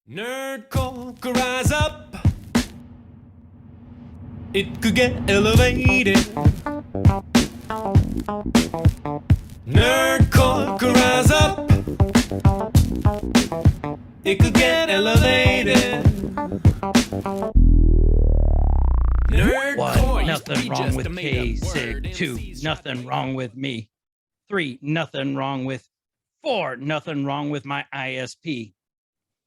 Nerd could rise up. It could get elevated. Nerd could rise up. It could get elevated. One, nothing wrong with K-Sig. Two, nothing wrong with me. Three, nothing wrong with. Four, nothing wrong with my ISP.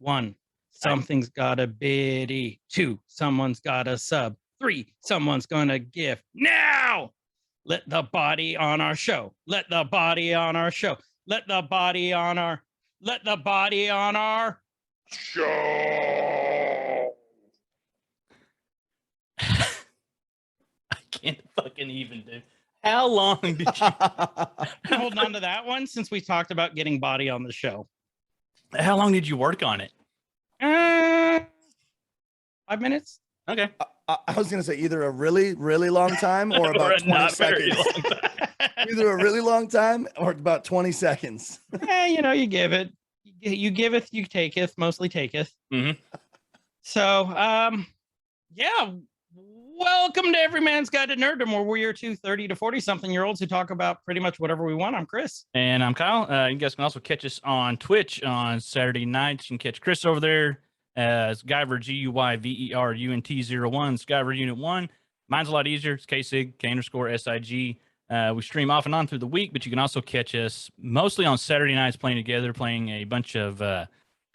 One, something's got a biddy. Two, someone's got a sub. Three, someone's gonna gift. Now! Let the body on our show. Let the body on our show. Let the body on our. Let the body on our show. I can't fucking even, dude. How long did you Hold on to that one since we talked about getting body on the show. How long did you work on it? 5 minutes. Okay. I was going to say either a really, really long time or about 20 seconds. Either a really long time or about 20 seconds. You give it. You giveth, you taketh, mostly taketh. Mm-hmm. So, yeah. Welcome to Every Man's Guide to Nerddom, where we are two 30 to 40-something-year-olds who talk about pretty much whatever we want. I'm Chris. And I'm Kyle. You guys can also catch us on Twitch on Saturday nights. You can catch Chris over there as Guyver, GUYVERUNT01, Skyver Unit 1. Mine's a lot easier. It's KSIG, K_SIG. We stream off and on through the week, but you can also catch us mostly on Saturday nights playing together, playing a bunch of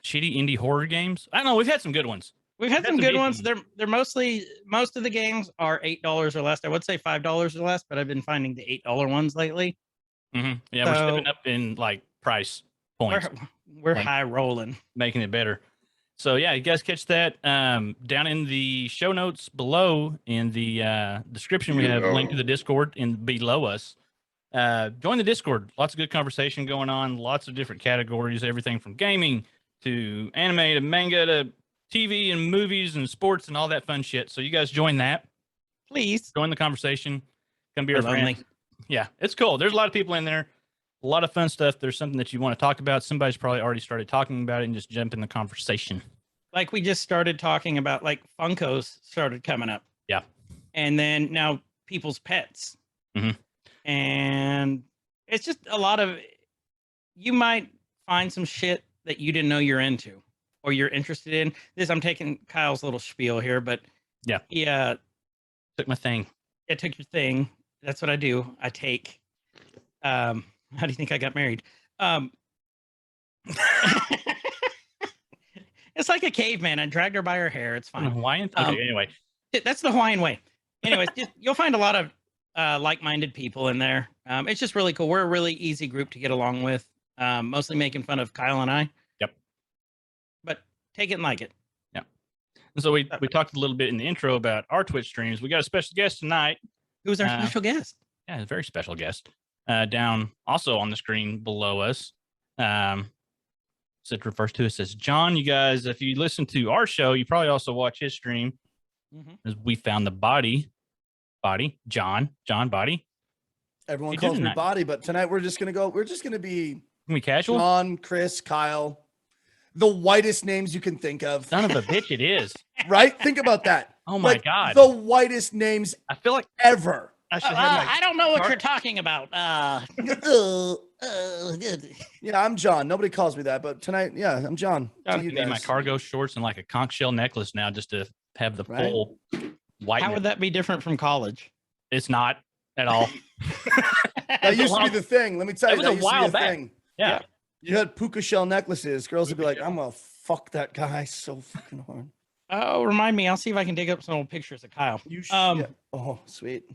shitty indie horror games. I don't know. We've had some good ones. We've had some good ones. They're mostly, most of the games are $8 or less. I would say $5 or less, but I've been finding the $8 ones lately. Mm-hmm. Yeah, we're stepping up in like price points. We're high rolling, making it better. So yeah, you guys catch that down in the show notes below in the description. We have a link to the Discord below us. Join the Discord. Lots of good conversation going on. Lots of different categories. Everything from gaming to anime to manga to TV and movies and sports and all that fun shit. So you guys join that. Please Join the conversation. Come be our friend. Yeah, it's cool. There's a lot of people in there. A lot of fun stuff. There's something that you want to talk about. Somebody's probably already started talking about it and just jump in the conversation. Like we just started talking about, like Funkos started coming up. Yeah. And then now people's pets. Mm-hmm. And it's just a lot of, you might find some shit that you didn't know you're into or you're interested in. This, I'm taking Kyle's little spiel here, but yeah. Yeah. Took my thing. It took your thing. That's what I do. I take. How do you think I got married? It's like a caveman. I dragged her by her hair. It's fine. Hawaiian? Okay, anyway. That's the Hawaiian way. Anyways, you'll find a lot of like-minded people in there. It's just really cool. We're a really easy group to get along with. Mostly making fun of Kyle and I. Yep. But take it and like it. Yeah. And so we talked a little bit in the intro about our Twitch streams. We got a special guest tonight. Who's our special guest? Yeah, a very special guest. Down also on the screen below us. So it refers to us as John. You guys, if you listen to our show, you probably also watch his stream. As We Found the Body. John Body. Everyone calls me Body, but tonight we're just going to be Can we casual? John, Chris, Kyle, the whitest names you can think of. Son of a bitch, it is. Right? Think about that. Oh my God. The whitest names I feel like ever. I should have I don't know what you're talking about. Yeah, I'm John. Nobody calls me that, but tonight, yeah, I'm John. I need my cargo shorts and like a conch shell necklace now just to have the full white. How would that be different from college? It's not at all. That used to be the thing. Let me tell you, that was a used while to be back. thing. Yeah. You had puka shell necklaces. Girls would be like, I'm gonna fuck that guy so fucking hard. Oh, remind me. I'll see if I can dig up some old pictures of Kyle. Oh, sweet.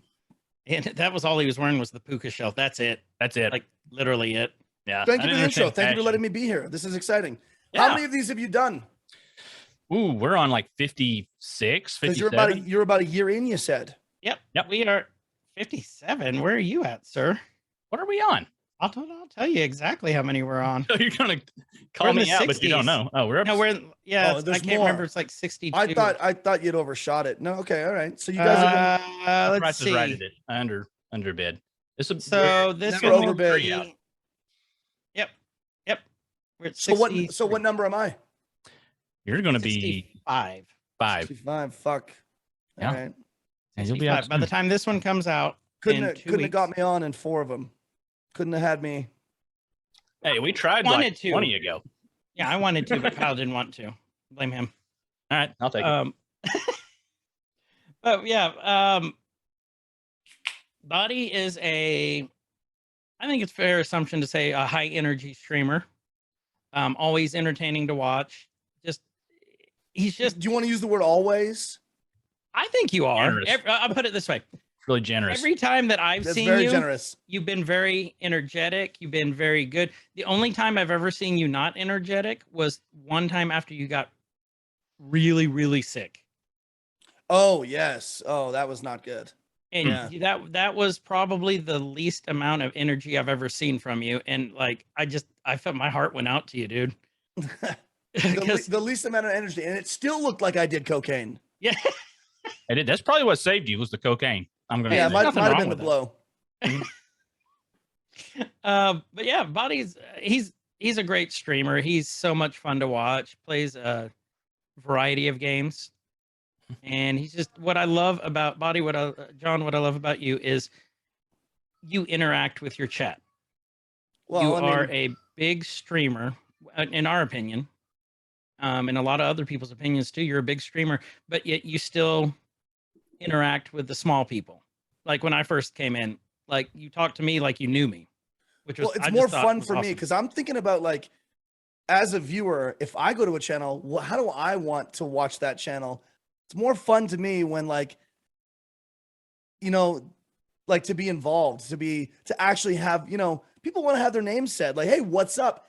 And that was all he was wearing was the puka shell. That's it. Like literally it. Yeah. Thank you for the intro. Thank you for letting me be here. This is exciting. Yeah. How many of these have you done? Ooh, we're on like 56, 57. You're about a year in, you said. Yep. We are 57. Where are you at, sir? What are we on? I'll tell you exactly how many we're on. You're gonna call me out, but you don't know. Oh, we're up. No, I can't more. remember. It's like 62. I thought you'd overshot it. No, okay, all right. So you guys have let's see. Right at it. Under bid. This never one overbid. Yep. We're at So 60. what number am I? You're going to be 65. 5. 65. Fuck. Yeah. All right. And you'll be out 65. By the soon. time this one comes out, Couldn't in have, 2 couldn't have weeks, got me on in 4 of them. Couldn't have had me. Hey, we tried Wanted like to. 20 ago. Yeah, I wanted to, but Kyle didn't want to. Blame him. All right, I'll take it. But yeah, Body is I think it's a fair assumption to say a high energy streamer. Always entertaining to watch. He's just. Do you want to use the word always? I think you are. Generous. I'll put it this way. Really generous. Every time that I've That's seen very you, generous. you've been very energetic. You've been very good. The only time I've ever seen you not energetic was one time after you got really, really sick. Oh, yes. Oh, that was not good. And Yeah. that was probably the least amount of energy I've ever seen from you. And like, I felt my heart went out to you, dude. The least amount of energy. And it still looked like I did cocaine. Yeah. That's probably what saved you was the cocaine. I'm going to Yeah, it say. might nothing have wrong been the with blow. But yeah, Body's he's a great streamer. He's so much fun to watch. Plays a variety of games, and he's just what I love about Body. John, what I love about you is you interact with your chat. Well, You I mean, are a big streamer, in our opinion, and a lot of other people's opinions too. You're a big streamer, but yet you still interact with the small people. Like when I first came in, like you talked to me like you knew me, which was well, it's I more just thought fun was for me awesome. because I'm thinking about like, as a viewer, if I go to a channel, how do I want to watch that channel? It's more fun to me when like, like to be involved, to actually have, people want to have their names said like, hey, what's up?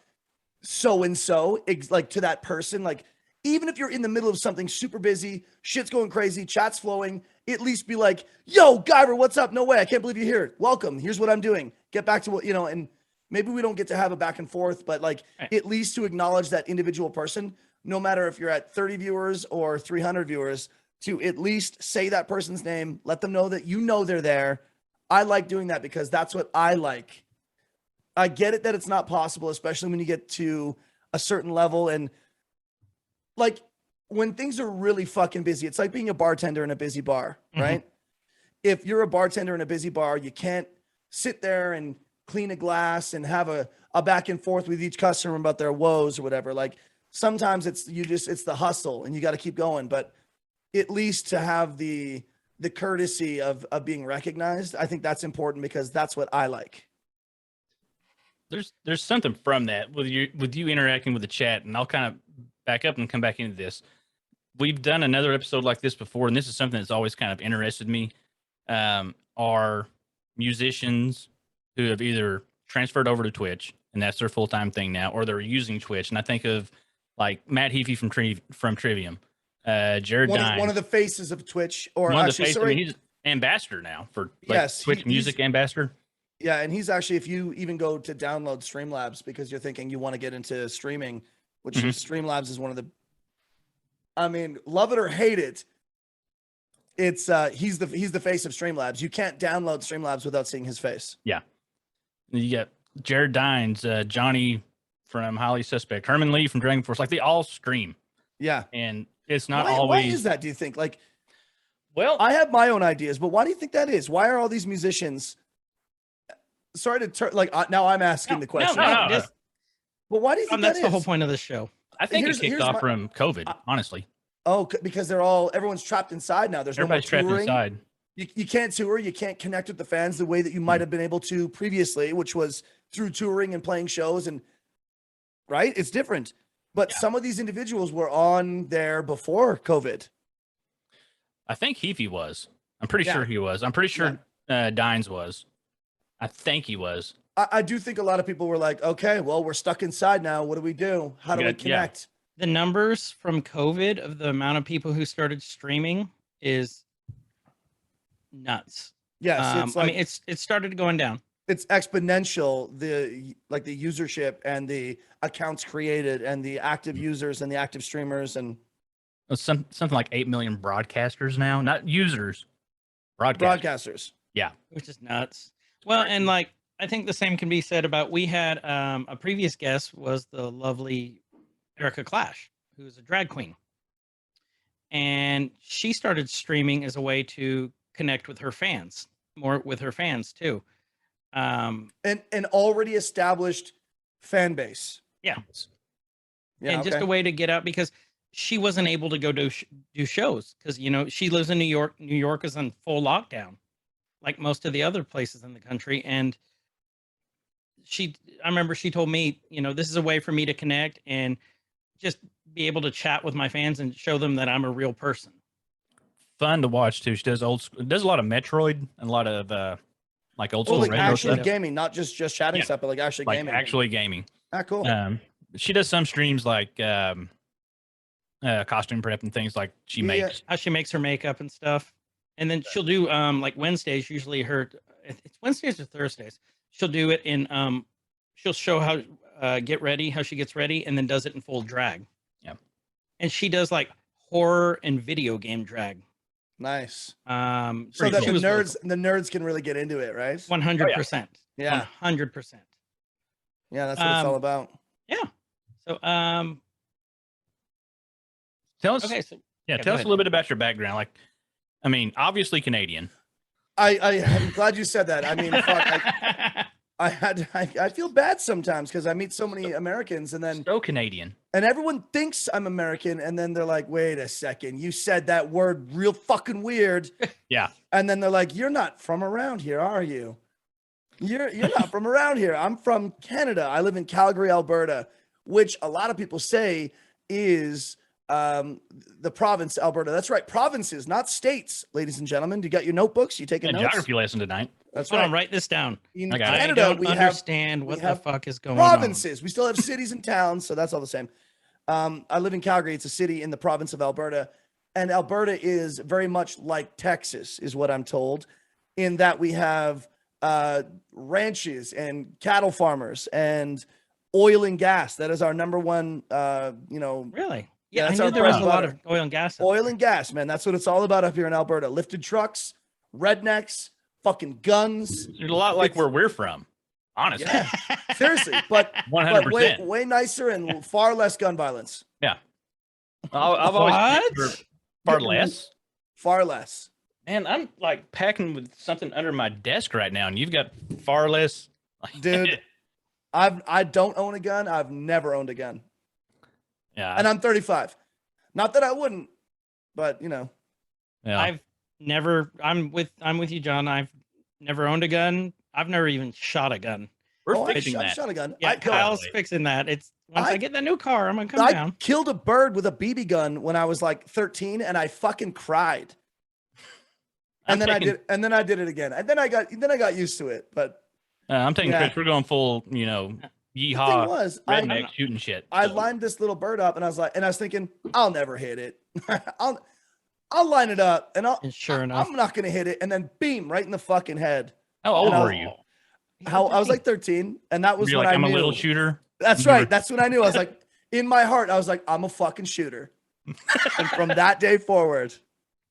So-and-so, like to that person, like, even if you're in the middle of something super busy, shit's going crazy, chat's flowing, at least be like, yo, Guyver, what's up? No way. I can't believe you're here. Welcome. Here's what I'm doing. Get back to what, and maybe we don't get to have a back and forth, but like at least to acknowledge that individual person, no matter if you're at 30 viewers or 300 viewers, to at least say that person's name, let them know that they're there. I like doing that because that's what I like. I get it that it's not possible, especially when you get to a certain level. And like when things are really fucking busy, it's like being a bartender in a busy bar, right? If you're a bartender in a busy bar, you can't sit there and clean a glass and have a back and forth with each customer about their woes or whatever. Like sometimes it's the hustle and you got to keep going, but at least to have the courtesy of being recognized, I think that's important because that's what I like. There's something from that with you interacting with the chat, and I'll kind of back up and come back into this. We've done another episode like this before, and this is something that's always kind of interested me. Are musicians who have either transferred over to Twitch and that's their full-time thing now, or they're using Twitch. And I think of like Matt Heafy from Trivium, Jared Dine, one of the faces of Twitch, or one actually, of the faces, I mean, he's ambassador now for yes, Twitch music ambassador. Yeah, and he's actually, if you even go to download Streamlabs because you're thinking you want to get into streaming, which Streamlabs is one of the, I mean, love it or hate it, it's he's the face of Streamlabs. You can't download Streamlabs without seeing his face. Yeah, you got Jared Dines, Johnny from Highly Suspect, Herman Lee from Dragon Force. Like they all stream. Yeah, and it's not why always. Why is that? Do you think? Like, well, I have my own ideas, but why do you think that is? Why are all these musicians? Sorry to turn now I'm asking the question. No. But why do you think that's that the whole point of this show? I think it kicked off from COVID, honestly. Oh, because everyone's trapped inside now. There's Everybody's no more trapped touring. inside. You can't tour. You can't connect with the fans the way that you might have been able to previously, which was through touring and playing shows. And right, it's different. But some of these individuals were on there before COVID. I think Heafy was. I'm pretty sure he was. I'm pretty sure Dines was. I think he was. I do think a lot of people were like, okay, well, we're stuck inside now. What do we do? How do we connect? The numbers from COVID of the amount of people who started streaming is nuts. Yes, it's like, I mean, it started going down. It's exponential. The usership and the accounts created and the active users and the active streamers and something like 8 million broadcasters now, not users, broadcasters. Yeah, which is nuts. Well, and like I think the same can be said about we had a previous guest was the lovely Erica Clash, who's a drag queen. And she started streaming as a way to connect with her fans, more with her fans too. And an already established fan base. Yeah. Yeah, And just okay. a way to get out, because she wasn't able to go do shows because, you know, she lives in New York. New York is in full lockdown, like most of the other places in the country. And I remember she told me, you know, this is a way for me to connect and just be able to chat with my fans and show them that I'm a real person. Fun to watch too. She does does a lot of Metroid and a lot of like old Oh, school like retro actually stuff. gaming, not just chatting Yeah. stuff, but like actually Like gaming. actually gaming. Ah, cool. She does some streams like costume prep and things like she makes. How she makes her makeup and stuff. And then she'll do like Wednesdays, usually it's Wednesdays or Thursdays. She'll do it in she'll show how get ready, how she gets ready, and then does it in full drag. Yeah. And she does like horror and video game drag. Nice. So that she the was nerds can really get into it, right? 100%. Yeah. 100%. Yeah, that's what it's all about. Yeah. So Tell us okay, so tell us a little bit about your background. Like, I mean, obviously Canadian. I'm glad you said that. I mean, fuck, I feel bad sometimes because I meet so many Americans and then So Canadian. and everyone thinks I'm American, and then they're like, wait a second, you said that word real fucking weird. Yeah. And then they're like, you're not from around here, are you? You're not from around here. I'm from Canada. I live in Calgary, Alberta, which a lot of people say is the province, Alberta. That's right. Provinces, not states, ladies and gentlemen. You got your notebooks? You taking notes? Geography lesson tonight. That's Hold right. on, write this down. In I got it. I Canada, don't we understand what we the have fuck is going provinces. We still have cities and towns, so that's all the same. I live in Calgary. It's a city in the province of Alberta. And Alberta is very much like Texas, is what I'm told, in that we have ranches and cattle farmers and oil and gas. That is our number one, on. Really? Yeah, Yeah, I that's knew our there was bread a and lot butter. of oil and gas. up Oil there. and gas, man. That's what it's all about up here in Alberta. Lifted trucks, rednecks, fucking guns. It's a lot like where we're from, honestly. Yeah, seriously. But 100%. way nicer and far less gun violence. Yeah. I've always What? for far less. Far less. Man, I'm like packing with something under my desk right now, and you've got far less. Dude, I don't own a gun. I've never owned a gun. Yeah. And I'm 35. Not that I wouldn't, but you know. Yeah. I'm with you, John. I've never owned a gun. I've never even shot a gun. We're I fixing shot, that. shot a gun. Yeah, I Kyle's fixing that. It's once I get that new car, I'm gonna come down. killed a bird with a BB gun when I was like 13, and I fucking cried. And then I did it again. And then I got used to it. But I'm taking Yeah. Chris. We're going full, the yeehaw, thing was, redneck shooting shit. I So, lined this little bird up, and I was thinking, I'll never hit it. I'll line it up, and And sure enough, I'm not gonna hit it, and then beam right in the fucking head. How old and I were was- you? I was like 13, and that was You're when like, I I'm knew. a little shooter. That's You were- right. That's when I knew. I was like, in my heart, I was like, I'm a fucking shooter. And from that day forward,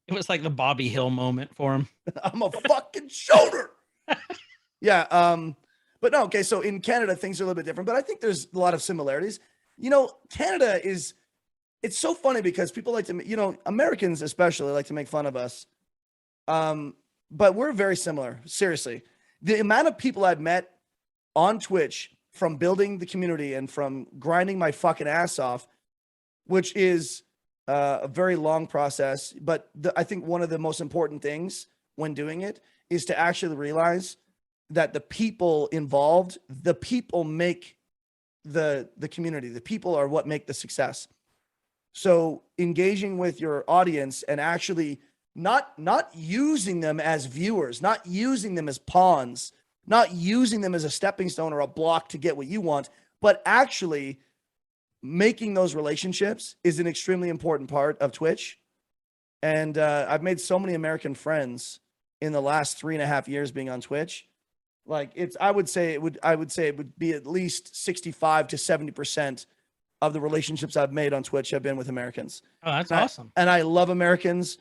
it was like the Bobby Hill moment for him. I'm a fucking shooter. Yeah. But no, okay. So in Canada, things are a little bit different, but I think there's a lot of similarities. You know, Canada it's so funny because people like to, you know, Americans especially like to make fun of us. But we're very similar. Seriously. The amount of people I've met on Twitch from building the community and from grinding my fucking ass off, which is a very long process. But I think one of the most important things when doing it is to actually realize that the people involved, the people make the community. The people are what make the success. So engaging with your audience and actually not using them as viewers, not using them as pawns, not using them as a stepping stone or a block to get what you want, but actually making those relationships is an extremely important part of Twitch. And I've made so many American friends in the last 3.5 years being on Twitch. Like I would say it would be at least 65 to 70% of the relationships I've made on Twitch have been with Americans. Oh, that's awesome. And I love Americans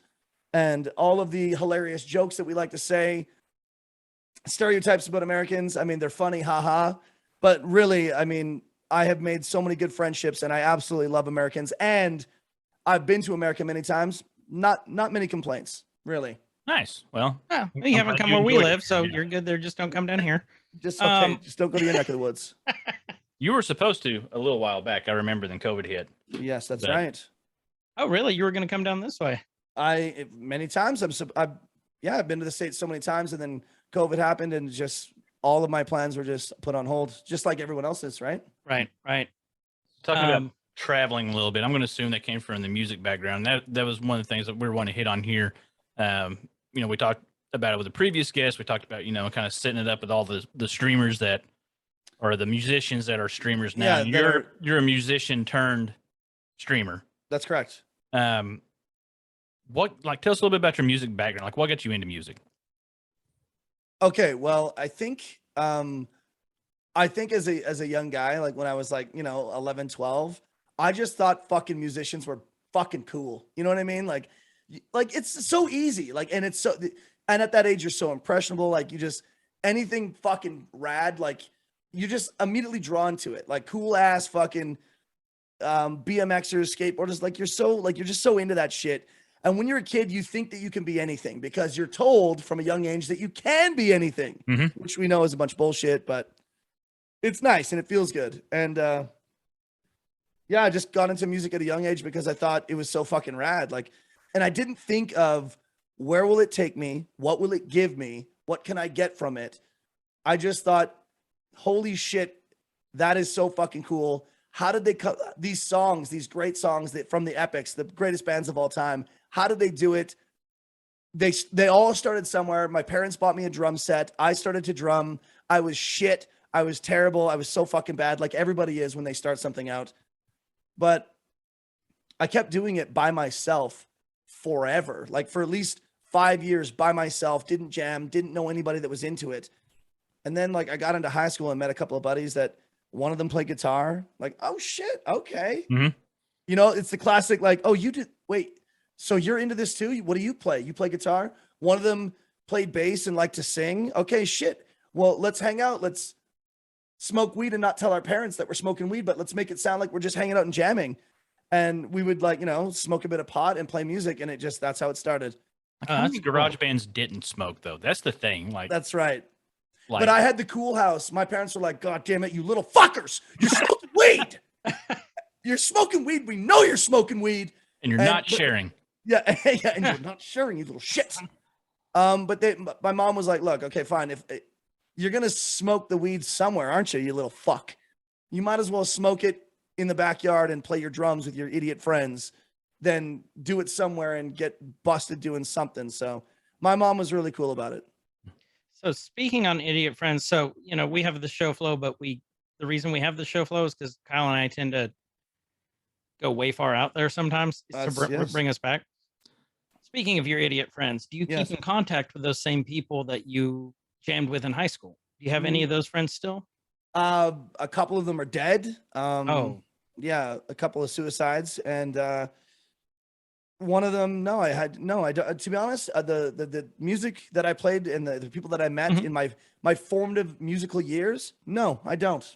and all of the hilarious jokes that we like to say, stereotypes about Americans. I mean, they're funny, haha. But really, I mean, I have made so many good friendships, and I absolutely love Americans. And I've been to America many times. Not many complaints, really. Nice. Well, Oh, I'm you haven't glad come you where we enjoyed it. live, so Yeah. you're good there. Just don't come down here. Just okay. Um, Just don't go to your neck of the woods. You were supposed to a little while back. I remember then COVID hit. Yes, that's But- right. Oh, really? You were going to come down this way? Many times I've been to the States so many times, and then COVID happened, and just all of my plans were just put on hold, just like everyone else's, right? Right. Talking about Um, traveling a little bit, I'm going to assume that came from the music background. That was one of the things that we want to hit on here. We talked about it with the previous guest. We talked about, kind of setting it up with all the streamers that are the musicians that are streamers now. Yeah, You're a musician turned streamer. That's correct. Tell us a little bit about your music background. Like, what got you into music? Okay, well, I think as a young guy, like when I was 11, 12, I just thought fucking musicians were fucking cool. You know what I mean? Like it's so easy. And at that age, you're so impressionable. Like you just, anything fucking rad, like you just immediately drawn to it. Like cool ass fucking BMXers, skateboarders. Like you're just so into that shit. And when you're a kid, you think that you can be anything because you're told from a young age that you can be anything, which we know is a bunch of bullshit, but it's nice and it feels good. And I just got into music at a young age because I thought it was so fucking rad. And I didn't think of where will it take me? What will it give me? What can I get from it? I just thought, holy shit, that is so fucking cool. How did they cut these songs, these great songs that from the epics, the greatest bands of all time? How did they do it? They all started somewhere. My parents bought me a drum set. I started to drum. I was shit. I was terrible. I was so fucking bad, like everybody is when they start something out. But I kept doing it by myself forever, like for at least 5 years by myself, didn't jam, didn't know anybody that was into it. And then I got into high school and met a couple of buddies that one of them played guitar. Like, oh shit, okay. It's the classic, oh, you did, wait, so you're into this too? What do you play? You play guitar? One of them played bass and liked to sing. Okay, shit. Well, let's hang out. Let's smoke weed and not tell our parents that we're smoking weed, but let's make it sound like we're just hanging out and jamming. And we would smoke a bit of pot and play music. And that's how it started. Garage bands didn't smoke though. That's the thing. That's right. But I had the cool house. My parents were like, God damn it, you little fuckers. You're smoking weed. You're smoking weed. We know you're smoking weed. And you're not sharing. Yeah, and you're not sharing, you little shit. But my mom was like, look, okay, fine. If you're going to smoke the weed somewhere, aren't you, you little fuck? You might as well smoke it in the backyard and play your drums with your idiot friends than do it somewhere and get busted doing something. So my mom was really cool about it. So speaking on idiot friends, so, we have the show flow, but the reason we have the show flow is because Kyle and I tend to go way far out there sometimes to bring us back. Speaking of your idiot friends, do you keep in contact with those same people that you jammed with in high school? Do you have any of those friends still? A couple of them are dead. Yeah, a couple of suicides, and one of them, I don't. To be honest, the music that I played and the people that I met in my formative musical years, no, I don't.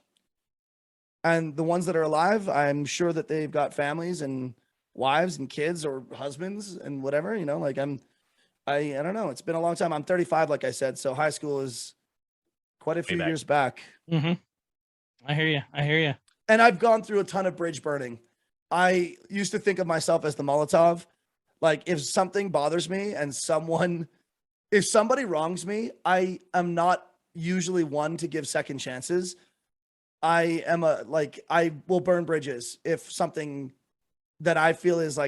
And the ones that are alive, I'm sure that they've got families and wives and kids or husbands and whatever, I don't know. It's been a long time. I'm 35, like I said. So high school is quite a few years back. I hear you. And I've gone through a ton of bridge burning. I used to think of myself as the Molotov. Like if something bothers me and if somebody wrongs me, I am not usually one to give second chances. I will burn bridges if something that I feel is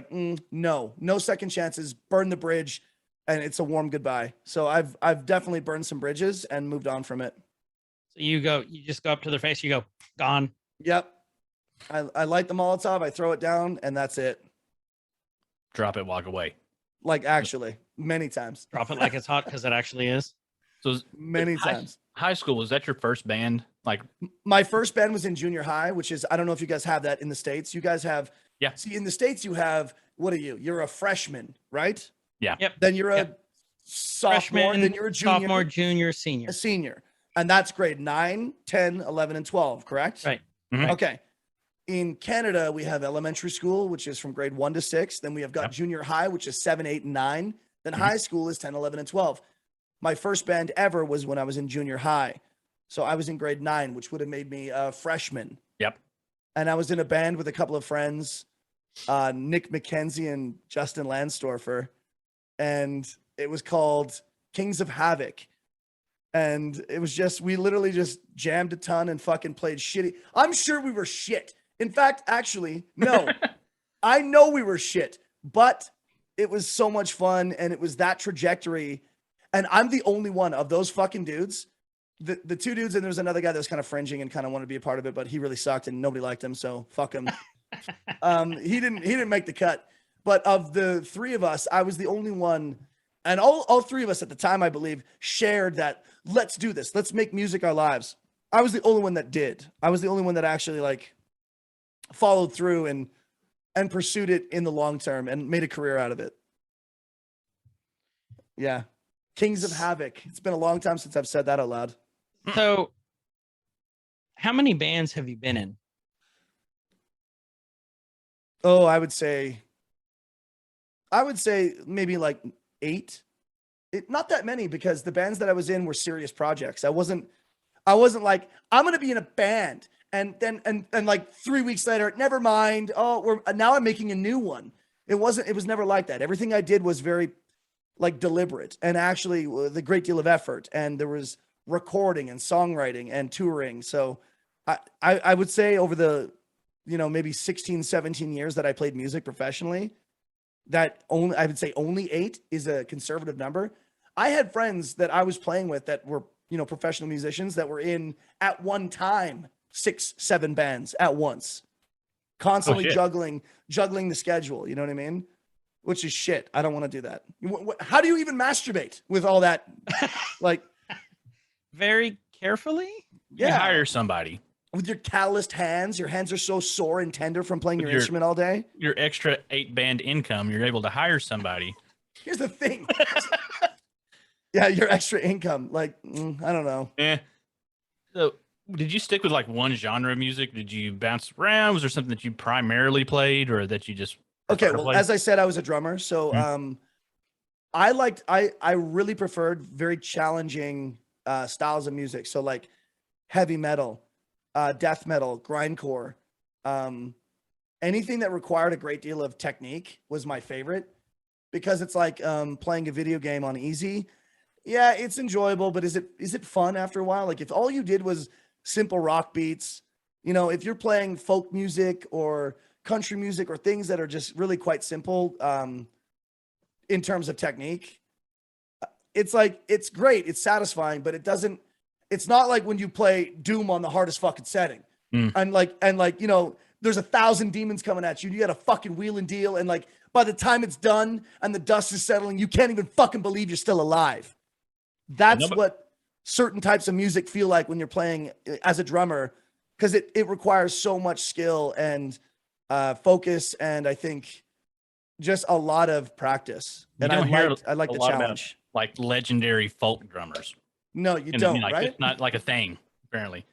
no second chances, burn the bridge, and it's a warm goodbye. So I've definitely burned some bridges and moved on from it. So you just go up to their face, you go, gone. Yep. I light the Molotov, I throw it down, and that's it. Drop it, walk away. Actually, many times. Drop it like it's hot because it actually is. So many times. High school, was that your first band? My first band was in junior high, which is, I don't know if you guys have that in the States. You guys have, see, in the States, you have, what are you? You're a freshman, right? Yeah. Yep. Then you're a sophomore, freshman, then you're a junior. Sophomore, junior, senior. A senior. And that's grade 9, 10, 11, and 12, correct? Right. Mhm. Okay. In Canada, we have elementary school, which is from grade 1 to 6. Then we have got Yep. junior high, which is 7, 8, and 9. Then Mhm. high school is 10, 11, and 12. My first band ever was when I was in junior high. So I was in grade 9, which would have made me a freshman. Yep. And I was in a band with a couple of friends, Nick McKenzie and Justin Landstorfer. And it was called Kings of Havoc. And it was just, we literally just jammed a ton and fucking played shitty. I'm sure we were shit. In fact, actually, no, I know we were shit, but it was so much fun. And it was that trajectory. And I'm the only one of those fucking dudes. The two dudes, and there's another guy that was kind of fringing and kind of wanted to be a part of it, but he really sucked and nobody liked him. So fuck him. He didn't make the cut. But of the three of us, I was the only one. And all three of us at the time, I believe, shared that, let's do this. Let's make music our lives. I was the only one that did. I was the only one that actually like followed through and pursued it in the long term and made a career out of it. Yeah. Kings of Havoc. It's been a long time since I've said that out loud. So, how many bands have you been in? Oh, I would say maybe like 8. Not that many, because the bands that I was in were serious projects. I wasn't like, I'm going to be in a band and then like 3 weeks later, never mind. Oh, now I'm making a new one. It was never like that. Everything I did was very like deliberate and actually with a great deal of effort. And there was recording and songwriting and touring. So I would say over the, maybe 16, 17 years that I played music professionally, I would say only 8 is a conservative number. I had friends that I was playing with that were, professional musicians that were in at one time 6, 7 bands at once, constantly juggling the schedule. You know what I mean? Which is shit. I don't want to do that. How do you even masturbate with all that? Like, Very carefully? You hire somebody. With your calloused hands. Your hands are so sore and tender from playing your your- instrument all day. Your extra 8 band income, you're able to hire somebody. Here's the thing. Yeah, your extra income. Like, I don't know. So, did you stick with like one genre of music? Did you bounce around? Was there something that you primarily played, or that you just Okay, prefer to well, play? as I said, I was a drummer, so I really preferred very challenging styles of music. So like heavy metal, death metal, grindcore, anything that required a great deal of technique was my favorite, because it's like playing a video game on easy. Yeah, it's enjoyable, but is it fun after a while? Like if all you did was simple rock beats, if you're playing folk music or country music or things that are just really quite simple in terms of technique, it's like, it's great, it's satisfying, but it's not like when you play Doom on the hardest fucking setting. And like there's 1,000 demons coming at you, and you got to fucking wheel and deal, and like by the time it's done and the dust is settling, you can't even fucking believe you're still alive. That's what certain types of music feel like when you're playing as a drummer, because it requires so much skill and focus, and I think just a lot of practice. You And don't hear I like a the lot about, challenge. like legendary folk drummers. No, you And, don't, like, right? It's not like a thing, apparently.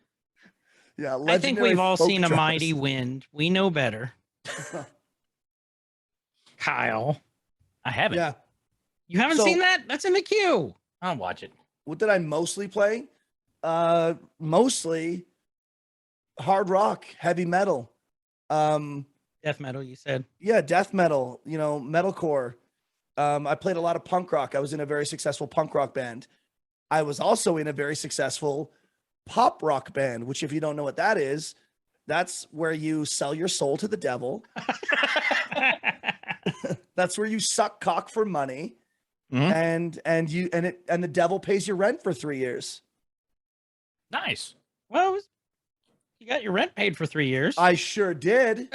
Yeah, I think legendary we've all folk seen a drummers. mighty wind. We know better. Kyle, I haven't. Yeah. you haven't So- seen that? That's in the queue. I'll watch it. What did I mostly play? Mostly hard rock, heavy metal. Death metal, you said. Yeah, death metal, metalcore. I played a lot of punk rock. I was in a very successful punk rock band. I was also in a very successful pop rock band, which, if you don't know what that is, that's where you sell your soul to the devil. That's where you suck cock for money. Mhm. And the devil pays your rent for 3 years. Nice. Well, you got your rent paid for 3 years. I sure did.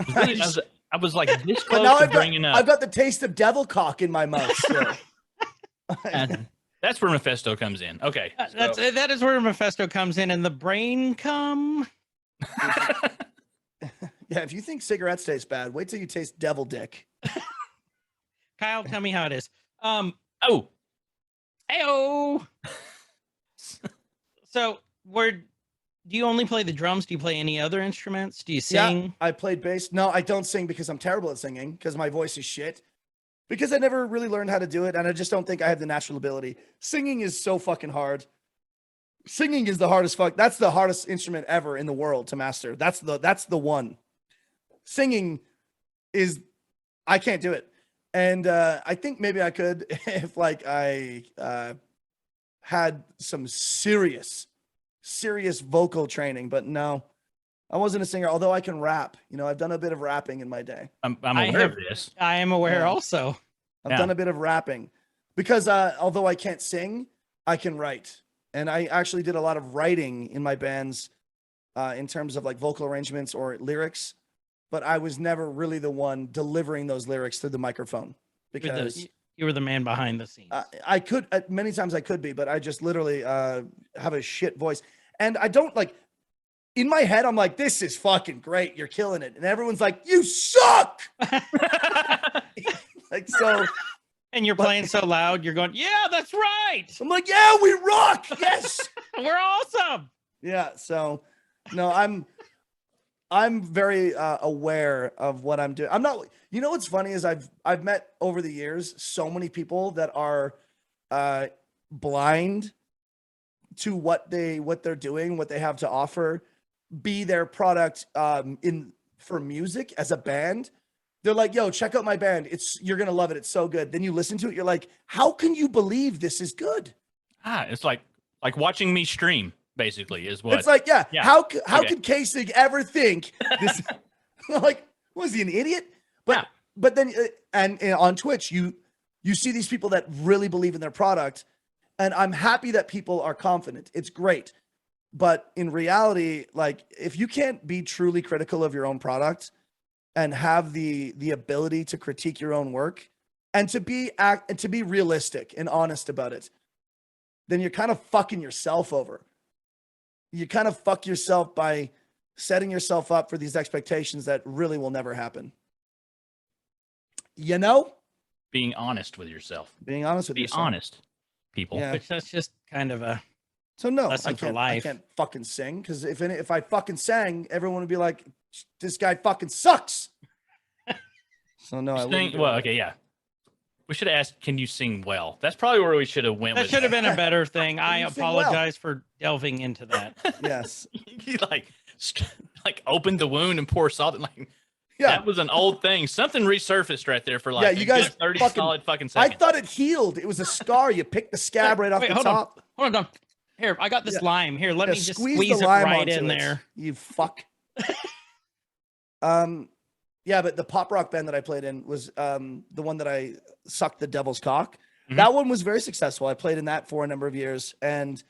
I was like this But close now to I've bringing got up. the taste of devil cock in my mouth still. That's where Mephisto comes in. Okay. That is where Mephisto comes in, and the brain come. Yeah, if you think cigarettes taste bad, wait till you taste devil dick. Kyle, tell me how it is. Oh, Heyo. So Do you only play the drums? Do you play any other instruments? Do you sing? Yeah, I played bass. No, I don't sing because I'm terrible at singing because my voice is shit. Because I never really learned how to do it, and I just don't think I have the natural ability. Singing is so fucking hard. Singing is the hardest That's the hardest instrument ever in the world to master. That's the one. Singing is I can't do it. And I think maybe I could if like I had some serious vocal training, but no. I wasn't a singer, although I can rap. You know, I've done a bit of rapping in my day. I'm aware of this. I am aware Yeah. also. I've done a bit of rapping because although I can't sing, I can write. And I actually did a lot of writing in my bands in terms of like vocal arrangements or lyrics, but I was never really the one delivering those lyrics through the microphone because You were the man behind the scenes. I could, many times I could be, but I just literally have a shit voice. And I don't like, in my head, I'm like, this is fucking great. You're killing it. And everyone's like, you suck. Like, so. And you're playing so loud, you're going, yeah, that's right. I'm like, yeah, we rock. Yes. We're awesome. Yeah. So, no, I'm very aware of what I'm doing. I'm not, you know, what's funny is I've met over the years so many people that are blind to what they're doing, what they have to offer, be their product for music as a band. They're like, yo, check out my band. You're going to love it. It's so good. Then you listen to it. You're like, how can you believe this is good? It's like watching me stream, basically, is what. It's like, yeah. How Okay. could Kasich ever think this? Like, was he an idiot? But then, and on Twitch, you see these people that really believe in their product. And I'm happy that people are confident. It's great. But in reality, like, if you can't be truly critical of your own product and have the ability to critique your own work and to be realistic and honest about it, then you're kind of fucking yourself over. You kind of fuck yourself by setting yourself up for these expectations that really will never happen. You know? Being honest with yourself. Being honest with yourself. Be honest, people. Yeah. Which that's just kind of a So no, lesson for I life. can't fucking sing because if I fucking sang, everyone would be like, this guy fucking sucks. So no, I wouldn't. Well, okay, yeah. We should have asked, can you sing well? That's probably where we should have went that with should have been a better thing. I you sing well? apologize for delving into that. Yes. You like opened the wound and pour salt. Like, Yeah. that was an old thing. Something resurfaced right there for like Yeah, you guys 30 fucking- solid fucking I seconds. thought it healed. It was a scar. You picked the scab right off Wait, the hold top. Hold on. Here, I got this Yeah. lime. Here, let Yeah, me just squeeze squeeze the it lime right onto in it, there. You fuck. Yeah, but the pop rock band that I played in was the one that I sucked the devil's cock. Mhm. That one was very successful. I played in that for a number of years and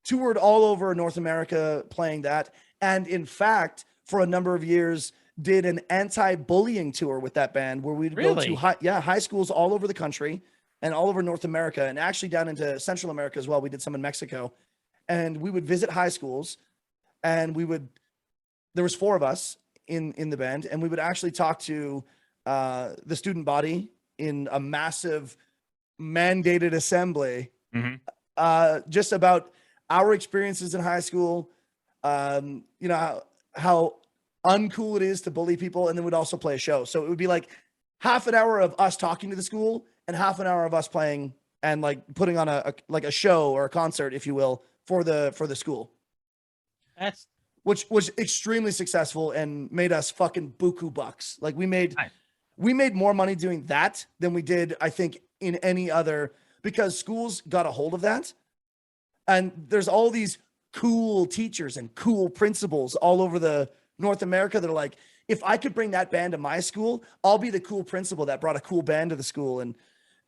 toured all over North America playing that. And in fact, for a number of years, did an anti-bullying tour with that band where we'd go Really? to high schools all over the country and all over North America and actually down into Central America as well. We did some in Mexico. And we would visit high schools and there was 4 of us in the band, and we would actually talk to the student body in a massive mandated assembly, just about our experiences in high school, you know, how uncool it is to bully people, and then we'd also play a show. So it would be like half an hour of us talking to the school and half an hour of us playing and like putting on a show or a concert, if you will, for the school. That's Which was extremely successful and made us fucking buku bucks. Like we made more money doing that than we did, I think, in any other, because schools got a hold of that. And there's all these cool teachers and cool principals all over the North America that are like, if I could bring that band to my school, I'll be the cool principal that brought a cool band to the school.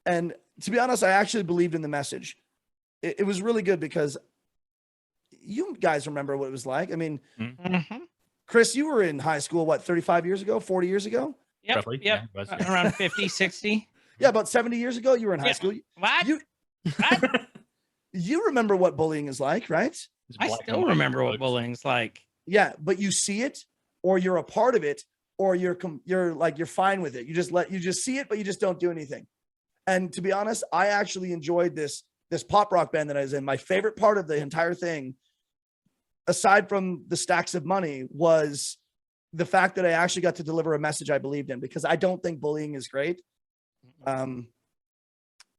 And to be honest, I actually believed in the message. It was really good because you guys remember what it was like. I mean, Chris, you were in high school, what, 35 years ago, 40 years ago? Yep, Roughly, yep. yeah, it was, yeah. Around 50, 60. Yeah, about 70 years ago, you were in high Yeah. school. What? You, What? you remember what bullying is like, right? It's I black and still white remember what books. bullying's like. Yeah, but you see it, or you're a part of it, or you're fine with it. You just see it, but you just don't do anything. And to be honest, I actually enjoyed this pop rock band that I was in. My favorite part of the entire thing aside from the stacks of money, was the fact that I actually got to deliver a message I believed in, because I don't think bullying is great.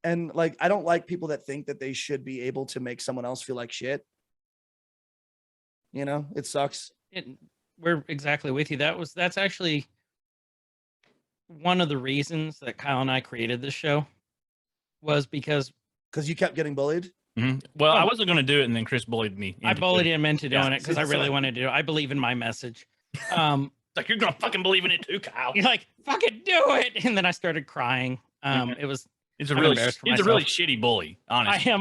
And like, I don't like people that think that they should be able to make someone else feel like shit. You know, it sucks. We're exactly with you. That's actually one of the reasons that Kyle and I created this show, was because you kept getting bullied. Well, I wasn't going to do it, and then Chris bullied me. I bullied him into doing it because I that's really right. wanted to do it. I believe in my message. Like, you're going to fucking believe in it too, Kyle. You're like, fucking do it. And then I started crying. He's a I'm really embarrassed for he's a really myself. shitty bully, honestly.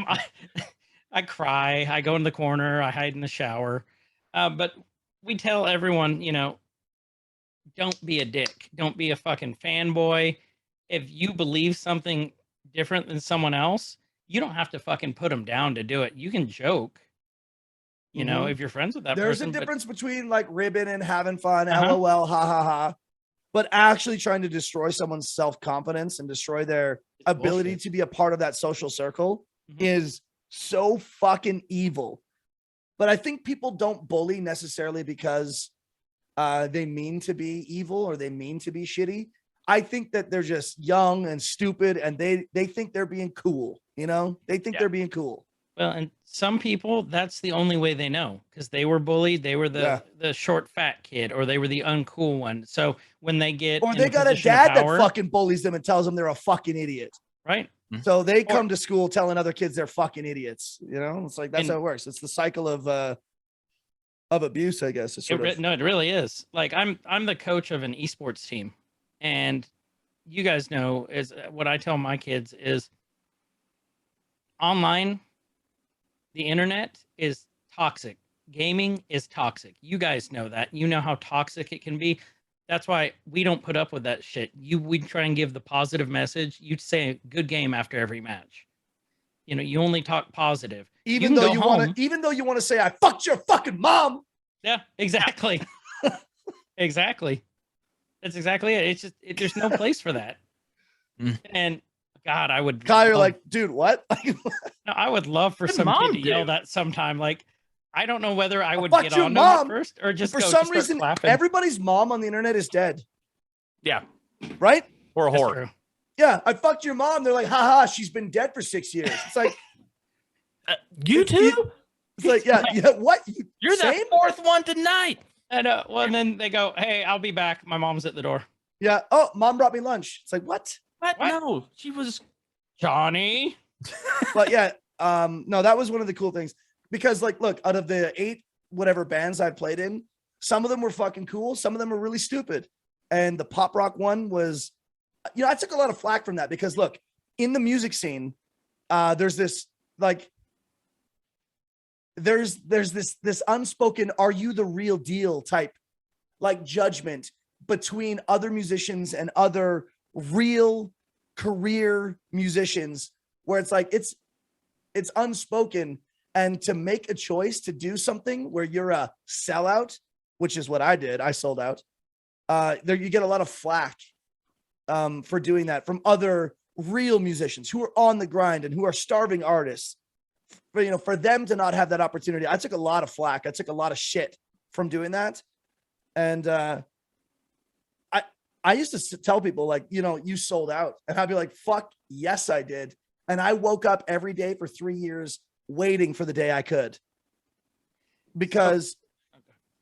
I cry. I go in the corner. I hide in the shower. But we tell everyone, you know, don't be a dick. Don't be a fucking fanboy. If you believe something different than someone else, you don't have to fucking put them down to do it. You can joke, you know, if you're friends with that There's person. a difference between like ribbing and having fun, Uh-huh. LOL, ha ha ha, but actually trying to destroy someone's self-confidence and destroy their ability bullshit. to be a part of that social circle Mhm. is so fucking evil. But I think people don't bully necessarily because they mean to be evil or they mean to be shitty. I think that they're just young and stupid, and they think they're being cool. You know, they think they're being cool. Well, and some people, that's the only way they know, because they were bullied. They were the short, fat kid, or they were the uncool one. So when they get, Or in they a got a position of dad power, that fucking bullies them and tells them they're a fucking idiot. right? So they come to school telling other kids they're fucking idiots. You know, it's like that's And- how it works. It's the cycle of abuse, I guess. It's sort of. No, it really is. Like I'm the coach of an esports team, and you guys know is what I tell my kids is online, the internet is toxic. Gaming is toxic. You guys know that. You know how toxic it can be. That's why we don't put up with that shit. We try and give the positive message. You say good game after every match. You know, you only talk positive. Even though you want to say I fucked your fucking mom. Yeah, exactly. Exactly. That's exactly it. It's just there's no place for that. And God, I would. Kyle, you're like, dude, what? No, I would love for Good some mom kid to yell do. that sometime. Like, I don't know whether I would fuck get your on them at mom. first or just For go, some just start reason, clapping. everybody's mom on the internet is dead, Yeah. right? Or a That's whore. true. Yeah, I fucked your mom. They're like, haha, she's been dead for 6 years. It's like, You too? it's like, yeah, what? You're same? the fourth one tonight. And well, and then they go, "Hey, I'll be back. My mom's at the door." Yeah. Oh, mom brought me lunch. It's like, what? What? What? No, she was. Johnny. But yeah, no, that was one of the cool things because, like, look, out of the 8 whatever bands I've played in, some of them were fucking cool, some of them were really stupid, and the pop rock one was, you know, I took a lot of flack from that because, look, in the music scene, there's this like, there's this unspoken, "Are you the real deal?" type, like, judgment between other musicians and other real career musicians, where it's like it's unspoken, and to make a choice to do something where you're a sellout, which is what I did, I sold out. There you get a lot of flack for doing that from other real musicians who are on the grind and who are starving artists. For, you know, for them to not have that opportunity, I took a lot of flack. I took a lot of shit from doing that, and I used to tell people, like, you know, you sold out. And I'd be like, fuck, yes, I did. And I woke up every day for 3 years waiting for the day I could. Because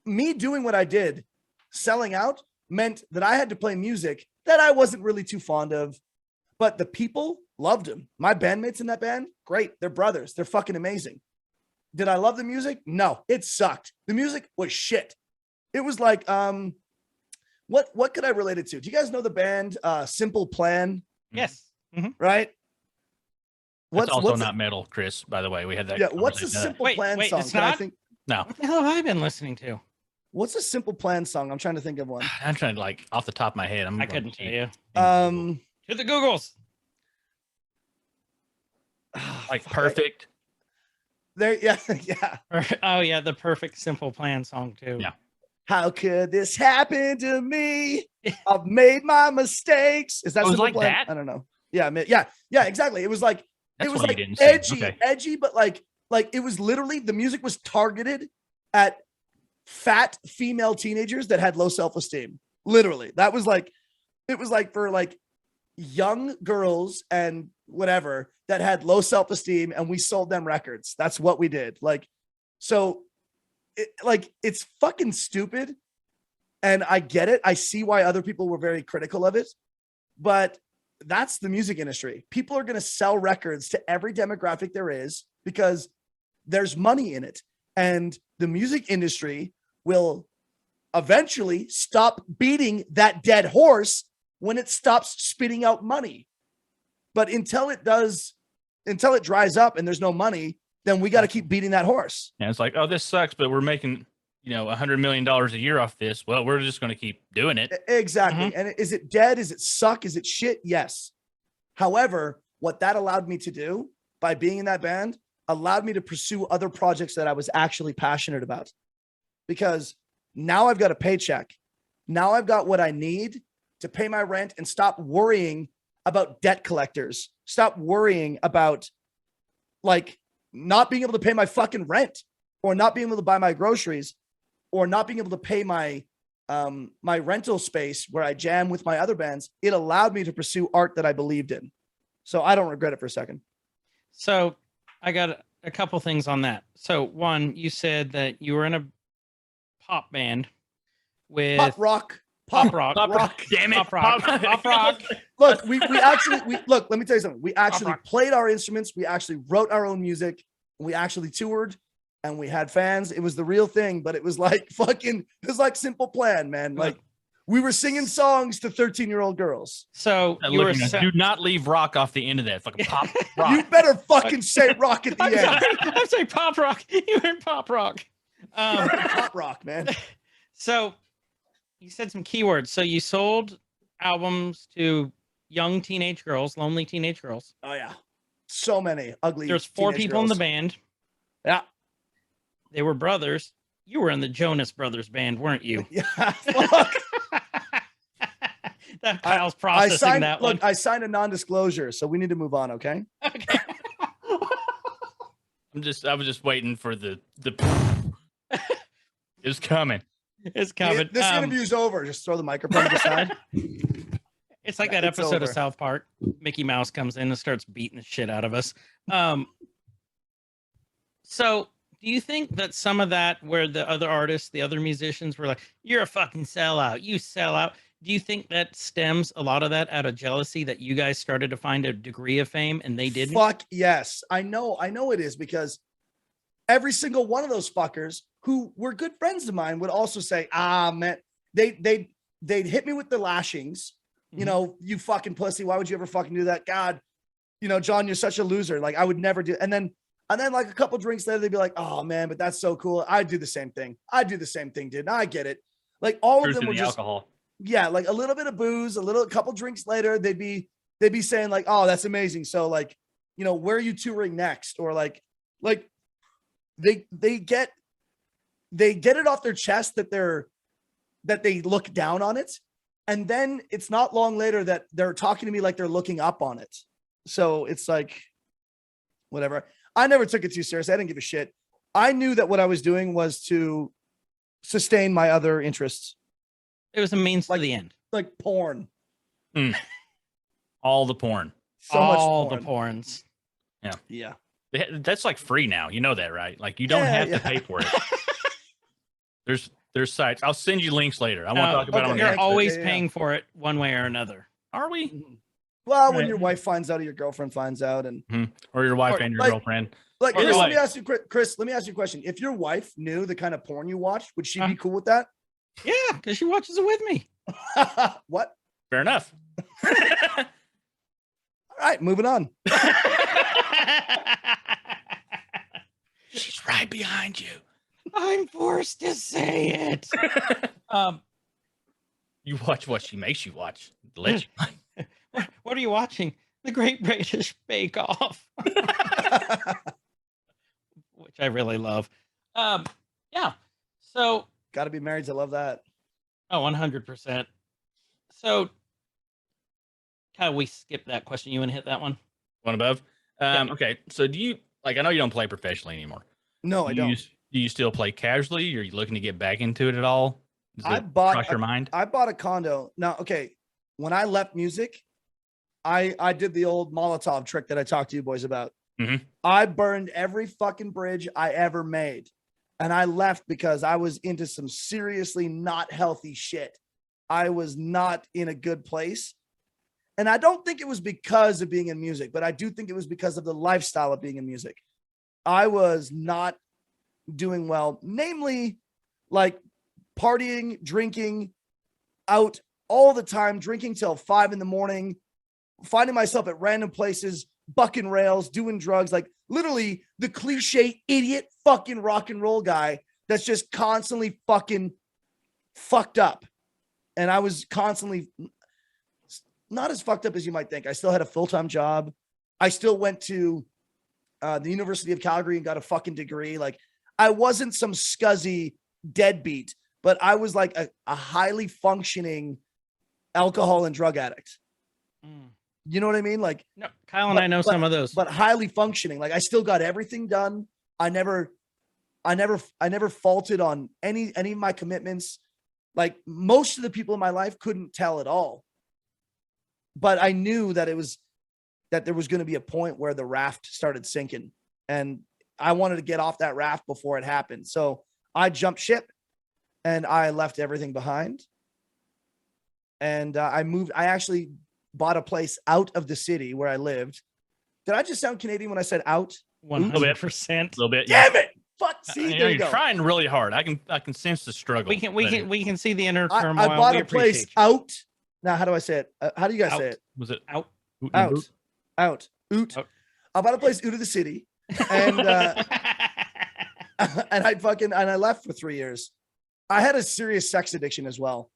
me doing what I did, selling out, meant that I had to play music that I wasn't really too fond of. But the people loved them. My bandmates in that band, great. They're brothers. They're fucking amazing. Did I love the music? No, it sucked. The music was shit. It was like, what could I relate it to? Do you guys know the band Simple Plan? Yes. Mhm. Right? That's also not metal, Chris, by the way. We had that. Yeah, what's a conversation. Simple Wait, Plan wait, song? it's Can I not? think, No, What the hell have I been listening to? what's a Simple Plan song? I'm trying to think of one. I'm trying to, like, off the top of my head. I couldn't tell you. To To the Googles. Like Perfect. there, yeah, yeah. Oh yeah, the Perfect Simple Plan song too. Yeah. How could this happen to me? I've made my mistakes. Is that Oh, it was Simple like Plan? that? I don't know. Yeah, exactly. It was like That's it was what you like didn't say. edgy, Okay. edgy, but like it was literally, the music was targeted at fat female teenagers that had low self-esteem. Literally. That was like, it was like for like young girls and whatever that had low self-esteem, and we sold them records. That's what we did. Like, so it's fucking stupid. And I get it. I see why other people were very critical of it, but that's the music industry. People are going to sell records to every demographic there is because there's money in it. And the music industry will eventually stop beating that dead horse when it stops spitting out money. But until it dries up and there's no money, then we got to keep beating that horse. Yeah, it's like, oh, this sucks, but we're making, $100 million a year off this. Well, we're just going to keep doing it. Exactly. And is it dead? Is it suck? Is it shit? Yes. However, what that allowed me to do by being in that band allowed me to pursue other projects that I was actually passionate about, because now I've got a paycheck. Now I've got what I need to pay my rent and stop worrying about debt collectors. Stop worrying about like not being able to pay my fucking rent, or not being able to buy my groceries, or not being able to pay my my rental space where I jam with my other bands. It allowed me to pursue art that I believed in. So I don't regret it for a second. So I got a couple things on that. So one, you said that you were in a pop band with Pop rock. Pop rock. Damn it. Pop rock. Pop rock. Look, we actually look, let me tell you something. We actually played our instruments. We actually wrote our own music. We actually toured, and we had fans. It was the real thing, but it was like it was like Simple Plan, man. Like we were singing songs to 13-year-old girls. So you were do not leave rock off the end of that. Fucking pop rock. You better fucking say rock at the end. I'm saying pop rock. You were in pop rock. Pop rock, man. So you said some keywords. So you sold albums to young teenage girls, lonely teenage girls. Oh yeah. So many ugly. There's 4 people girls in the band. Yeah. They were brothers. You were in the Jonas Brothers band, weren't you? Yeah. Fuck. That Kyle's processing that one. Look, I signed a non-disclosure, so we need to move on, okay? Okay. I was just waiting for the it's coming. It's coming. This interview's over. Just throw the microphone to the side. It's like that It's episode over. of South Park. Mickey Mouse comes in and starts beating the shit out of us. So do you think that some of that, where the other artists, the other musicians were like, you're a fucking sellout, you sell out. Do you think that stems a lot of that out of jealousy, that you guys started to find a degree of fame and they didn't? Fuck yes. I know it is, because every single one of those fuckers who were good friends of mine would also say, man, they'd hit me with the lashings. You fucking pussy. Why would you ever fucking do that? God, John, you're such a loser. Like I would never do. And then like a couple drinks later, they'd be like, oh man, but that's so cool. I'd do the same thing. Dude. I get it. Like all of them were just alcohol. Yeah, like a little bit of booze, a couple drinks later, they'd be saying like, "Oh, that's amazing." So like, where are you touring next? Or like they get it off their chest that they look down on it, and then it's not long later that they're talking to me like they're looking up on it. So it's like, whatever. I never took it too seriously. I didn't give a shit. I knew that what I was doing was to sustain my other interests. It was a means to the end. Like porn. All the porn. So much all porn. the porns. Yeah. That's like free now. You know that, right? Like you don't have to pay for it. There's sites. I'll send you links later. I want to talk about it on the You're next always Yeah. paying for it one way or another. Are we? Well, when Right. your wife finds out or your girlfriend finds out, and Or your wife Or, and your like- girlfriend? like, Either Chris, way. let me ask you, Chris, let me ask you a question. If your wife knew the kind of porn you watch, would she be cool with that? Yeah, because she watches it with me. What? Fair enough. All right, moving on. She's right behind you. I'm forced to say it. You watch what she makes you watch. Let you. What are you watching? The Great British Bake Off, which I really love. Yeah. So, Got to be married to love that. 100%. So, Kyle, we skipped that question. You want to hit that one? One above. Yeah. Okay. So do you I know you don't play professionally anymore. No, I don't. Do you still play casually? Are you looking to get back into it at all? Does it cross your mind? I bought a condo. Now, okay, when I left music, I did the old Molotov trick that I talked to you boys about. Mhm. I burned every fucking bridge I ever made. And I left because I was into some seriously not healthy shit. I was not in a good place. And I don't think it was because of being in music, but I do think it was because of the lifestyle of being in music. I was not doing well, namely like partying, drinking out all the time, drinking till 5 a.m, finding myself at random places, bucking rails, doing drugs, like literally the cliche idiot fucking rock and roll guy that's just constantly fucking fucked up. And I was constantly not as fucked up as you might think. I still had a full-time job. I still went to the University of Calgary and got a fucking degree. Like I wasn't some scuzzy deadbeat, but I was like a highly functioning alcohol and drug addict. You know what I mean? Like, no, Kyle and I know some of those, but highly functioning. Like I still got everything done. I never faulted on any of my commitments. Like most of the people in my life couldn't tell at all. But I knew that there was going to be a point where the raft started sinking, and I wanted to get off that raft before it happened. So I jumped ship and I left everything behind. And I moved. I actually bought a place out of the city where I lived. Did I just sound Canadian when I said out? 100%. A little bit. Yeah. Damn it! Fuck. See, there you you're go. trying really hard. I can sense the struggle. We can see the inner I turmoil. bought We a place appreciate you. out. Now, how do I say it? How do you guys say it? Was it Out. Out. Oot. Out. I bought a place out of the city, and and I left for 3 years. I had a serious sex addiction as well.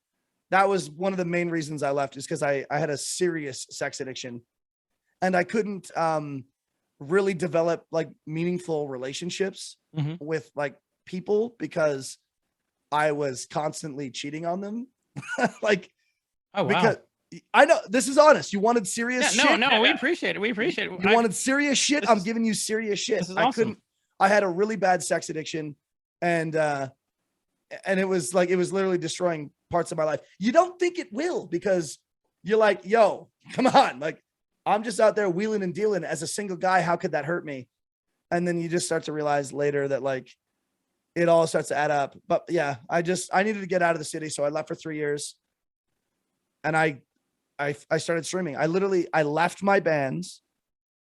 That was one of the main reasons I left, is because I had a serious sex addiction, and I couldn't really develop like meaningful relationships with like people because I was constantly cheating on them. Like, oh wow. Because I know this is honest. You wanted serious shit. No, we appreciate it. We appreciate it. You wanted serious shit. I'm giving you serious shit. This is awesome. I had a really bad sex addiction, and it was literally destroying parts of my life. You don't think it will, because you're like, yo, come on. Like, I'm just out there wheeling and dealing as a single guy. How could that hurt me? And then you just start to realize later that like it all starts to add up. But yeah, I needed to get out of the city. So I left for 3 years, and I started streaming. I left my bands,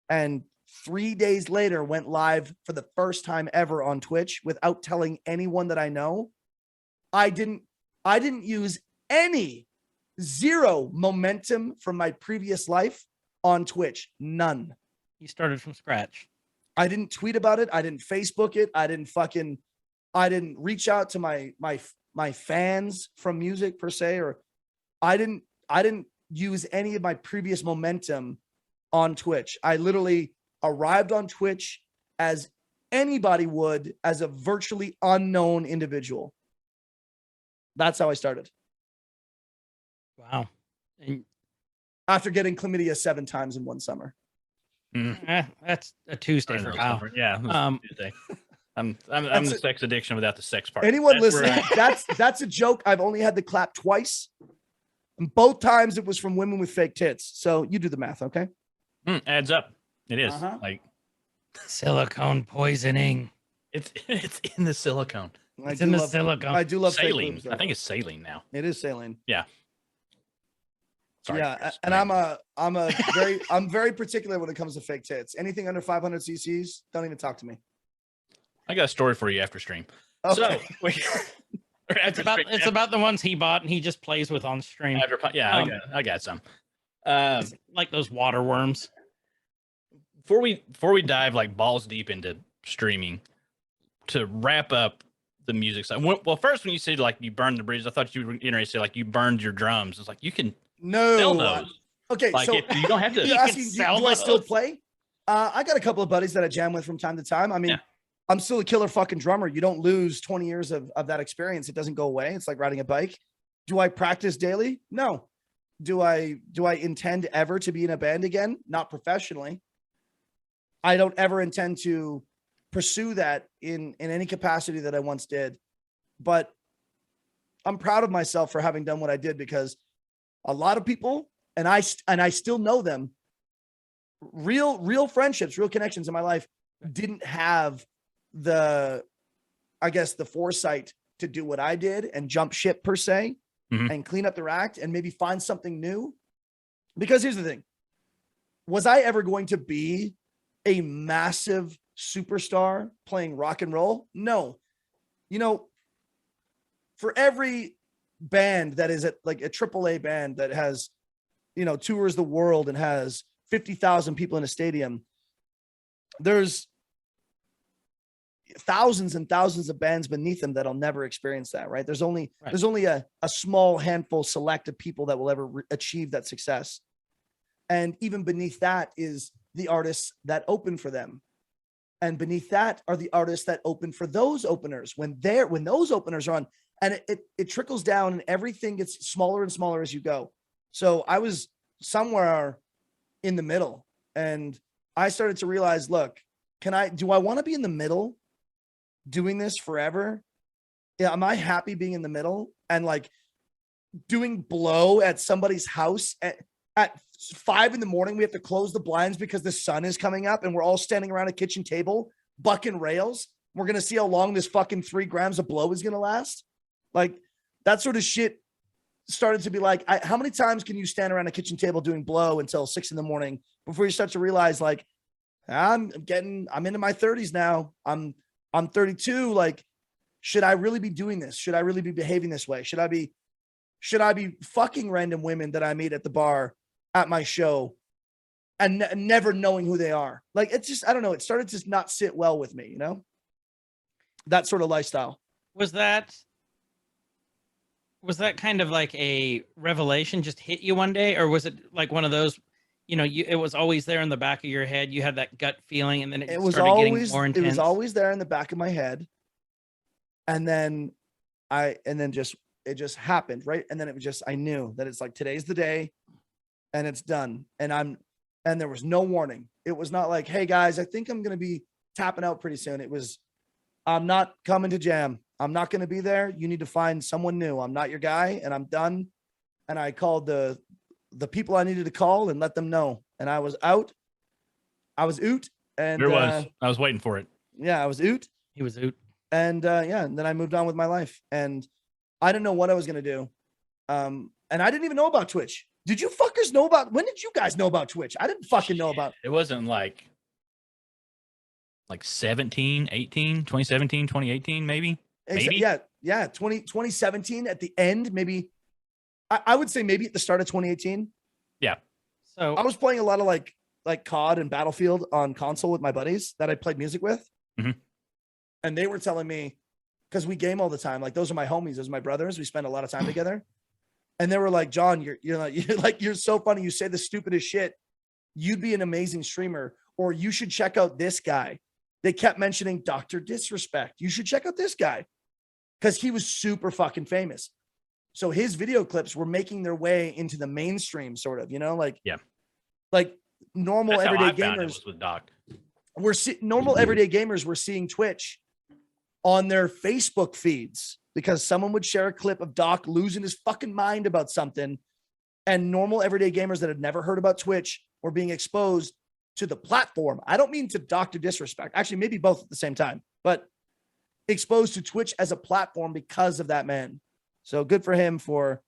and 3 days later went live for the first time ever on Twitch without telling anyone that I know. I didn't use zero momentum from my previous life on Twitch. None. You started from scratch. I didn't tweet about it. I didn't Facebook it. I didn't reach out to my fans from music per se, or I didn't use any of my previous momentum on Twitch. I literally arrived on Twitch as anybody would, as a virtually unknown individual. That's how I started. Wow. And After getting chlamydia 7 times in one summer. that's a Tuesday for Kyle. Yeah. Tuesday. I'm the sex addiction without the sex part. Anyone listening, that's a joke. I've only had the clap twice. And both times it was from women with fake tits. So you do the math, okay? Adds up. It is. Like Silicone poisoning. it's in the silicone. It's in the silicone. I do love saline. fake I think it's saline now. it is saline. Yeah. Sorry, Yeah, Chris. and I'm very particular when it comes to fake tits. Anything under 500 cc's, don't even talk to me. I got a story for you after stream. Okay. So It's about the ones he bought and he just plays with on stream. I got some. It's like those water worms. Before we dive like balls deep into streaming, to wrap up the music side. Well, first when you said like you burned the bridges, I thought you were going to say like you burned your drums. It's like you can sell those. Okay, Like so you don't have to. you're asking, do I those. still play? I got a couple of buddies that I jam with from time to time. I mean, Yeah. I'm still a killer fucking drummer. You don't lose 20 years of that experience. It doesn't go away. It's like riding a bike. Do I practice daily? No. Do I intend ever to be in a band again? Not professionally. I don't ever intend to pursue that in any capacity that I once did. But I'm proud of myself for having done what I did, because a lot of people, and I still know them, real friendships, real connections in my life, didn't have the foresight to do what I did and jump ship per se, and clean up their act and maybe find something new. Because here's the thing. Was I ever going to be a massive superstar playing rock and roll? No. You know, for every band that is like a AAA band that has, you know, tours the world and has 50,000 people in a stadium, there's thousands and thousands of bands beneath them that'll never experience that, right? There's only a small handful select of people that will ever achieve that success. And even beneath that is the artists that open for them. And beneath that are the artists that open for those openers when those openers are on, and it trickles down and everything gets smaller and smaller as you go. So I was somewhere in the middle, and I started to realize, look, do I want to be in the middle doing this forever? Yeah. Am I happy being in the middle and like doing blow at somebody's house at 5 a.m? We have to close the blinds because the sun is coming up and we're all standing around a kitchen table, bucking rails. We're going to see how long this fucking 3 grams of blow is going to last. Like that sort of shit started to be like, how many times can you stand around a kitchen table doing blow until 6 a.m. before you start to realize, like, I'm into my 30s now. I'm 32. Like, should I really be doing this? Should I really be behaving this way? Should I be fucking random women that I meet at the bar at my show and never knowing who they are? Like, it's just, I don't know. It started to not sit well with me, you know, that sort of lifestyle. Was that kind of like a revelation just hit you one day? Or was it like one of those, you know, it was always there in the back of your head. You had that gut feeling, and then it was started getting more intense. It was always there in the back of my head. And then it just happened. Right. And then it was just, I knew that it's like, today's the day and it's done. And there was no warning. It was not like, hey guys, I think I'm going to be tapping out pretty soon. It was, I'm not coming to jam. I'm not going to be there. You need to find someone new. I'm not your guy, and I'm done. And I called the people I needed to call and let them know. And I was out. I was oot. And I was waiting for it. Yeah, I was oot. He was oot. And and then I moved on with my life. And I didn't know what I was going to do. And I didn't even know about Twitch. Did you fuckers know about, when did you guys know about Twitch? I didn't fucking know about. It wasn't like 17, 18, 2017, 2018, maybe. Maybe. Yeah. 2017 at the end, maybe. I would say maybe at the start of 2018. Yeah. So I was playing a lot of like COD and Battlefield on console with my buddies that I played music with. And they were telling me, because we game all the time, like those are my homies, those are my brothers. We spend a lot of time together. And they were like, John, you're so funny. You say the stupidest shit. You'd be an amazing streamer, or you should check out this guy. They kept mentioning Dr. Disrespect. You should check out this guy because he was super fucking famous. So his video clips were making their way into the mainstream, sort of, you know, like, yeah, like normal That's everyday how I found it gamers. was with Doc. Normal everyday gamers were seeing Twitch on their Facebook feeds because someone would share a clip of Doc losing his fucking mind about something. And normal everyday gamers that had never heard about Twitch were being exposed to the platform. I don't mean to Dr. Disrespect, actually, maybe both at the same time, but exposed to Twitch as a platform because of that man. So good for him for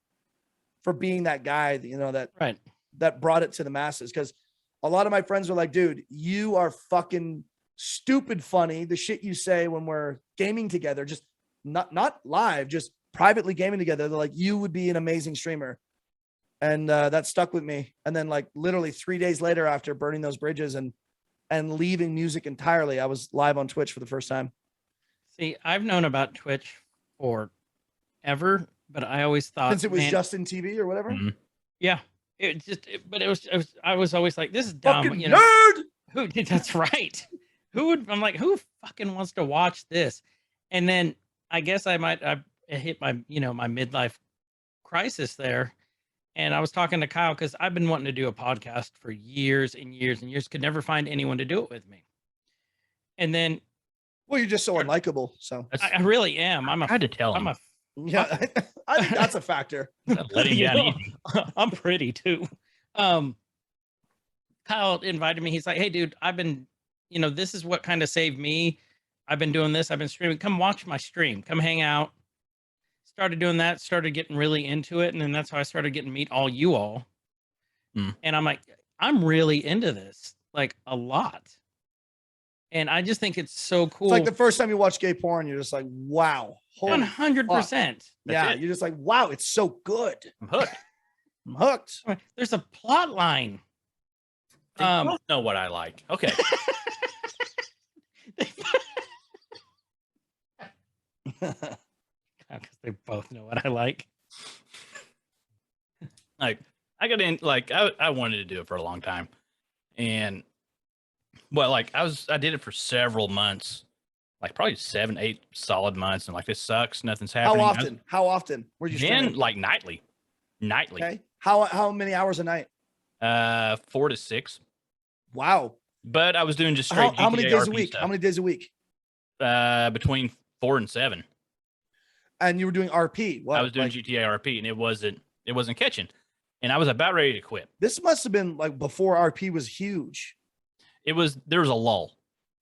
being that guy, you know, that brought it to the masses. Because a lot of my friends were like, dude, you are fucking stupid funny. The shit you say when we're gaming together, just not live, just privately gaming together. They're like, you would be an amazing streamer. And that stuck with me. And then like literally 3 days later, after burning those bridges and leaving music entirely, I was live on Twitch for the first time. See, I've known about Twitch forever, but I always thought since it was Justin TV or whatever. Yeah, I was always like, this is dumb. Fucking you know, nerd. Who? That's right. I'm like, who fucking wants to watch this? And then I guess I hit my my midlife crisis there. And I was talking to Kyle because I've been wanting to do a podcast for years and years and years, could never find anyone to do it with me. And then Well, you're just so unlikable. So I really am. I had to tell him. I'm a yeah, I think that's a factor. Let him you down know, easy. I'm pretty too. Kyle invited me. He's like, "Hey, dude, I've been, this is what kind of saved me. I've been doing this. I've been streaming. Come watch my stream. Come hang out." Started doing that. Started getting really into it, and then that's how I started getting to meet all you all. And I'm like, I'm really into this, like a lot. And I just think it's so cool. It's like the first time you watch gay porn, you're just like, wow, holy 100%. yeah, it. you're just like, wow, it's so good. I'm hooked. I'm hooked. There's a plot line. They both know what I like. Okay. Because they both know what I like. Like I got in, like I wanted to do it for a long time, and well, like I did it for several months, like probably 7-8 solid months, and like this sucks, nothing's happening. How often were you Then streaming? like nightly. Okay. How many hours a night? 4 to 6. Wow. But I was doing just straight How many GTA days a RP week? stuff. How many days a week? Between 4 and 7. And you were doing RP. What? I was doing GTA RP, and it wasn't catching, and I was about ready to quit. This must have been like before RP was huge. There was a lull.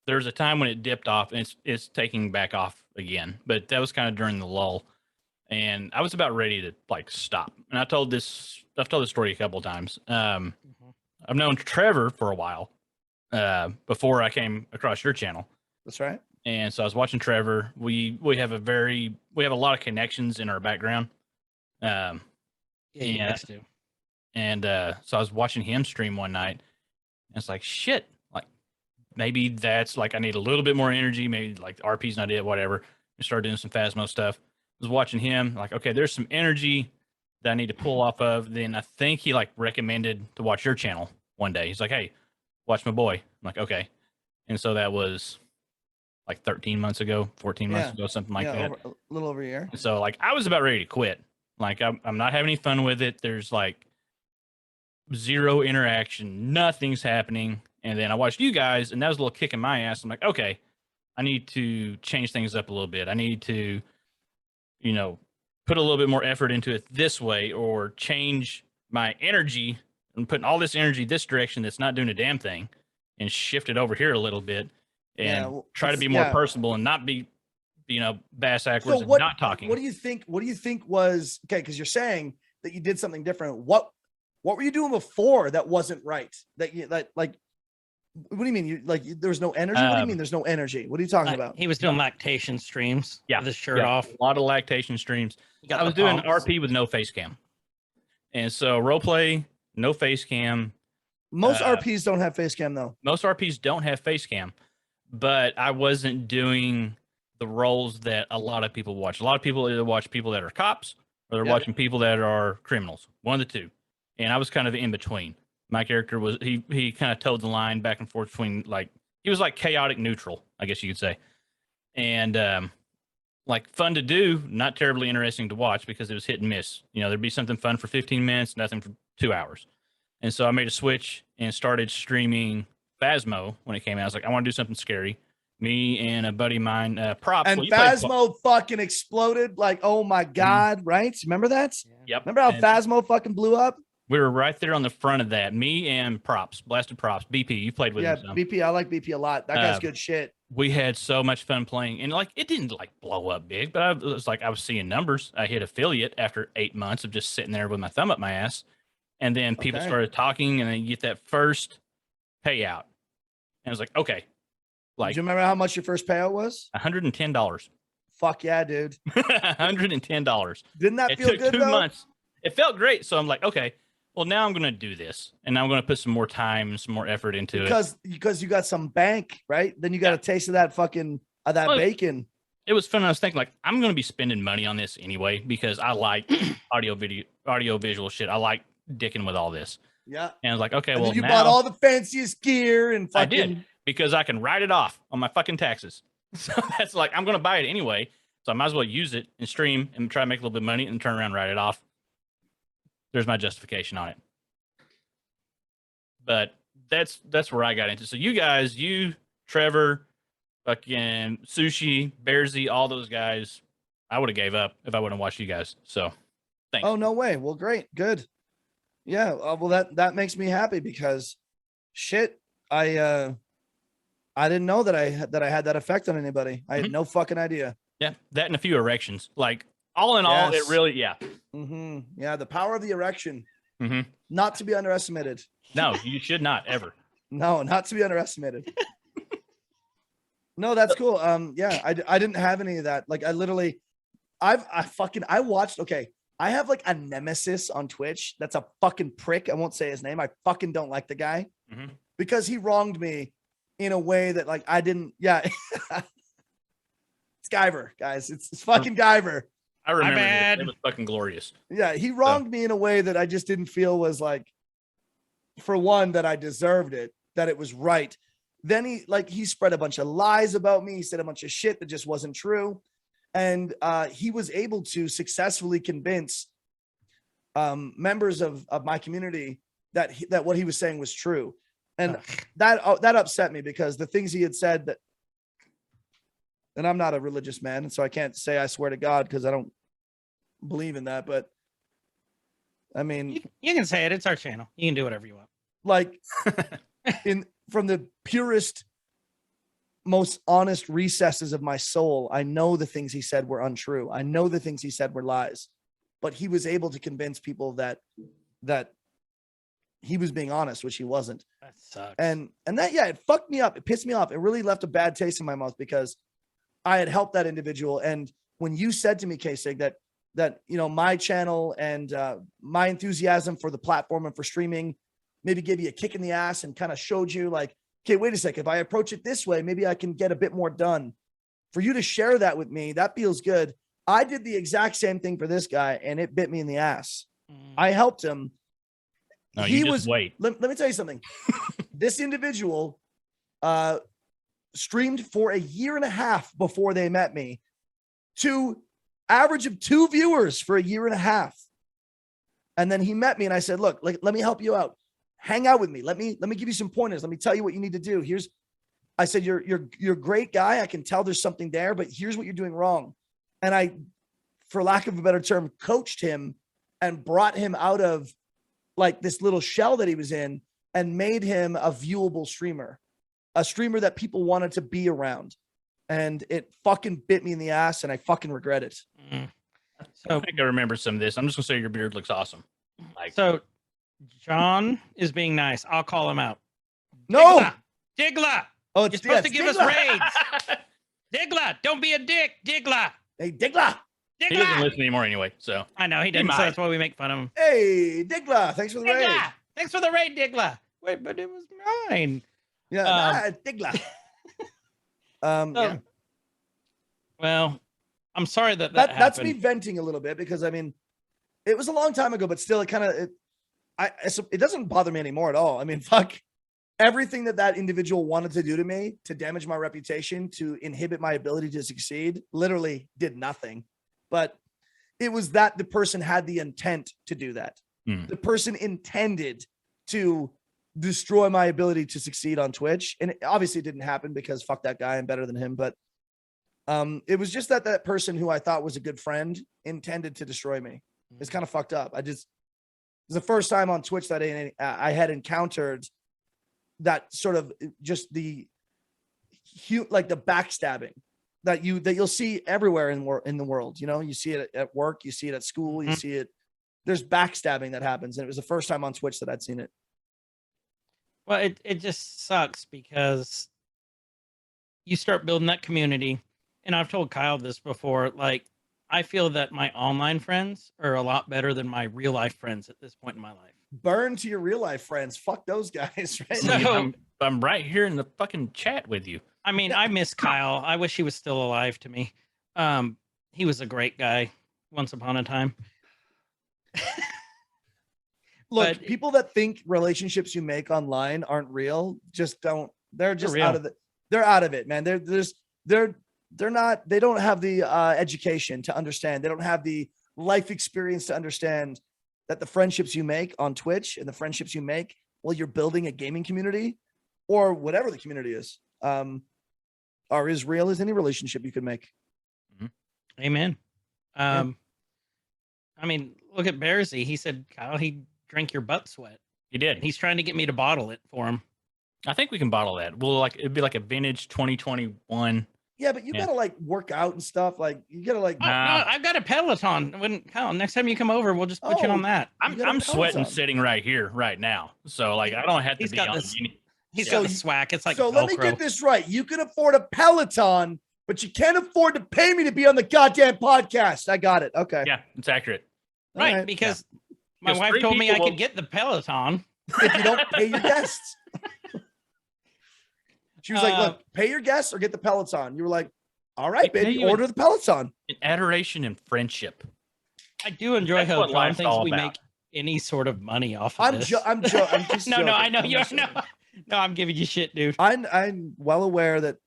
There was a time when it dipped off, and it's taking back off again. But that was kind of during the lull, and I was about ready to like stop. And I've told this story a couple of times. I've known Trevor for a while before I came across your channel. That's right. And so I was watching Trevor. We have a lot of connections in our background. Yeah, you guys do. And so I was watching him stream one night, and it's like, shit, like maybe that's like I need a little bit more energy. Maybe like RP's not it, whatever. I started doing some Phasmo stuff. I was watching him, like, okay, there's some energy that I need to pull off of. Then I think he like recommended to watch your channel one day. He's like, hey, watch my boy. I'm like, okay. And so that was like 13 months ago, 14 months ago, something like that. A little over a year. And so like I was about ready to quit. Like I'm not having any fun with it. There's like zero interaction, nothing's happening. And then I watched you guys, and that was a little kick in my ass. I'm like, okay, I need to change things up a little bit. I need to, put a little bit more effort into it this way, or change my energy and putting all this energy this direction that's not doing a damn thing, and shift it over here a little bit, and try to be more personable and not be, bass backwards and not talking. What do you think was okay? Because you're saying that you did something different. What were you doing before that wasn't right? What do you mean? You like there was no energy? What do you mean there's no energy? What are you talking about? He was doing lactation streams. Yeah, with his shirt off. A lot of lactation streams. I was doing RP with no face cam, and so roleplay, no face cam. Most RPs don't have face cam though. Most RPs don't have face cam, but I wasn't doing the roles that a lot of people watch. A lot of people either watch people that are cops or they're watching people that are criminals. One of the two. And I was kind of in between. My character was he kind of towed the line back and forth between, like, he was like chaotic neutral, I guess you could say. And like fun to do, not terribly interesting to watch because it was hit and miss. There'd be something fun for 15 minutes, nothing for 2 hours. And so I made a switch and started streaming Phasmo when it came out. I was like, I want to do something scary. Me and a buddy of mine, Props. And Phasmo fucking exploded. Like, oh my God, right? Remember that? Yep. Remember how Phasmo fucking blew up? We were right there on the front of that. Me and Props, Blasted Props, BP. You played with him. Yeah, BP. I like BP a lot. That guy's good shit. We had so much fun playing, and like it didn't like blow up big, but I was seeing numbers. I hit affiliate after 8 months of just sitting there with my thumb up my ass, and then people started talking, and then you get that first payout, and I was like, okay, like. Do you remember how much your first payout was? $110. Fuck yeah, dude. $110. Didn't that feel good? It took 2 though? months. It felt great, so I'm like, okay. Well, now I'm going to do this, and I'm going to put some more time and some more effort into it. Because you got some bank, right? Then you got a taste of that fucking bacon. It was fun. I was thinking, like, I'm going to be spending money on this anyway because I like audio visual shit. I like dicking with all this. Yeah. And I was like, okay, And well, then you now bought all the fanciest gear and fucking. I did because I can write it off on my fucking taxes. So that's like, I'm going to buy it anyway. So I might as well use it and stream and try to make a little bit of money and turn around and write it off. There's my justification on it. But that's where I got into. So you guys, Trevor, fucking Sushi, Bearsy, all those guys. I would have gave up if I wouldn't watch you guys. So thanks. Oh, no way. Well, great. Good. Yeah. Well, that makes me happy because shit, I didn't know that I had that effect on anybody. I had no fucking idea. Yeah. That and a few erections. Like all in all, it Yes. really, yeah. Yeah. The power of the erection, Mhm. not to be underestimated. No, you should not ever. No, not to be underestimated. No, that's cool. Yeah, I didn't have any of that. Like I literally, I watched. Okay, I have like a nemesis on Twitch. That's a fucking prick. I won't say his name. I fucking don't like the guy because he wronged me in a way that like I didn't. Yeah, it's Guyver, guys. It's fucking Guyver. I remember bad. it was fucking glorious. Yeah, he wronged me in a way that I just didn't feel was like, for one, that I deserved it, that it was right. Then he spread a bunch of lies about me. He said a bunch of shit that just wasn't true. And he was able to successfully convince members of my community that what he was saying was true. And that upset me because the things he had said that, and I'm not a religious man, and so I can't say I swear to God because I don't believe in that. But I mean, You can say it. It's our channel. You can do whatever you want. like from the purest, most honest recesses of my soul, I know the things he said were untrue. I know the things he said were lies, but he was able to convince people that he was being honest, which he wasn't. That sucks. And that, yeah, it fucked me up. It pissed me off. It really left a bad taste in my mouth because I had helped that individual. And when you said to me, K-Sig, that, you know, my channel and my enthusiasm for the platform and for streaming maybe gave you a kick in the ass and kind of showed you like, okay, wait a second. If I approach it this way, maybe I can get a bit more done. For you to share that with me, that feels good. I did the exact same thing for this guy and it bit me in the ass. I helped him. No, you just wait. Let me tell you something. This individual streamed for a year and a half before they met me, to average of 2 viewers for a year and a half. And then he met me and I said, look, let me help you out. Hang out with me. Let me give you some pointers. Let me tell you what you need to do. I said, you're a great guy. I can tell there's something there, but here's what you're doing wrong. And I, for lack of a better term, coached him and brought him out of like this little shell that he was in and made him a viewable streamer, a streamer that people wanted to be around. And it fucking bit me in the ass and I fucking regret it. So I think I remember some of this. I'm just gonna say your beard looks awesome. Like, so John is being nice. I'll call him out. No. Digla. Oh, You're supposed to give us raids. Digla, don't be a dick. Digla. Hey, Digla. he doesn't Digla. listen anymore anyway. So I know he doesn't, so that's why we make fun of him. Hey, Digla. Thanks for the raid. Digla. Thanks for the raid, Digla. Wait, but it was mine. Yeah, Digla. Yeah. Well, I'm sorry that That's me happened. venting a little bit because I mean, it was a long time ago, but still, it doesn't bother me anymore at all. I mean, fuck everything that individual wanted to do to me to damage my reputation, to inhibit my ability to succeed, literally did nothing. But it was that the person had the intent to do that. The person intended to destroy my ability to succeed on Twitch. And it obviously didn't happen because fuck that guy, I'm better than him. But it was just that person who I thought was a good friend intended to destroy me. It's kind of fucked up. It was the first time on Twitch that I had encountered that sort of just the backstabbing that you'll see everywhere in the world. You know, you see it at work, you see it at school, you see it. There's backstabbing that happens. And it was the first time on Twitch that I'd seen it. Well, it just sucks because you start building that community. And I've told Kyle this before, like, I feel that my online friends are a lot better than my real life friends at this point in my life. Burn to your real life friends. Fuck those guys. Right? So, I'm right here in the fucking chat with you. I mean, I miss Kyle. I wish he was still alive to me. He was a great guy once upon a time. Look, But- people that think relationships you make online aren't real, just don't. They're just real. out of it. They're out of it, man. They're not. They don't have the education to understand. They don't have the life experience to understand that the friendships you make on Twitch and the friendships you make while you're building a gaming community or whatever the community is, are as real as any relationship you could make. Amen. Yeah. I mean, look at Bearsy. He said, Kyle, he drank your butt sweat. He did. And he's trying to get me to bottle it for him. I think we can bottle that. Well, like it'd be like a vintage 2021. Yeah, but you gotta like work out and stuff. Like you gotta like. Oh, no, I've got a Peloton. When Kyle, next time you come over, we'll just put you on that. I'm sweating sitting right here, right now. So like I don't have to He's be got on. this. He's got the swag. It's like So Velcro. let me get this right. You can afford a Peloton, but you can't afford to pay me to be on the goddamn podcast. I got it. Okay. Yeah, it's accurate. Right, All right. because my Because wife three told me I people could get the Peloton. If you don't pay your guests. She was like, look, pay your guests or get the Peloton. You were like, all right, Hey, baby, you- order the Peloton. In adoration and friendship. I do enjoy That's how what John life's thinks all we about. make any sort of money off of this. I'm just no, joking. I know I'm you're messing no, with you. no. I'm giving you shit, dude. I'm well aware that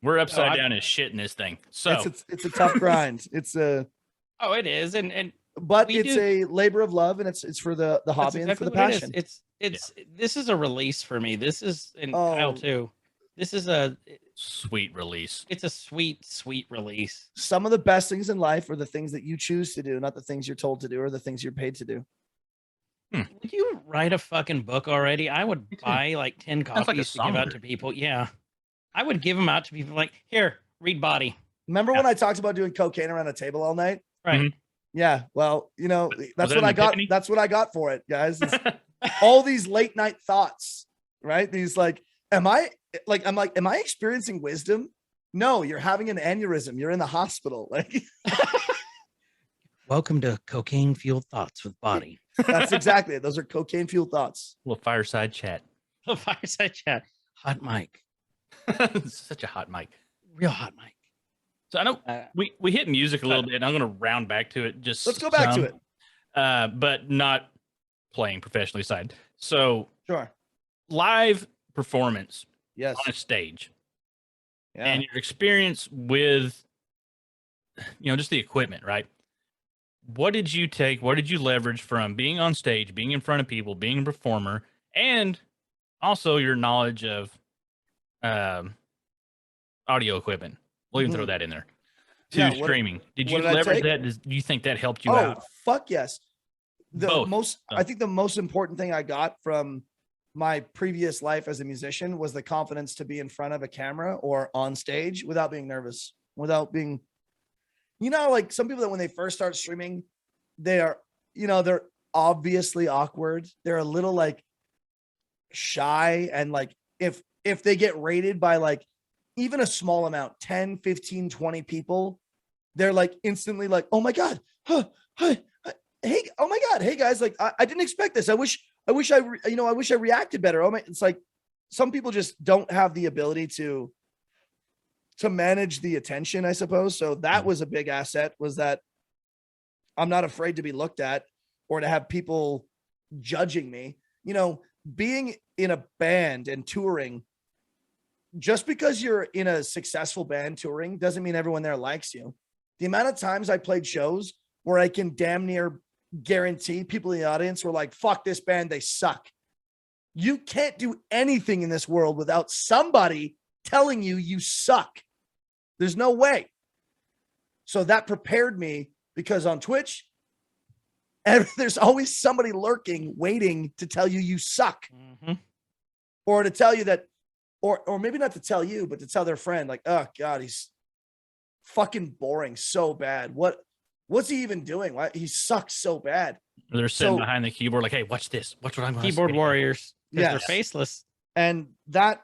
We're upside I- down as shit in this thing. So it's a tough grind. It's a Oh, it is, and but we it's do- a labor of love, and it's for the that's hobby and for the exactly what it is. passion. It's this is a release for me. This is and Oh. Kyle too. This is sweet release. it's a sweet release. Some of the best things in life are the things that you choose to do, not the things you're told to do or the things you're paid to do. Would you write a fucking book already? I would buy like 10 Sounds like a copies to give out songbird. to people. Yeah. I would give them out to people like, here, read Body. Remember when I talked about doing cocaine around a table all night? Right. Mhm. Yeah. Well, that's that what an I got. epiphany? That's what I got for it, guys. It's all these late night thoughts, right? These am I experiencing wisdom? No, you're having an aneurysm. You're in the hospital. Like Welcome to Cocaine Fueled Thoughts with Body. that's exactly it. Those are cocaine fueled thoughts. Little fireside chat. The fireside chat. Hot mic. Such a hot mic. Real hot mic. So I know Uh, we hit music a little bit, and I'm gonna round back to it. Just Let's go back to some, it. But not playing professionally side. So Sure. live performance Yes. on a stage Yeah. and your experience with just the equipment, right? What did you take? What did you leverage from being on stage, being in front of people, being a performer, and also your knowledge of audio equipment? We'll even throw that in there. To Yeah, what- streaming. Did you what did I leverage take? that? Do you think that helped you Oh, out? fuck yes. Both. I think the most important thing I got from my previous life as a musician was the confidence to be in front of a camera or on stage without being nervous, without being, like some people that when they first start streaming, they are, they're obviously awkward. They're a little like shy. And like, if they get rated by like even a small amount, 10, 15, 20 people, they're like instantly like, oh my God, hey, oh my God, hey guys, like I didn't expect this. I wish I reacted better. Oh my, it's like some people just don't have the ability to manage the attention, I suppose. So that was a big asset, was that I'm not afraid to be looked at or to have people judging me. Being in a band and touring, just because you're in a successful band touring doesn't mean everyone there likes you. The amount of times I played shows where I can damn near guarantee people in the audience were like, fuck this band, they suck. You can't do anything in this world without somebody telling you suck. There's no way. So that prepared me, because on Twitch, there's always somebody lurking, waiting to tell you suck, or to tell you that, or maybe not to tell you, but to tell their friend, like, oh God, he's fucking boring so bad. What's he even doing? Why he sucks so bad? They're sitting So- behind the keyboard like, hey, watch this. Watch what I'm going to Keyboard warriors. Because Yes. they're faceless. And that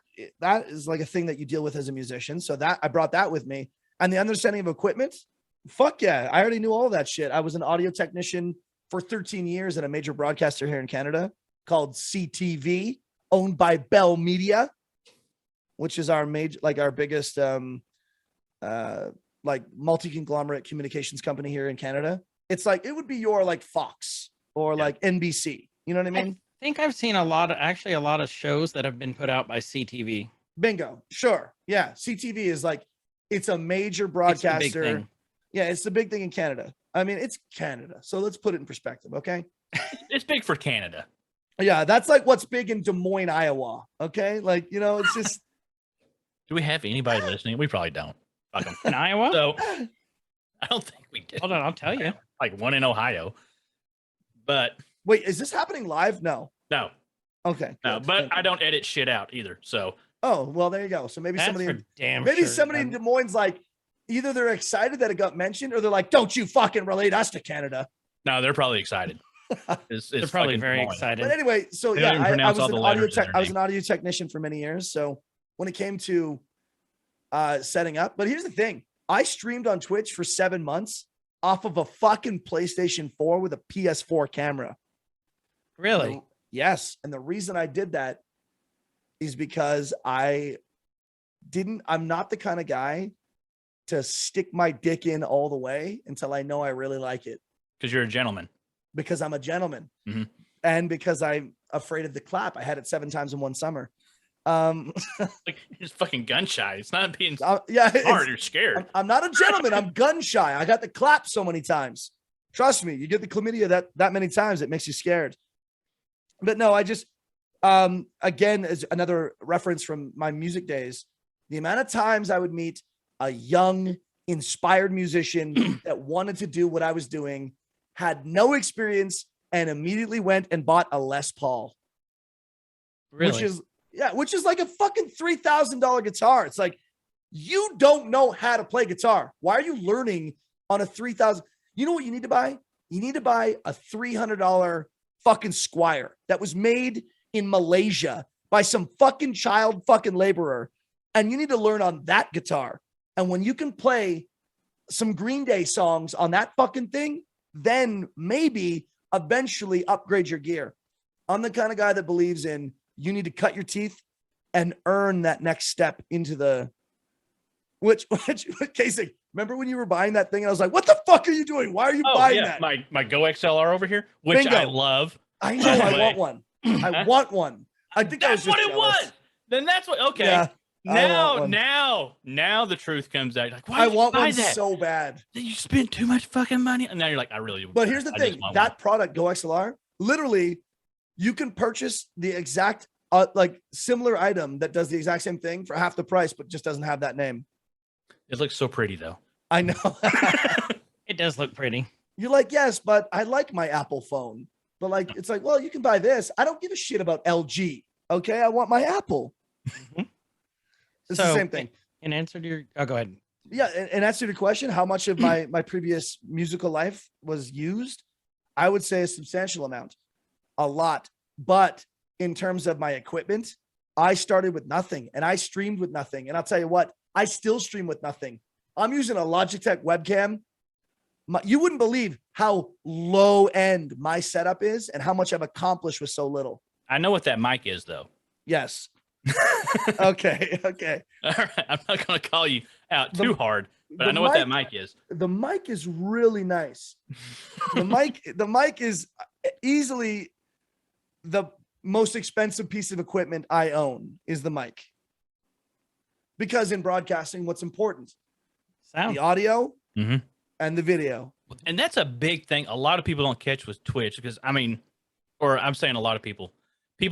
is like a thing that you deal with as a musician. So that I brought that with me, and the understanding of equipment. Fuck yeah. I already knew all of that shit. I was an audio technician for 13 years at a major broadcaster here in Canada called CTV, owned by Bell Media, which is our biggest like multi-conglomerate communications company here in Canada. It's like, it would be your like Fox or like NBC. You know what I mean? I think I've seen a lot of shows that have been put out by CTV. Bingo. Sure. Yeah. CTV is like, it's a major It's the big broadcaster. thing. Yeah. It's the big thing in Canada. I mean, it's Canada. So let's put it in perspective. Okay. It's big for Canada. Yeah. That's like what's big in Des Moines, Iowa. Okay. Like, it's just, Do we have anybody listening? We probably don't. Fuck 'em. In Iowa? So I don't think we do. Hold on, I'll tell you. Like one in Ohio. But Wait, is this happening live? No. no, Okay. no. good. But Thank I you. don't edit shit out either. So Oh, well, there you go. So maybe That's somebody, for damn maybe sure. somebody in Des Moines, like, either they're excited that it got mentioned, or they're like, "Don't you fucking relate us to Canada." no, they're probably excited. They're probably very annoying. excited. But anyway, so They don't yeah, even I pronounce was all an the audio letters in tech. their I was name. an audio technician for many years. So when it came to setting up, but here's the thing: I streamed on Twitch for 7 months off of a fucking PlayStation 4 with a PS4 camera. Really? Yes, and the reason I did that is because I'm not the kind of guy to stick my dick in all the way until I know I really like it, Because you're a gentleman. because I'm a gentleman. Mhm. And because I'm afraid of the clap. I had it 7 times in one summer. Like it's fucking gun shy. It's not being Yeah, hard. You're scared. I'm not a gentleman. I'm gun shy. I got the clap so many times. Trust me, you get the chlamydia that many times, it makes you scared. But no, I just again, as another reference from my music days, the amount of times I would meet a young, inspired musician that wanted to do what I was doing, had no experience, and immediately went and bought a Les Paul. Really? Which is like a fucking $3,000 guitar. It's like, you don't know how to play guitar. Why are you learning on a $3,000? You know what you need to buy? You need to buy a $300 fucking Squire that was made in Malaysia by some fucking child fucking laborer. And you need to learn on that guitar. And when you can play some Green Day songs on that fucking thing, then maybe eventually upgrade your gear. I'm the kind of guy that believes in you need to cut your teeth and earn that next step into the which Casey, remember when you were buying that thing and I was like, what the fuck are you doing? Why are you buying that? My Go XLR over here, which Bingo. I love. I know I want one. I want one. I think I was That's just what it jealous. was. Then that's what. Okay. Yeah, I want one. Now the truth comes out. Like, why I did you want buy one that? so bad. You spent too much fucking money, and now you're like, I really. But here's the I just thing: want that one. product, Go XLR, literally, you can purchase the exact like similar item that does the exact same thing for half the price, but just doesn't have that name. It looks so pretty though. I know. It does look pretty. You're like, yes, but I like my Apple phone. But like, it's like, well, you can buy this. I don't give a shit about LG. Okay, I want my Apple. Mhm. It's the same thing. In answer to your, go ahead. Yeah, and answer to your question, how much of my previous musical life was used? I would say a substantial amount, a lot. But in terms of my equipment, I started with nothing and I streamed with nothing. And I'll tell you what, I still stream with nothing. I'm using a Logitech webcam. You wouldn't believe how low end my setup is and how much I've accomplished with so little. I know what that mic is though. Yes. Okay. All right. I'm not going to call you out The- too hard, but the I know what that mic is. The mic is really nice. The mic is easily the most expensive piece of equipment I own is the mic. Because in broadcasting, what's important? Sound. The audio Mhm. and the video. And that's a big thing. A lot of people don't catch with Twitch because I'm saying a lot of people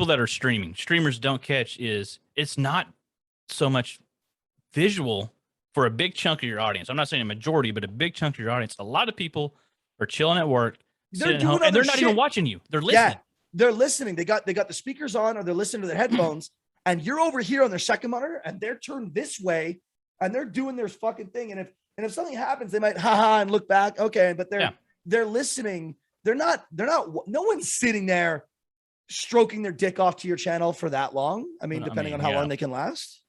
that are streamers don't catch is it's not so much visual for a big chunk of your audience. I'm not saying a majority, but a big chunk of your audience. A lot of people are chilling at work, They're sitting at doing home, and other they're not even shit. watching you. They're listening. Yeah, they're listening. They got the speakers on, or they're listening to their headphones, and you're over here on their second monitor, and they're turned this way, and they're doing their fucking thing. And if something happens, they might haha and look back. Okay, but they're listening. They're not. No one's sitting there stroking their dick off to your channel for that long. I mean, depending on how long they can last.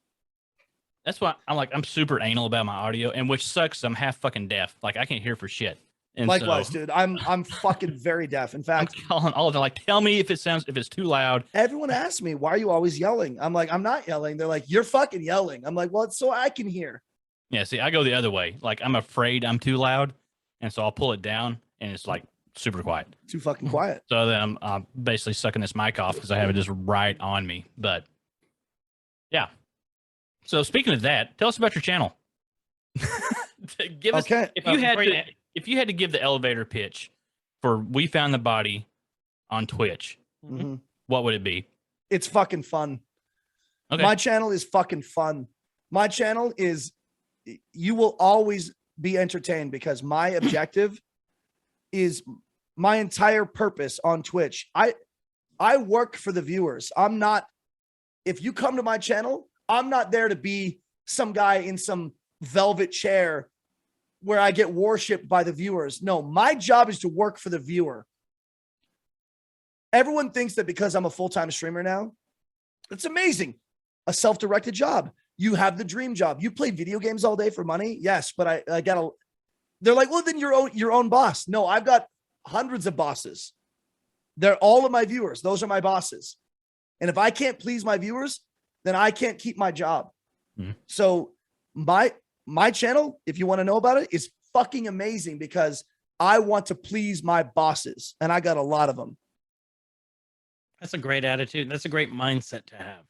That's why I'm super anal about my audio, and which sucks. I'm half fucking deaf. Like I can't hear for shit. And Likewise, so, dude. I'm fucking very deaf. In I'm fact, calling all of them. Like, tell me if it's too loud. everyone asks me, why are you always yelling? I'm like, I'm not yelling. They're like, you're fucking yelling. I'm like, well, it's so I can hear. Yeah, see, I go the other way. Like I'm afraid I'm too loud, and so I'll pull it down, and it's like super quiet. Too fucking quiet. So then I'm basically sucking this mic off because I have it just right on me. But yeah. So speaking of that, tell us about your channel. Give us Okay. if you had to give the elevator pitch for We Found the Body on Twitch, Mhm. what would it be? It's fucking fun. Okay. My channel is fucking fun. My channel is, you will always be entertained because my objective is my entire purpose on Twitch. I work for the viewers. I'm not, if you come to my channel, I'm not there to be some guy in some velvet chair where I get worshipped by the viewers. No, my job is to work for the viewer. Everyone thinks that because I'm a full-time streamer now, it's amazing. A self-directed job. You have the dream job. You play video games all day for money? Yes, but I gotta, they're like, well, then you're your own boss. No, I've got hundreds of bosses. They're all of my viewers. Those are my bosses. And if I can't please my viewers, then I can't keep my job. So my channel, if you want to know about it, is fucking amazing because I want to please my bosses, and I got a lot of them. That's a great attitude. That's a great mindset to have.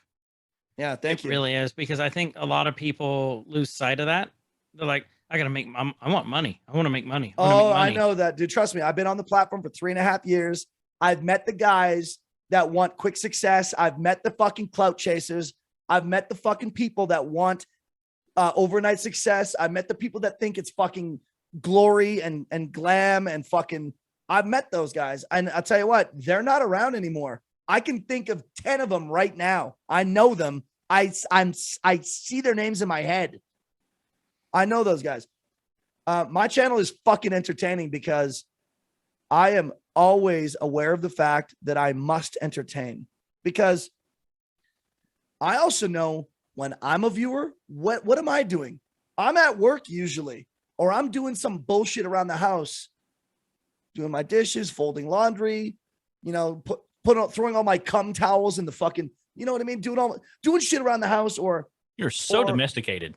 Yeah, thank you. It really is, because I think a lot of people lose sight of that. They're like, I gotta make, I want money. I want to make money. I know that, dude. Trust me. I've been on the platform for 3.5 years. I've met the guys that want quick success. I've met the fucking clout chasers. I've met the fucking people that want overnight success. I've met the people that think it's fucking glory and glam and fucking, I've met those guys. And I'll tell you what, they're not around anymore. I can think of 10 of them right now. I know them. I see their names in my head. I know those guys. My channel is fucking entertaining because I am always aware of the fact that I must entertain, because I also know when I'm a viewer, what am I doing? I'm at work usually, or I'm doing some bullshit around the house, doing my dishes, folding laundry, you know, throwing all my cum towels in the fucking, you know what I mean? Doing shit around the house, or You're so domesticated.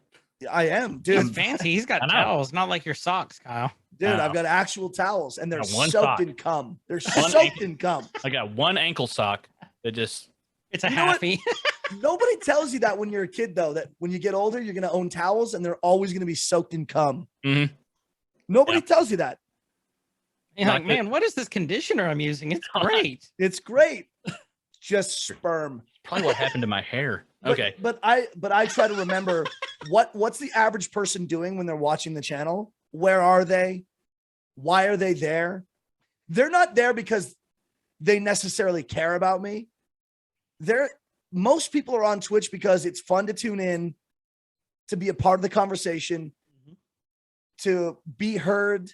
I am, dude. He's fancy. He's got towels, not like your socks, Kyle. Dude, I've got actual towels, and they're one soaked sock. in cum. They're soaked in cum. I got one ankle sock that just, It's a You know what? happy. Nobody tells you that when you're a kid, though, that when you get older, you're going to own towels, and they're always going to be soaked in cum. Mhm. Nobody tells you that. You're like, Not that- man, what is this conditioner I'm using? It's great. It's great. Just sperm. probably what happened to my hair. But- Okay. But I try to remember what's the average person doing when they're watching the channel? Where are they? Why are they there? They're not there because they necessarily care about me. Most people are on Twitch because it's fun to tune in, to be a part of the conversation, to be heard,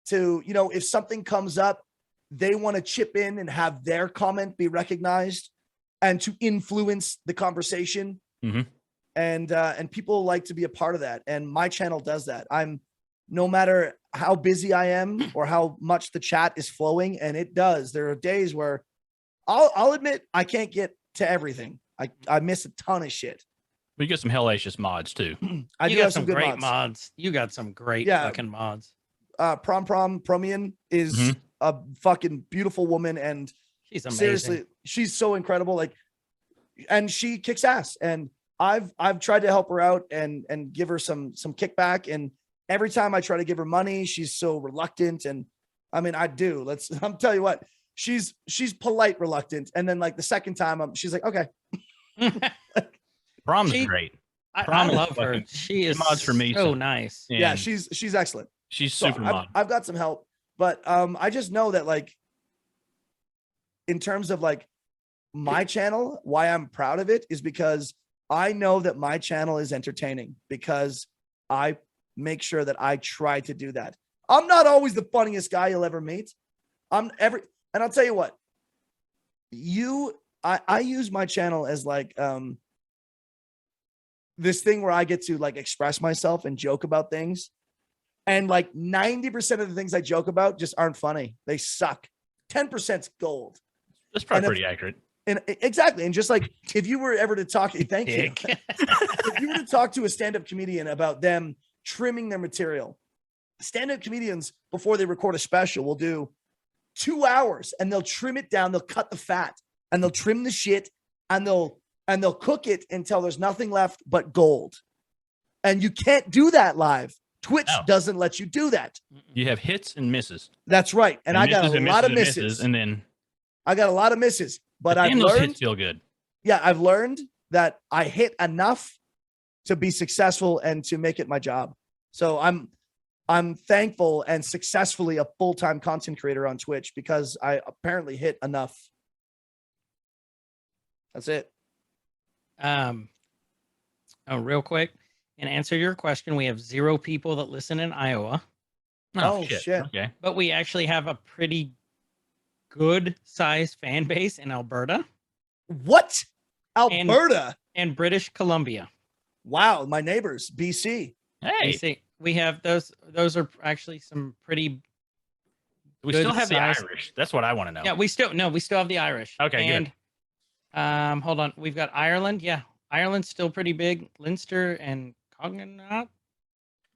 to, you know, if something comes up, they want to chip in and have their comment be recognized and to influence the conversation. And people like to be a part of that. And my channel does that. No matter how busy I am or how much the chat is flowing, and it does, there are days where I'll admit I can't get to everything. I miss a ton of shit. We get some hellacious mods too. I You do got have some good great mods. You got some great Yeah. fucking mods. Promian is a fucking beautiful woman, and She's amazing. seriously, she's so incredible. Like, and she kicks ass. And I've tried to help her out and give her some kickback. And every time I try to give her money, she's so reluctant. And I mean, I'm tell you what, she's polite, reluctant. And then like the second time, she's like, okay. Prom's She- great. I Promise love her. fucking- She is mods for me, so so- nice. Yeah, And she's excellent. she's So super mod. I've got some help, but I just know that, like, in terms of like my channel, why I'm proud of it is because I know that my channel is entertaining, because I make sure that I try to do that. I'm not always the funniest guy you'll ever meet. And I'll tell you what, I use my channel as like this thing where I get to like express myself and joke about things. And like 90% of the things I joke about just aren't funny. They suck. 10%'s gold. That's probably and pretty accurate. And exactly. And just like, if you were ever to talk, thank you. Dick. If you were to talk to a stand-up comedian about them trimming their material, stand-up comedians, before they record a special, will do 2 hours and they'll trim it down. They'll cut the fat and they'll trim the shit and they'll cook it until there's nothing left but gold. And you can't do that live. Twitch No. doesn't let you do that. You have hits and misses. That's right. And I got misses a and lot of misses and misses. and then I got a lot of misses, but I've then those learned, hits feel good. yeah, I've learned that I hit enough to be successful and to make it my job. So I'm thankful and successfully a full-time content creator on Twitch because I apparently hit enough. That's it. Oh, real quick, and answer your question, we have 0 people that listen in Iowa, Oh, shit. Okay. but we actually have a pretty good sized fan base in Alberta What? Alberta? and British Columbia. Wow, my neighbors, BC. You Hey, see, we have those are actually some pretty. we good still have the size- Irish. That's what I want to know. Yeah, we still have the Irish. Okay, good. And hold on, we've got Ireland. Yeah, Ireland's still pretty big. Leinster and Cognizant.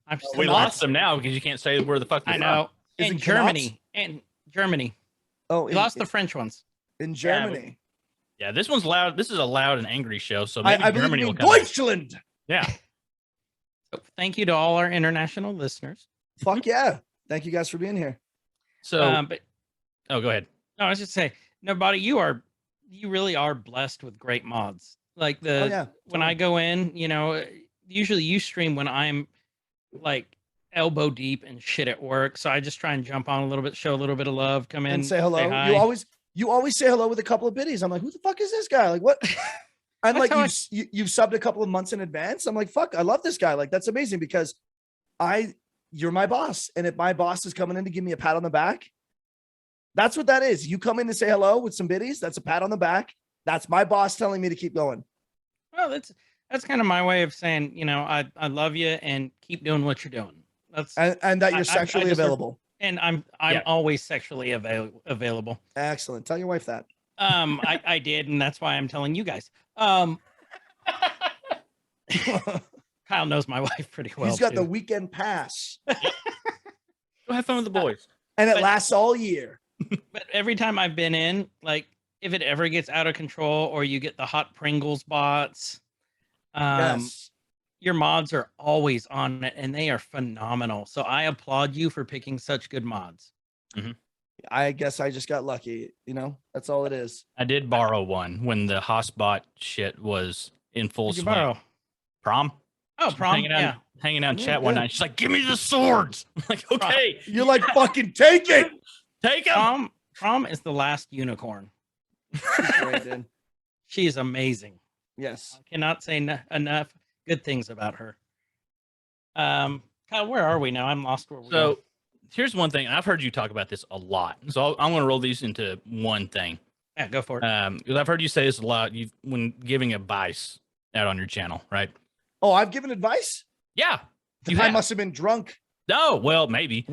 I'm still We not- lost them now because you can't say where the fuck they're I know. Is And it Germany. And Germany. Oh, We lost the French ones. in Germany. from. Yeah, this one's loud. This is a loud and angry show, so I maybe believe Germany you will mean come. in. Deutschland. Yeah. So thank you to all our international listeners. Fuck yeah. Thank you guys for being here. So, But oh, go ahead. no, I was just say, no, buddy, you really are blessed with great mods. Like Oh yeah. when I go in, usually you stream when I'm like elbow deep and shit at work. So I just try and jump on a little bit, show a little bit of love, come in And say hello. hi. You always say hello with a couple of biddies. I'm like, who the fuck is this guy? Like, what? I'm That's like, how you've subbed a couple of months in advance. I'm like, fuck, I love this guy. Like, that's amazing because you're my boss. And if my boss is coming in to give me a pat on the back, that's what that is. You come in to say hello with some biddies. That's a pat on the back. That's my boss telling me to keep going. Well, that's kind of my way of saying, I love you and keep doing what you're doing. That's And that you're I sexually just- available. and I'm Yeah. always sexually available. Excellent. Tell your wife that. I did, and that's why I'm telling you guys. Kyle knows my wife pretty well. He's got the too. weekend pass Go have fun with the boys. and it But- lasts all year. But every time I've been in, like, if it ever gets out of control or you get the hot Pringles bots, Yes. your mods are always on it, and they are phenomenal. So I applaud you for picking such good mods. I guess I just got lucky. That's all it is. I did borrow one when the HoSSbot shit was in full Did you swing. borrow? Prom? Oh, She's prom. Hanging out, Yeah. hanging out in Yeah, chat one good. night. She's like, give me the swords. I'm like, okay, You're like, fucking take it. take them. Prom is the last unicorn. She's great, dude. She is amazing. Yes. I cannot say enough good things about her. Kyle, where are we now? I'm lost where we are. So here's one thing. I've heard you talk about this a lot. So I'm going to roll these into one thing. Yeah, go for it. Because I've heard you say this a lot when giving advice out on your channel, right? Oh, I've given advice. Yeah. You I have. must have been drunk. No, well, maybe.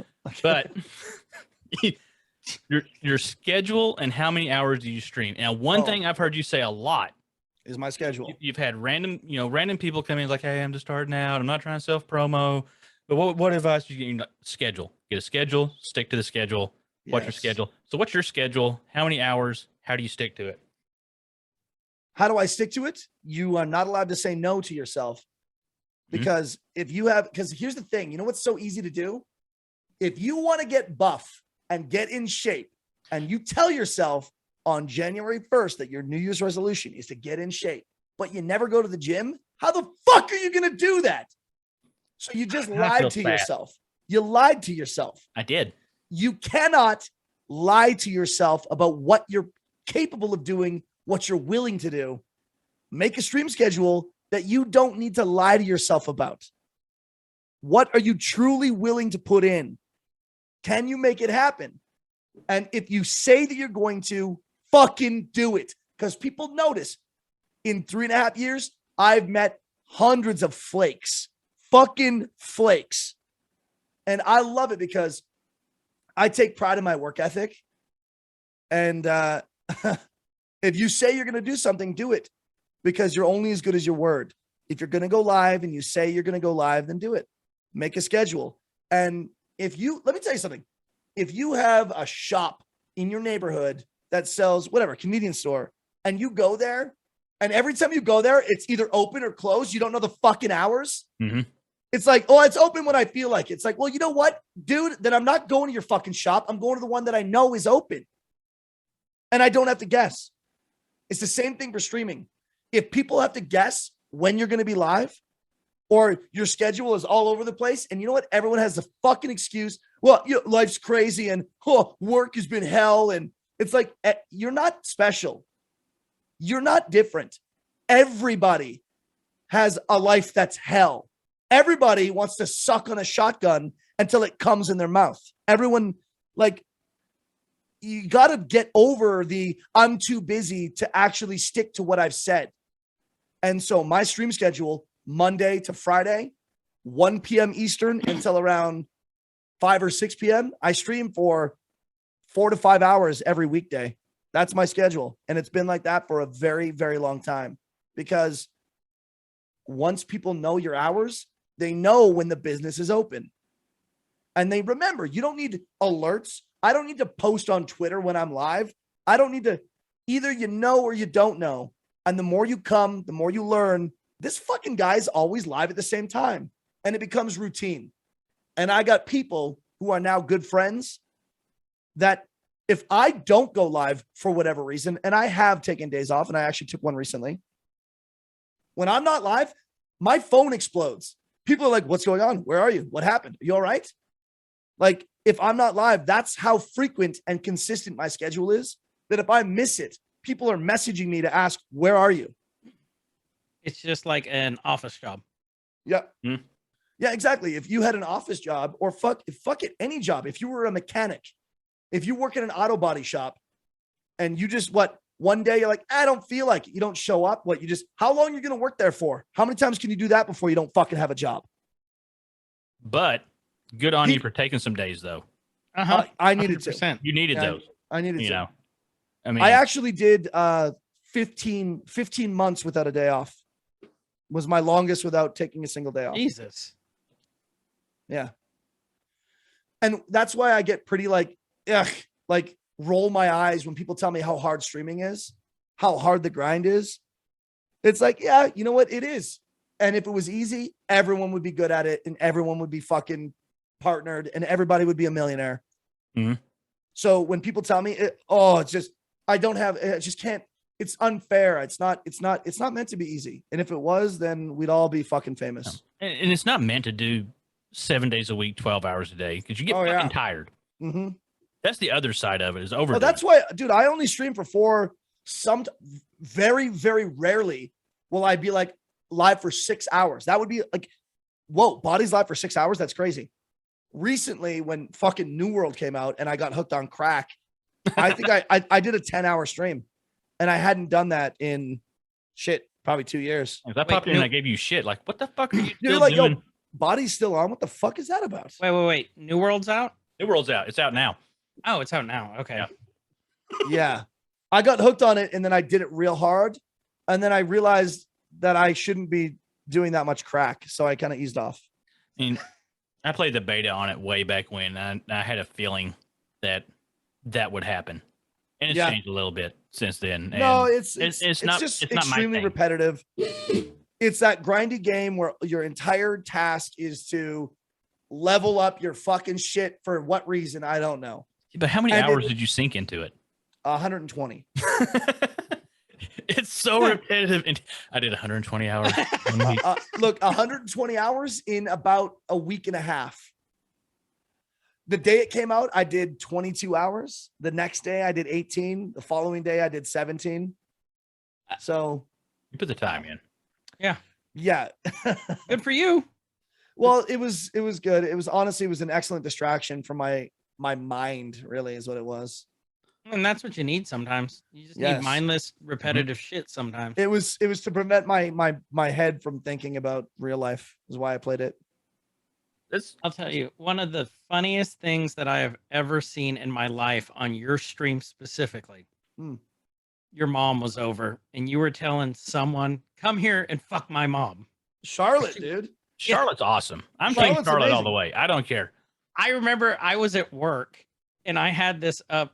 But your schedule and how many hours do you stream? Now, one Oh. thing I've heard you say a lot. Is my schedule. You've had random people come in like, hey, I'm just starting out. I'm not trying to self promo. But what advice do you get? Schedule. Get a schedule. Stick to the schedule. What's your Yes. schedule? So what's your schedule? How many hours? How do you stick to it? How do I stick to it? You are not allowed to say no to yourself because because here's the thing, you know what's so easy to do? If you want to get buff and get in shape and you tell yourself on January 1st that your New Year's resolution is to get in shape, but you never go to the gym, how the fuck are you going to do that? So you just I feel lied to sad. yourself. You lied to yourself. I did. You cannot lie to yourself about what you're capable of doing, what you're willing to do. Make a stream schedule that you don't need to lie to yourself about. What are you truly willing to put in? Can you make it happen? And if you say that you're going to, fucking do it. Because people notice in 3.5 years, I've met hundreds of flakes, fucking flakes. And I love it because I take pride in my work ethic. And if you say you're going to do something, do it because you're only as good as your word. If you're going to go live and you say you're going to go live, then do it. Make a schedule. And let me tell you something. If you have a shop in your neighborhood that sells whatever, convenience store, and you go there, and every time you go there, it's either open or closed. You don't know the fucking hours. Mhm. It's like, oh, it's open when I feel like it. It's like, well, you know what, dude? Then I'm not going to your fucking shop. I'm going to the one that I know is open. And I don't have to guess. It's the same thing for streaming. If people have to guess when you're going to be live, or your schedule is all over the place. And you know what? Everyone has the fucking excuse. Well, life's crazy and work has been hell. And it's like, you're not special. You're not different. Everybody has a life that's hell. Everybody wants to suck on a shotgun until it comes in their mouth. Everyone, like, you got to get over the I'm too busy to actually stick to what I've said. And so my stream schedule, Monday to Friday, 1 p.m. Eastern until around 5 or 6 p.m. I stream for 4 to 5 hours every weekday. That's my schedule. And it's been like that for a very, very long time, because once people know your hours, they know when the business is open. And they remember, you don't need alerts. I don't need to post on Twitter when I'm live. I don't need to, either you know or you don't know. And the more you come, the more you learn. This fucking guy's always live at the same time. And it becomes routine. And I got people who are now good friends that if I don't go live for whatever reason, and I have taken days off, and I actually took one recently, when I'm not live, my phone explodes. People are like, what's going on? Where are you? What happened? Are you all right? Like, if I'm not live, that's how frequent and consistent my schedule is, that if I miss it, people are messaging me to ask, where are you? It's just like an office job. Yeah. Mm. Yeah, exactly. If you had an office job, or fuck it, any job, if you were a mechanic, if you work in an auto body shop and you just, one day you're like, I don't feel like it. You don't show up. How long are you going to work there for? How many times can you do that before you don't fucking have a job? But good on you for taking some days, though. I needed 100%. To. You needed those. I needed you to. Know, I mean, I actually did 15 months without a day off. Was my longest without taking a single day off. Jesus. Yeah. And that's why I get pretty like roll my eyes when people tell me how hard streaming is, how hard the grind is. It's like, yeah, you know what? It is. And if it was easy, everyone would be good at it, and everyone would be fucking partnered, and everybody would be a millionaire. Mm-hmm. So when people tell me, it's just, I just can't, it's unfair. It's not meant to be easy. And if it was, then we'd all be fucking famous. And it's not meant to do 7 days a week, 12 hours a day, because you get fucking tired. Mm-hmm. That's the other side of it, is over. That's why, dude, I only stream for 4. Very, very rarely will I be like live for 6 hours. That would be like, whoa, Body's live for 6 hours? That's crazy. Recently, when fucking New World came out and I got hooked on crack, I think I did a 10-hour stream, and I hadn't done that in probably 2 years. If that popped in and I gave you shit, like, what the fuck are you You're still like, doing? Yo, Body's still on. What the fuck is that about? Wait. New World's out? New World's out. It's out now. Oh, it's out now. Okay. Yeah. I got hooked on it, and then I did it real hard. And then I realized that I shouldn't be doing that much crack. So I kind of eased off. I mean, I played the beta on it way back when. I had a feeling that would happen. And it's changed a little bit since then. And no, it's not just extremely repetitive. It's that grindy game where your entire task is to level up your fucking shit for what reason, I don't know. But how many hours did you sink into it? 120. It's so repetitive. And I did 120 hours. Look, 120 hours in about a week and a half. The day it came out, I did 22 hours. The next day I did 18. The following day I did 17. So you put the time in. Yeah. Good for you. Well, it was good. It was an excellent distraction from my mind, really, is what it was. And that's what you need sometimes. You just need mindless, repetitive shit sometimes. It was to prevent my head from thinking about real life, is why I played it. I'll tell you, one of the funniest things that I have ever seen in my life on your stream specifically. Your mom was over and you were telling someone, come here and fuck my mom. Charlotte, dude. Charlotte's awesome. I'm saying Charlotte amazing. All the way. I don't care. I remember I was at work and I had this up.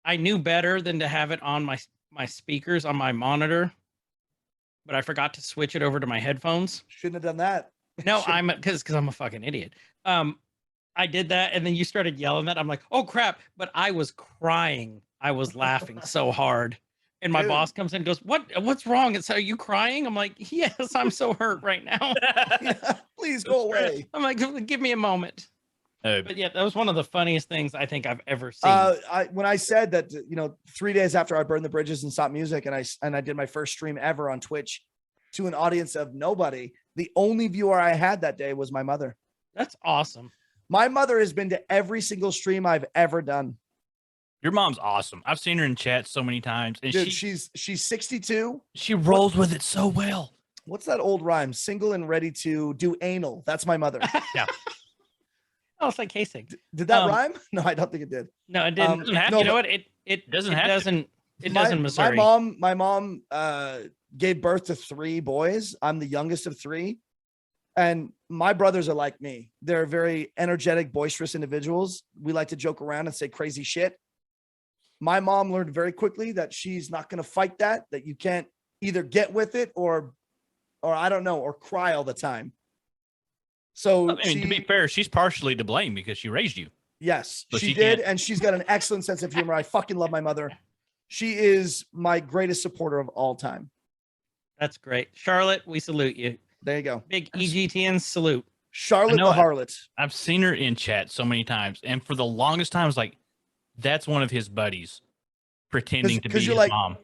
I knew better than to have it on my speakers on my monitor, but I forgot to switch it over to my headphones. Shouldn't have done that. No, because I'm a fucking idiot. I did that, and then you started yelling that. I'm like, oh crap! But I was crying. I was laughing so hard, And my Dude. boss comes in and goes, what's wrong? Are you crying? I'm like, yes, I'm so hurt right now. Yeah, please go away. I'm like, give me a moment. But yeah, that was one of the funniest things I think I've ever seen. When I said that, 3 days after I burned the bridges and stopped music, and I did my first stream ever on Twitch to an audience of nobody, the only viewer I had that day was my mother. That's awesome. My mother has been to every single stream I've ever done. Your mom's awesome. I've seen her in chat so many times, and Dude, she's 62. She rolls with it so well. What's that old rhyme? Single and ready to do anal. That's my mother. Yeah. Oh, it's like casing. Did that rhyme? No, I don't think it did. No, it didn't. No, You know what? It doesn't. Missouri. My mom gave birth to 3 boys. I'm the youngest of 3. And my brothers are like me. They're very energetic, boisterous individuals. We like to joke around and say crazy shit. My mom learned very quickly that she's not going to fight that you can't either get with it or I don't know, or cry all the time. So I mean, to be fair, she's partially to blame because she raised you. Yes, so she did. And she's got an excellent sense of humor. I fucking love my mother. She is my greatest supporter of all time. That's great. Charlotte, we salute you. There you go. Big EGTN salute. Charlotte the harlot. I've seen her in chat so many times. And for the longest time, I was like, that's one of his buddies pretending to be his mom.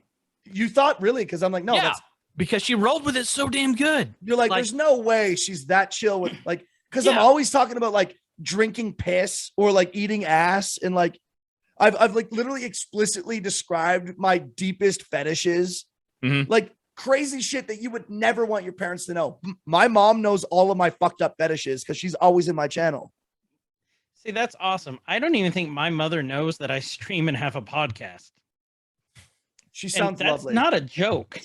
You thought really? Because I'm like, no, yeah, because she rolled with it so damn good. You're like, there's no way she's that chill with because I'm always talking about like drinking piss or like eating ass. And like, I've like literally explicitly described my deepest fetishes, like crazy shit that you would never want your parents to know. My mom knows all of my fucked up fetishes because she's always in my channel. See, that's awesome. I don't even think my mother knows that I stream and have a podcast. She sounds lovely. That's not a joke.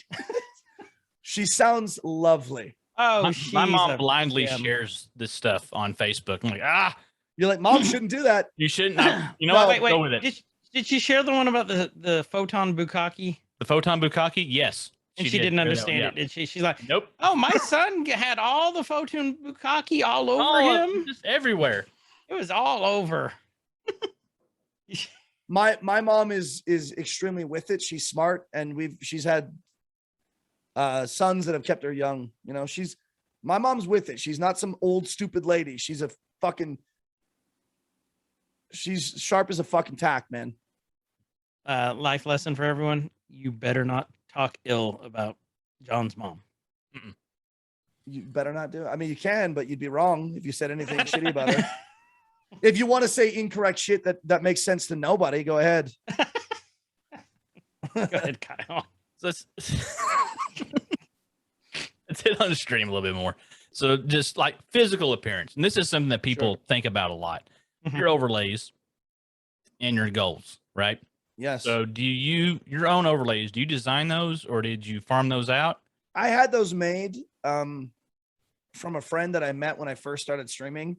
She sounds lovely. Oh, my mom blindly shares this stuff on Facebook. I'm like, you're like, Mom shouldn't do that. You shouldn't. You know what? Wait. Go with it. Did she share the one about the photon bukkake? The photon bukkake? Yes. And she didn't understand it, did she? She's like, nope. Oh, my son had all the photon bukkake all over him. Just everywhere. It was all over. My mom is extremely with it. She's smart, and she's had sons that have kept her young. My mom's with it. She's not some old stupid lady. She's sharp as a fucking tack, man. Life lesson for everyone: you better not talk ill about John's mom. You better not do it. I mean, you can, but you'd be wrong if you said anything shitty about her. If you want to say incorrect shit that makes sense to nobody, go ahead. Go ahead, Kyle. So let's hit on the stream a little bit more. So just like physical appearance, and this is something that people think about a lot. Your overlays and your goals, right? Yes. So do your own overlays, do you design those or did you farm those out? I had those made from a friend that I met when I first started streaming.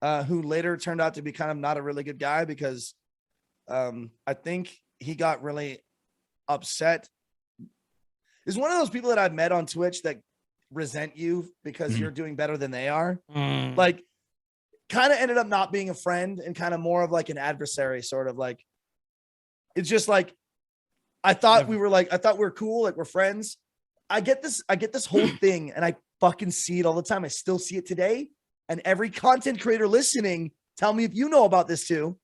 Who later turned out to be kind of not a really good guy because I think he got really upset. He's one of those people that I've met on Twitch that resent you because you're doing better than they are. Like, kind of ended up not being a friend and kind of more of like an adversary, sort of like. It's just like, I thought we were cool, like we're friends. I get this whole thing, and I fucking see it all the time. I still see it today. And every content creator listening, tell me if you know about this too.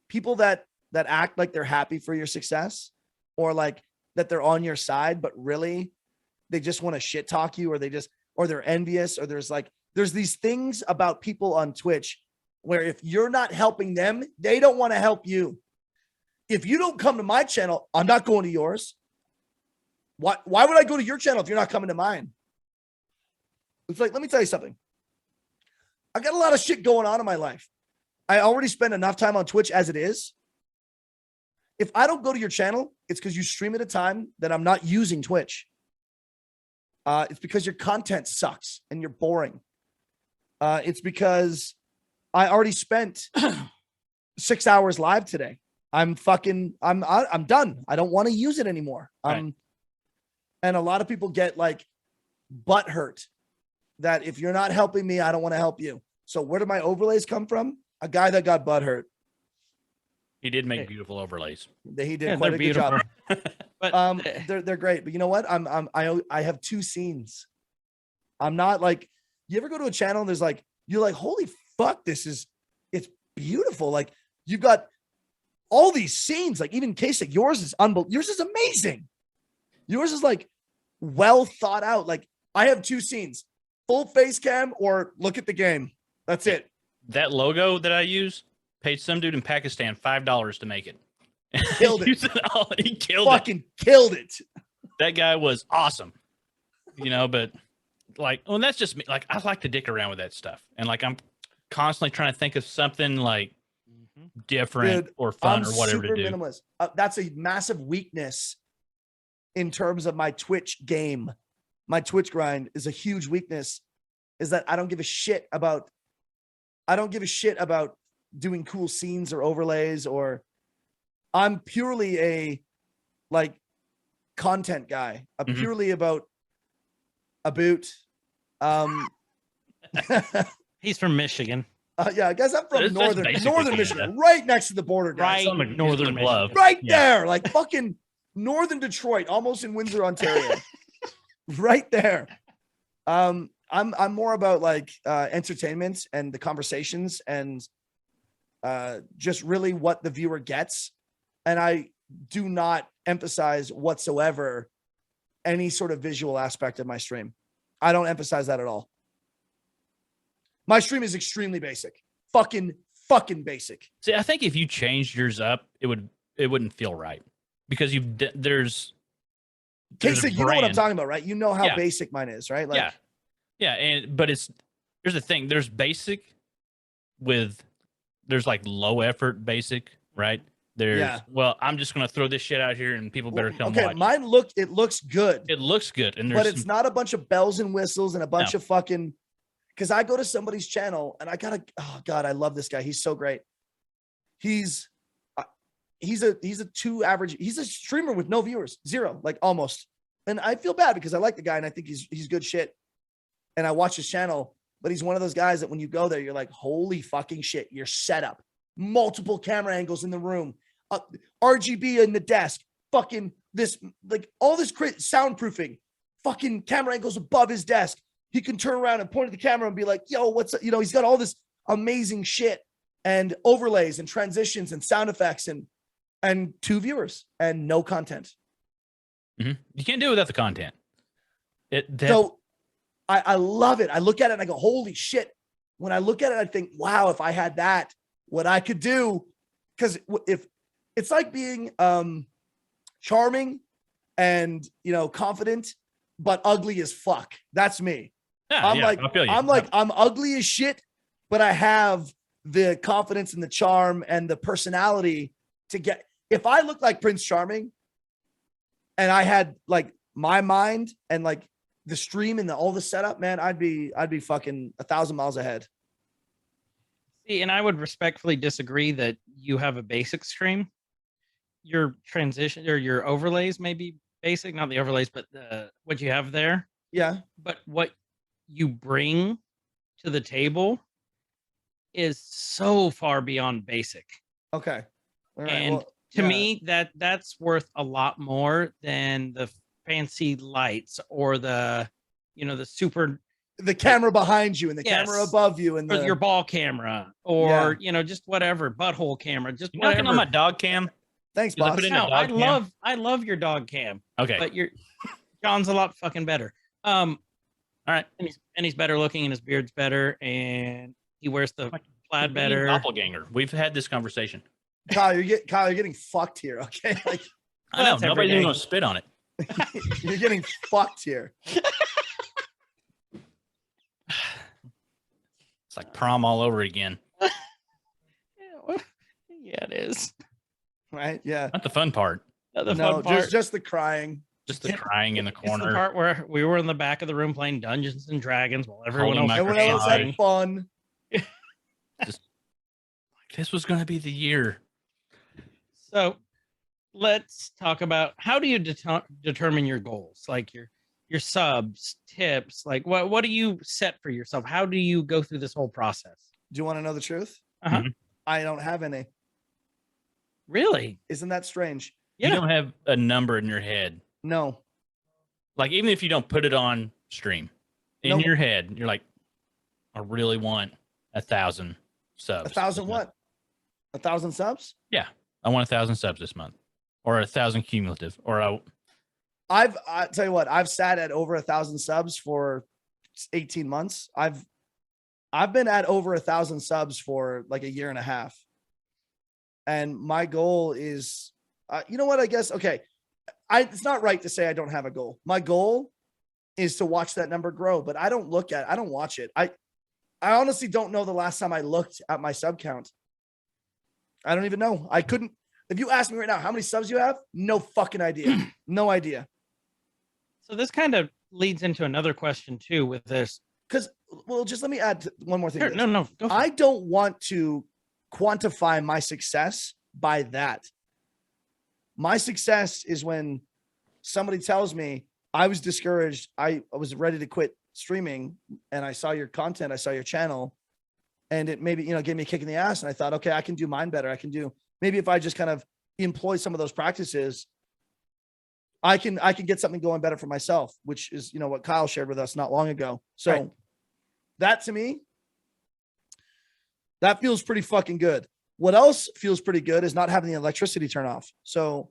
People that act like they're happy for your success, or like that they're on your side, but really they just want to shit talk you, or they're envious, or there's these things about people on Twitch where if you're not helping them, they don't want to help you. If you don't come to my channel, I'm not going to yours. Why would I go to your channel if you're not coming to mine? It's like, let me tell you something. I got a lot of shit going on in my life. I already spend enough time on Twitch as it is. If I don't go to your channel, it's because you stream at a time that I'm not using Twitch. It's because your content sucks and you're boring. It's because I already spent 6 hours live today. I'm done. I don't want to use it anymore. Right. And a lot of people get like butt hurt that if you're not helping me, I don't want to help you. So where do my overlays come from? A guy that got butt hurt. He did make beautiful overlays. He did Yeah, quite they're a good job. But They're great. But you know what? I have 2 scenes. I'm not like, you ever go to a channel and there's like, you're like, holy fuck, it's beautiful. Like you've got all these scenes, like even Kasich, yours is unbelievable. Yours is amazing. Yours is like well thought out. Like I have 2 scenes, full face cam or look at the game. That's it. That logo that I use, paid some dude in Pakistan $5 to make it. Killed it. He killed Fucking killed it. That guy was awesome. But like, well, that's just me. Like, I like to dick around with that stuff. And like, I'm constantly trying to think of something like different or fun or whatever to do. Minimalist. That's a massive weakness in terms of my Twitch game. My Twitch grind is a huge weakness, is that I don't give a shit about doing cool scenes or overlays, or I'm purely a like content guy. I'm purely about he's from Michigan. yeah, I guess I'm from That's northern basically Michigan, Canada. right next to the border, guys. Right, northern Michigan. Right Yeah. there, like fucking northern Detroit, almost in Windsor, Ontario. Right there. I'm more about like entertainment and the conversations and just really what the viewer gets. And I do not emphasize whatsoever any sort of visual aspect of my stream. I don't emphasize that at all. My stream is extremely basic. Fucking basic. See, I think if you changed yours up, it wouldn't feel right, because there's Kasich, a you know what I'm brand. talking about, right? You know how Yeah. basic mine is, right? Like, yeah, but here's the thing. There's basic there's like low effort basic, right? There's well, I'm just gonna throw this shit out here and people better come okay, watch. mine it looks good. It looks good, and there's But it's not a bunch of bells and whistles and a bunch of fucking, because I go to somebody's channel and I gotta, oh God, I love this guy. He's so great. He's a 2 average. He's a streamer with no viewers, 0, like almost. And I feel bad because I like the guy and I think he's good shit. And I watch his channel, but he's one of those guys that when you go there, you're like, holy fucking shit, you're set up. Multiple camera angles in the room, RGB in the desk, fucking this, like all this soundproofing, fucking camera angles above his desk. He can turn around and point at the camera and be like, yo, what's up? He's got all this amazing shit and overlays and transitions and sound effects and 2 viewers and no content. You can't do it without the content. So I love it. I look at it and I go, holy shit. When I look at it, I think, wow, if I had that, what I could do. Because if it's like being charming and, confident, but ugly as fuck. That's me. Yeah, I feel you. I'm ugly as shit, but I have the confidence and the charm and the personality to get, if I look like Prince Charming and I had like my mind and like the stream and all the setup, man, I'd be fucking 1,000 miles ahead. See, and I would respectfully disagree that you have a basic stream. Your transition or your overlays may be basic, not the overlays, but what you have there. Yeah. But what you bring to the table is so far beyond basic. Okay. All right. And well, to me, that's worth a lot more than the fancy lights or the super, the camera behind you and the Yes. camera above you and or the, your ball camera or just whatever, butthole camera, just You whatever. knocking on my dog cam? thanks, Did I boss. put in a No, dog cam? I love your dog cam, Okay. but John's a lot fucking better. All right. And he's better looking and his beard's better and he wears the plaid Being better. Doppelganger. We've had this conversation. Kyle, you're getting fucked here. Okay. Like I know. that's every Nobody's even day. going to spit on it. you're getting fucked here. It's like prom all over again. Yeah, it is. Right. Yeah. Not the fun part. The No, fun part. just the crying. Just the crying in the It's the corner. part where we were in the back of the room playing Dungeons and Dragons while everyone Holding else my was Everyone else crying. had fun. This was going to be the year. So let's talk about how do you determine your goals, like your subs, tips, like what do you set for yourself? How do you go through this whole process? Do you want to know the truth? Uh-huh. Mhm. I don't have any. Really? Isn't that strange? You Yeah. don't have a number in your head. No. Like, even if you don't put it on stream, in Nope. your head, you're like, I really want 1,000 subs. 1,000 what? 1,000 subs? Yeah. I want 1,000 subs this month, or 1,000 cumulative, or I tell you what, I've sat at over 1,000 subs for 18 months. I've been at over 1,000 subs for like a year and a half. And my goal is, you know what, I guess, okay. It's not right to say I don't have a goal. My goal is to watch that number grow, but I don't watch it. I honestly don't know the last time I looked at my sub count. I don't even know. I couldn't, if you ask me right now, how many subs you have? No fucking idea. No idea. So this kind of leads into another question too with this. Because, well, just let me add one more thing. Sure, no, go for I it. don't want to quantify my success by that. My success is when somebody tells me I was discouraged, I was ready to quit streaming, and I saw your content, I saw your channel, and it maybe, gave me a kick in the ass, and I thought, okay, I can do mine better. I can do, maybe if I just kind of employ some of those practices, I can get something going better for myself, which is, what Kyle shared with us not long ago. So right. That to me, that feels pretty fucking good. What else feels pretty good is not having the electricity turn off. So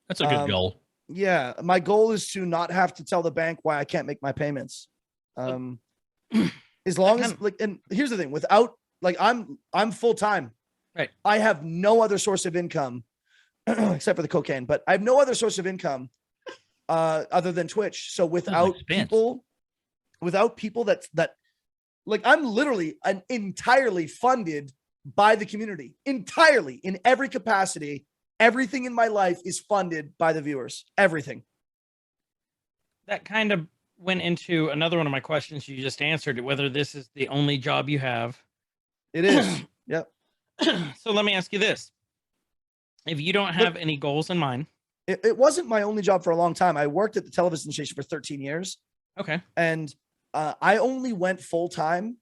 that's a good goal. Yeah. My goal is to not have to tell the bank why I can't make my payments. As long as and here's the thing, without I'm full time. Right. I have no other source of income except for the cocaine, but I have no other source of income other than Twitch. So without people that I'm literally entirely funded by the community, entirely, in every capacity. Everything in my life is funded by the viewers. Everything. That kind of went into another one of my questions. You just answered it, whether this is the only job you have. It is. Yep. So let me ask you this. If you don't have any goals in mind. It wasn't my only job for a long time. I worked at the television station for 13 years. Okay. And I only went full-time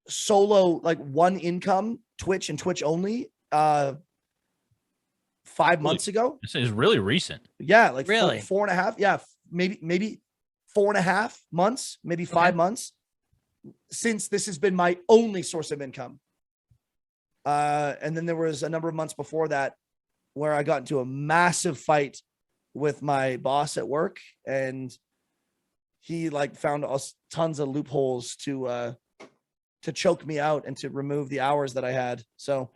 solo, like one income, Twitch and Twitch only, 5 months ago. This is really recent. Yeah. Like really? four and a half. Yeah. Maybe 4.5 months, maybe 5 months since this has been my only source of income. And then there was a number of months before that where I got into a massive fight with my boss at work, and he found us tons of loopholes to choke me out and to remove the hours that I had. So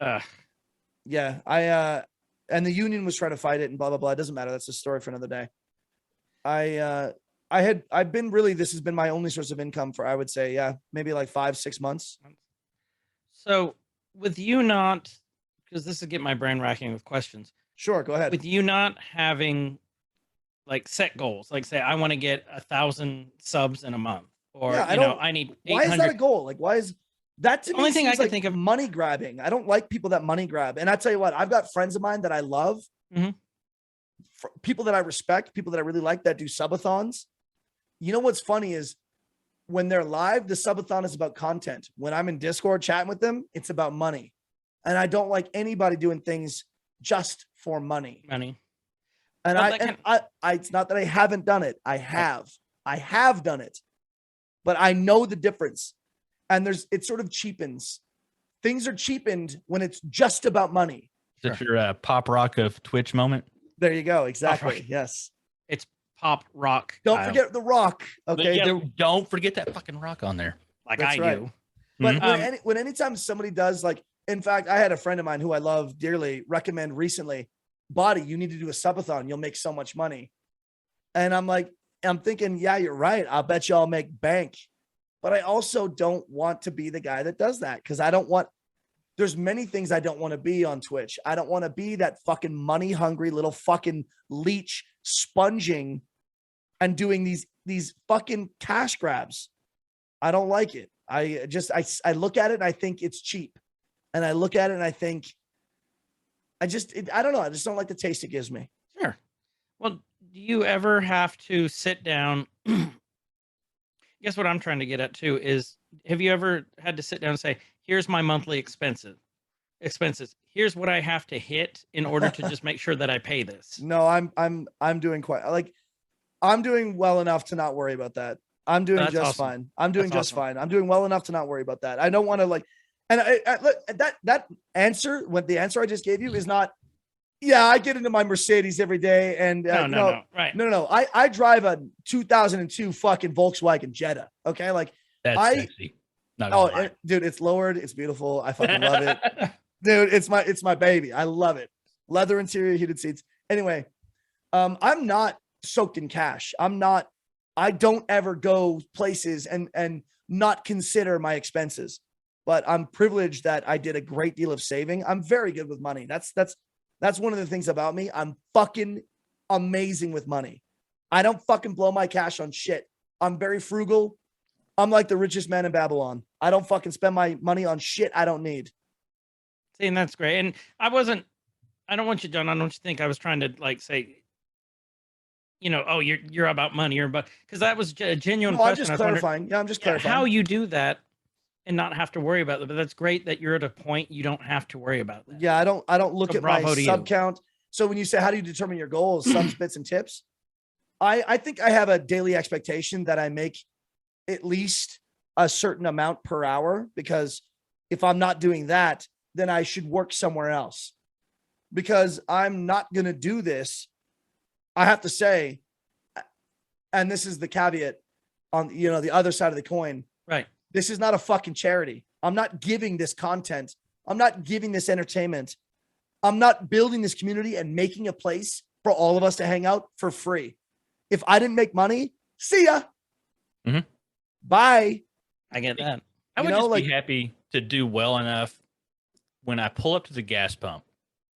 yeah, and the union was trying to fight it and blah, blah, blah. It doesn't matter. That's a story for another day. This has been my only source of income for, I would say, maybe 5-6 months. So with you not, because this will get my brain racking with questions. Sure. Go ahead. With you not having set goals, say I want to get 1,000 subs in a month, or I need 800. Why is that a goal? Why is that to me? Only thing I can think of, money grabbing. I don't like people that money grab. And I tell you what, I've got friends of mine that I love, people that I respect, people that I really like that do subathons. You know what's funny is when they're live, the subathon is about content. When I'm in Discord chatting with them, it's about money. And I don't like anybody doing things just for money. Money. And it's not that I haven't done it. I have done it, but I know the difference. And it sort of cheapens. Things are cheapened when it's just about money. Is it your pop rock of Twitch moment? There you go. Exactly. Yes. It's pop rock. Don't forget the rock. Okay. Don't forget that fucking rock on there. That's right. Do. But when anytime somebody does, in fact, I had a friend of mine who I love dearly recommend recently, Body, you need to do a subathon. You'll make so much money. And I'm thinking, yeah, you're right. I'll bet you I'll make bank. But I also don't want to be the guy that does that, because there's many things I don't want to be on Twitch. I don't want to be that fucking money hungry little fucking leech sponging and doing these fucking cash grabs. I don't like it. I look at it and I think it's cheap. And I look at it and I think, I don't know. I just don't like the taste it gives me. Sure. Well, do you ever have to sit down? Guess what I'm trying to get at too is, have you ever had to sit down and say, here's my monthly expenses? expenses. Here's what I have to hit in order to just make sure that I pay this. No, I'm doing quite like I'm doing well enough to not worry about that. I'm doing That's just awesome. fine. I'm doing That's just awesome. fine. I'm doing well enough to not worry about that. I don't want to like, and that answer, what the answer I just gave you is not. Yeah, I get into my Mercedes every day, and No, right. no. I drive a 2002 fucking Volkswagen Jetta. Okay, like That's sexy. Not oh, gonna lie. dude, it's lowered. It's beautiful. I fucking love it, dude. It's my baby. I love it. Leather interior, heated seats. Anyway, I'm not soaked in cash. I don't ever go places and not consider my expenses. But I'm privileged that I did a great deal of saving. I'm very good with money. That's one of the things about me. I'm fucking amazing with money. I don't fucking blow my cash on shit. I'm very frugal. I'm like the richest man in Babylon. I don't fucking spend my money on shit I don't need. See, and that's great. And I don't want you, John. I don't want you to think I was trying to like say, oh, you're about money or about, because that was a genuine No, I'm question. just I was wondering, clarifying. Yeah, I'm just clarifying. how you do that and not have to worry about it. But that's great that you're at a point you don't have to worry about that. Yeah, I don't look So at my bravo to sub you. count. So when you say how do you determine your goals, subs, bits, and tips, I think I have a daily expectation that I make at least a certain amount per hour, because if I'm not doing that, then I should work somewhere else, because I'm not going to do this. I have to say, and this is the caveat on, the other side of the coin. Right. This is not a fucking charity. I'm not giving this content. I'm not giving this entertainment. I'm not building this community and making a place for all of us to hang out for free. If I didn't make money, see ya. Mhm. Bye. I get that. I would You know, just like- be happy to do well enough when I pull up to the gas pump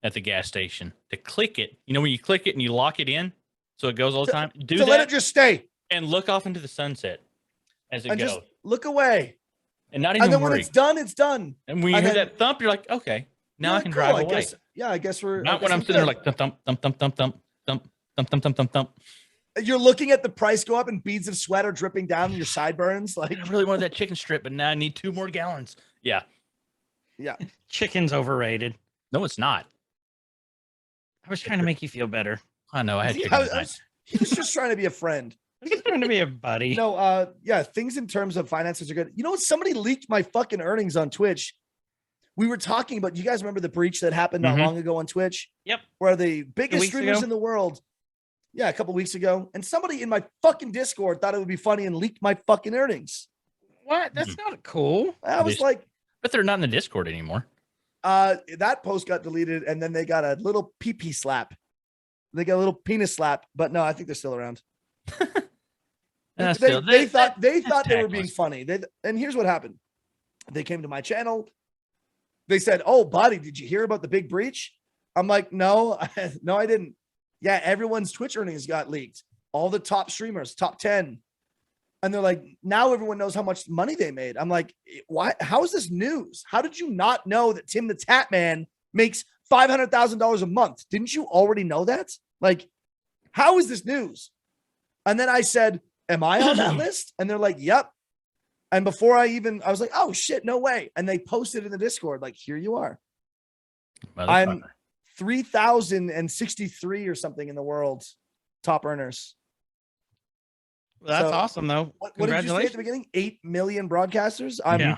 at the gas station to click it. You know, when you click it and you lock it in so it goes all the time. Do to that let it just stay and look off into the sunset as it and goes. just look away. And not even And then when worry. it's done, it's done. And when you and hear then- that thump, you're like, okay, now You're I like, can cool, drive I away. guess, yeah, I guess we're Not when I'm sitting there like thump, thump, thump, thump, thump, thump, thump, thump, thump, thump, thump, thump. you're looking at the price go up and beads of sweat are dripping down your sideburns. Like, I really wanted that chicken strip, but now I need 2 more gallons. Yeah. yeah. Chicken's overrated. No, it's not. I was trying to make you feel better. I know. I had chicken I tonight. was- he was just trying to be a friend. I was just trying to be a buddy. No, yeah, things in terms of finances are good. You know what? Somebody leaked my fucking earnings on Twitch. We were talking about, you guys remember the breach that happened not Mhm. long ago on Twitch? Yep. Where the biggest weeks streamers ago? in the world, yeah, a couple weeks ago, and somebody in my fucking Discord thought it would be funny and leaked my fucking earnings. What? That's not cool. I was They- like, But they're not in the Discord anymore. that post got deleted, and then they got a little pee slap. They got a little penis slap, but no, I think they're still around. Uh, They still, thought they that's thought they were being tactless. funny. And here's what happened. They came to my channel. They said, "Oh, buddy, did you hear about the big breach?" I'm like, "No, no, I didn't." Yeah, everyone's Twitch earnings got leaked. All the top streamers, top 10. And they're like, now everyone knows how much money they made. I'm like, why? How is this news? How did you not know that Tim the Tap Man makes $500,000 a month? Didn't you already know that? Like, how is this news? And then I said, am I on that list? And they're like, yep. And before I was like, oh shit, no way. And they posted in the Discord, like, here you are. I'm 3,063 or something in the world, top earners. Well, that's So, awesome, though. What did you say at Congratulations. the beginning? 8 million broadcasters. Yeah.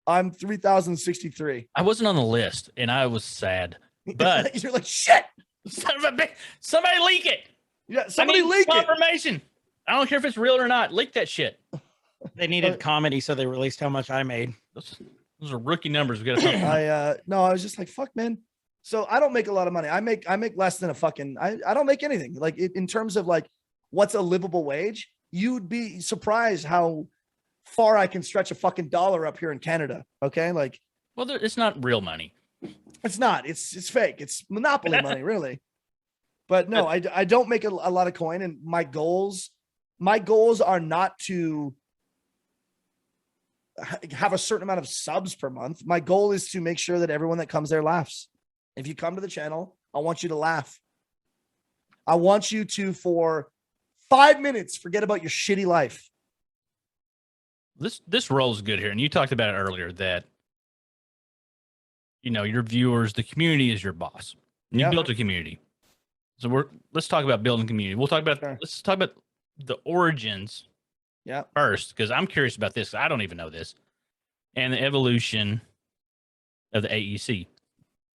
I'm 3,063. I wasn't on the list, and I was sad. But You're like, shit. son of a bitch, somebody leak it. Yeah, I somebody need leak it. confirmation. I don't care if it's real or not. Leak that shit. They needed comedy, so they released how much I made. Those are rookie numbers. We got to I was just like, fuck, man. So I don't make a lot of money. I make less than a fucking, I don't make anything. Like in terms of like what's a livable wage, you'd be surprised how far I can stretch a fucking dollar up here in Canada. Okay. Like, Well, it's not real money. it's not, it's fake. It's monopoly money, really. But no, I don't make a lot of coin, and my goals are not to have a certain amount of subs per month. My goal is to make sure that everyone that comes there laughs. If you come to the channel, I want you to laugh. I want you to, for 5 minutes, forget about your shitty life. This rolls good here, and you talked about it earlier that your viewers, the community is your boss. And you built a community. So let's talk about building community. Let's talk about the origins first, because I'm curious about this. I don't even know this. And the evolution of the AEC.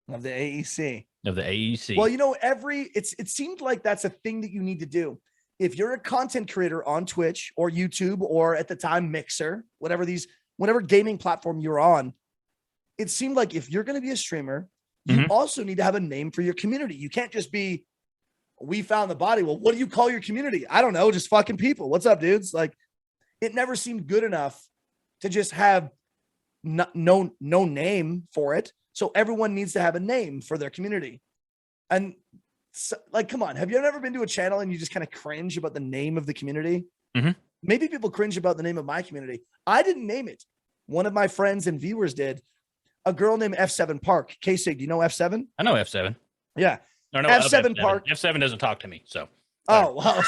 Of the AEC. Well, it seemed like that's a thing that you need to do. If you're a content creator on Twitch or YouTube or at the time Mixer, whatever gaming platform you're on, it seemed like if you're going to be a streamer, you also need to have a name for your community. You can't just be WeFoundTheBody. Well, what do you call your community? I don't know, just fucking people. What's up, dudes? Like, it never seemed good enough to just have no name for it. So everyone needs to have a name for their community. And so, like, come on, have you ever been to a channel and you just kind of cringe about the name of the community? Maybe people cringe about the name of my community. I didn't name it. One of my friends and viewers did. A girl named F7 Park. K-Sig, do you know F7? I know F7. Yeah. No, F7 Park. F7 doesn't talk to me, so. Oh, well,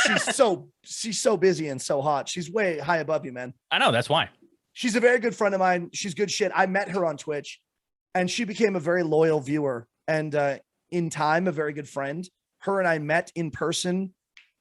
she's so busy and so hot. She's way high above you, man. I know, that's why. She's a very good friend of mine. She's good shit. I met her on Twitch, and she became a very loyal viewer and in time, a very good friend. Her and I met in person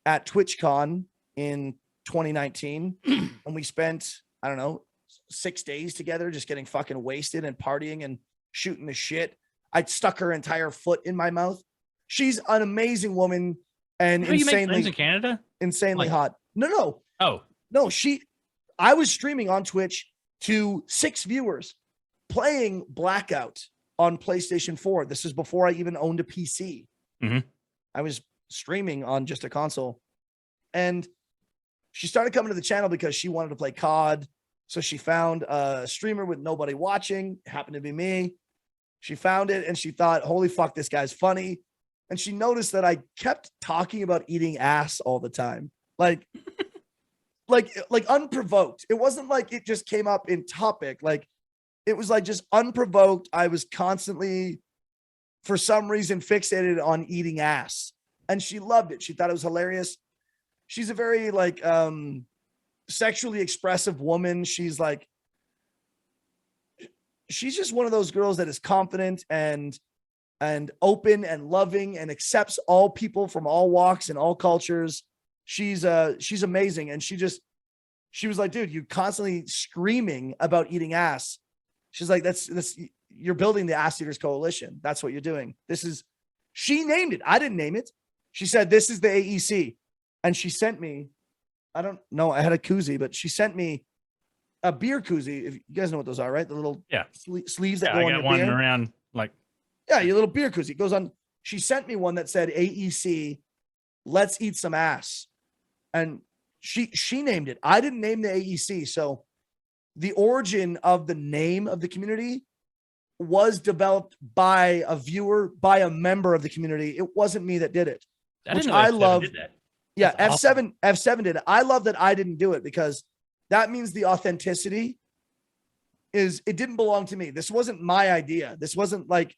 at TwitchCon in 2019, and we spent, I don't know, 6 days together just getting fucking wasted and partying and shooting the shit. I stuck her entire foot in my mouth. She's an amazing woman and you make friends in Canada? Insanely hot. No. Oh. No, I was streaming on Twitch to 6 viewers playing Blackout on PlayStation 4. This is before I even owned a PC. I was streaming on just a console. And she started coming to the channel because she wanted to play COD. So she found a streamer with nobody watching. It happened to be me. She found it and she thought, holy fuck, this guy's funny. And she noticed that I kept talking about eating ass all the time. Like unprovoked. It wasn't like it just came up in topic. Like, it was like just unprovoked. I was constantly, for some reason, fixated on eating ass. And she loved it. She thought it was hilarious. She's a very sexually expressive woman. She's just one of those girls that is confident and open and loving and accepts all people from all walks and all cultures. She's amazing. And she was like, dude, you constantly screaming about eating ass. She's like, that's you're building the Ass Eaters Coalition. That's what you're doing. She named it. I didn't name it. She said, this is the AEC. And she sent me, I don't know, I had a koozie, but she sent me a beer koozie. If you guys know what those are, right? The little sleeves that go on your one beer. around Your little beer koozie. It goes on. She sent me one that said AEC, let's eat some ass. And she named it. I didn't name the AEC. So the origin of the name of the community was developed by a viewer, by a member of the community. It wasn't me that did it. Which I love. Yeah, F7 did it. I love that I didn't do it because that means the authenticity it didn't belong to me. This wasn't my idea. This wasn't like,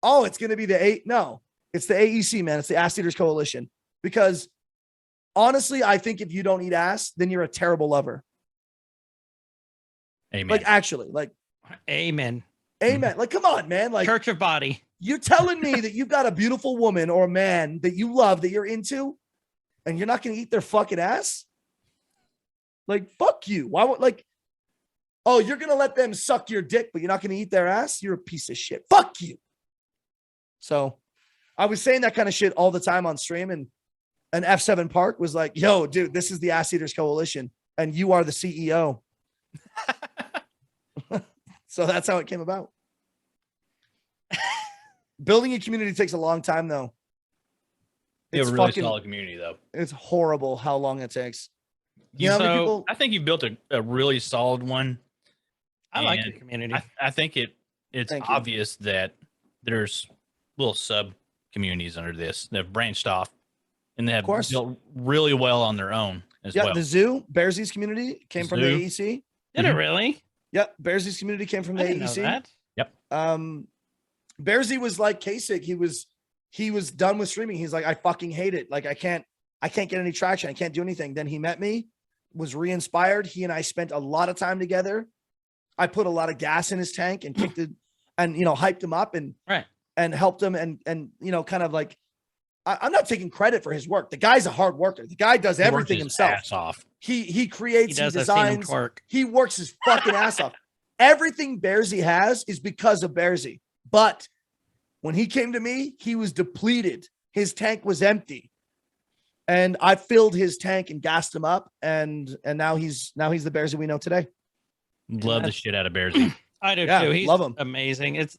oh, it's going to be no, it's the AEC, man. It's the Ass Eaters Coalition. Because honestly, I think if you don't eat ass, then you're a terrible lover. Amen. Like, actually, like, Amen. Like, come on, man. Like, Church of Body. You're telling me that you've got a beautiful woman or a man that you love, that you're into, and you're not going to eat their fucking ass? Like, fuck you. Why would, like, oh, you're going to let them suck your dick, but you're not going to eat their ass? You're a piece of shit. Fuck you. So I was saying that kind of shit all the time on stream, and F7 Park was like, yo, dude, this is the Ass Eaters Coalition, and you are the CEO. So that's how it came about. Building a community takes a long time, though. You have a really solid community, though. It's horrible how long it takes. I think you built a really solid one. I like your community. I think it's obvious that there's little sub communities under this that have branched off and they have built really well on their own as well. The zoo, Bearsies community came from the AEC. Did it really? Yep. Bearsies community came from the AEC. Yep. Bearsy was like Kasich. He was done with streaming. He's like, I fucking hate it. Like, I can't get any traction. I can't do anything. Then he met me, was re-inspired. He and I spent a lot of time together. I put a lot of gas in his tank and and hyped him up and Right. and helped him and kind of like I'm not taking credit for his work. The guy's a hard worker. The guy does He worked everything his himself. ass off. He creates, he I've seen him designs, twerk. he works his fucking ass off. Everything Bearsy has is because of Bearsy. But when he came to me, he was depleted. His tank was empty. And I filled his tank and gassed him up. And now he's the Bearsy we know today. Love the shit out of Bearsy. I do Yeah, too. He's love him. amazing. It's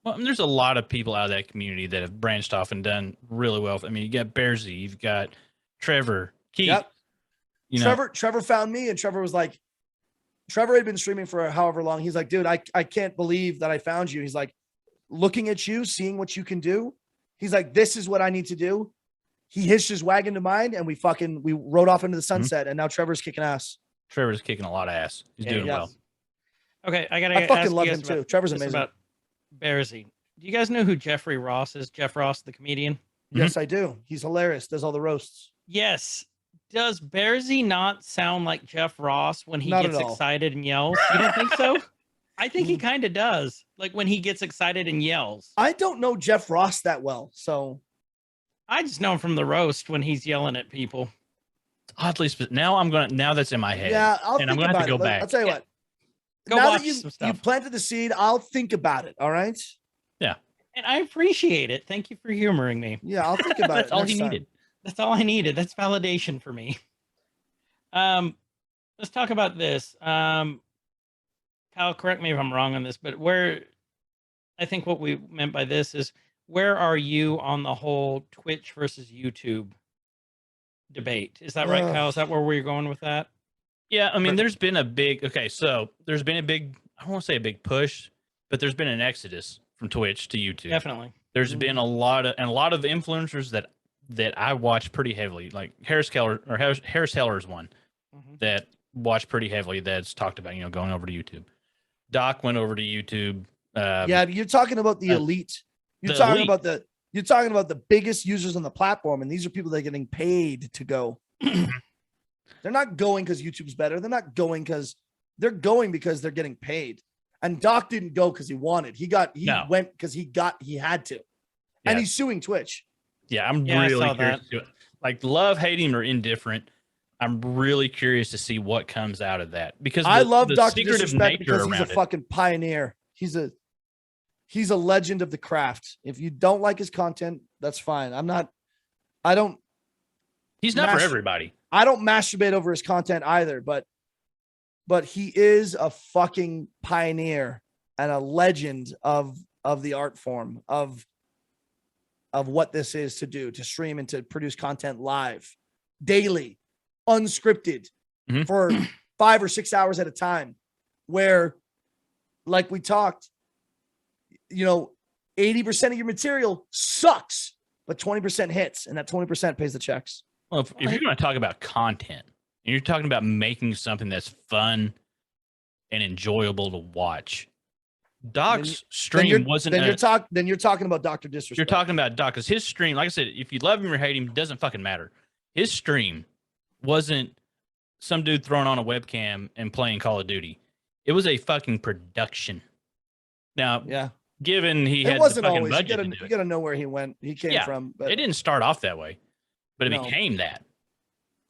Well, there's a lot of people out of that community that have branched off and done really well. I mean, you got Bearsy, you've got Trevor, Keith. Yep. You know, Trevor found me, and Trevor was like, Trevor had been streaming for however long. He's like, dude, I can't believe that I found you. He's like, looking at you, seeing what you can do. He's like, this is what I need to do. He hitched his wagon to mine, and we rode off into the sunset. And now Trevor's kicking ass. Trevor's kicking a lot of ass. He's doing yeah. well. okay. I I fucking love him too. Trevor's amazing. About Bearsy. Do you guys know who Jeffrey Ross is? Jeff Ross, the comedian. Yes, I do. He's hilarious. Does all the roasts. Yes. Does Bearsy not sound like Jeff Ross when he Not gets at all. excited and yells? You don't think so? I think he kind of does. Like when he gets excited and yells. I don't know Jeff Ross that well, so I just know him from the roast when he's yelling at people. Oddly, now that's in my head. yeah, I'll and think I'm gonna have about to go it. back. I'll tell you Yeah. what. Go now watch that some you stuff. planted the seed, I'll think about it. All right. And I appreciate it. Thank you for humoring me. Yeah, I'll think about That's it. all next he time. needed. That's all I needed. That's validation for me. Let's talk about this. Kyle, correct me if I'm wrong on this, but I think what we meant by this is where are you on the whole Twitch versus YouTube debate? Is that right, Ugh. Kyle? Is that where we're going with that? Yeah, I mean, there's been a big I don't want to say a big push, but there's been an exodus from Twitch to YouTube. Definitely. There's been a lot of influencers that I watch pretty heavily, like Harris Heller is one Mhm. that watch pretty heavily. That's talked about going over to YouTube. Doc went over to YouTube. Yeah, you're talking about the elite. You're the talking elite. about the biggest users on the platform, and these are people that are getting paid to go. They're not going because YouTube's better. They're not going because they're going because they're getting paid. And Doc didn't go because he wanted. He No. went because he had to. And Yeah. he's suing Twitch. Yeah, I'm Yeah, I really saw curious. Like, love, hate him, or indifferent. I'm really curious to see what comes out of that because I love the Dr. secretive Disrespect nature because he's a around it. fucking pioneer. He's a legend of the craft. If you don't like his content, that's fine. He's not for Master- everybody. I don't masturbate over his content either, but he is a fucking pioneer and a legend of the art form of what this is to do, to stream and to produce content live, daily, unscripted, Mhm. for 5 or 6 hours at a time, where, like we talked, 80% of your material sucks, but 20% hits, and that 20% pays the checks. Well, if you're going to talk about content, and you're talking about making something that's fun and enjoyable to watch, Doc's stream wasn't. Then you're talking about Dr. Disrespect. You're talking about Doc because his stream, like I said, if you love him or hate him, it doesn't fucking matter. His stream wasn't some dude throwing on a webcam and playing Call of Duty. It was a fucking production. Now, Yeah, given he it had the wasn't fucking always. budget to You do it, gotta know where he came Yeah, from. But it didn't start off that way, but it No. became that.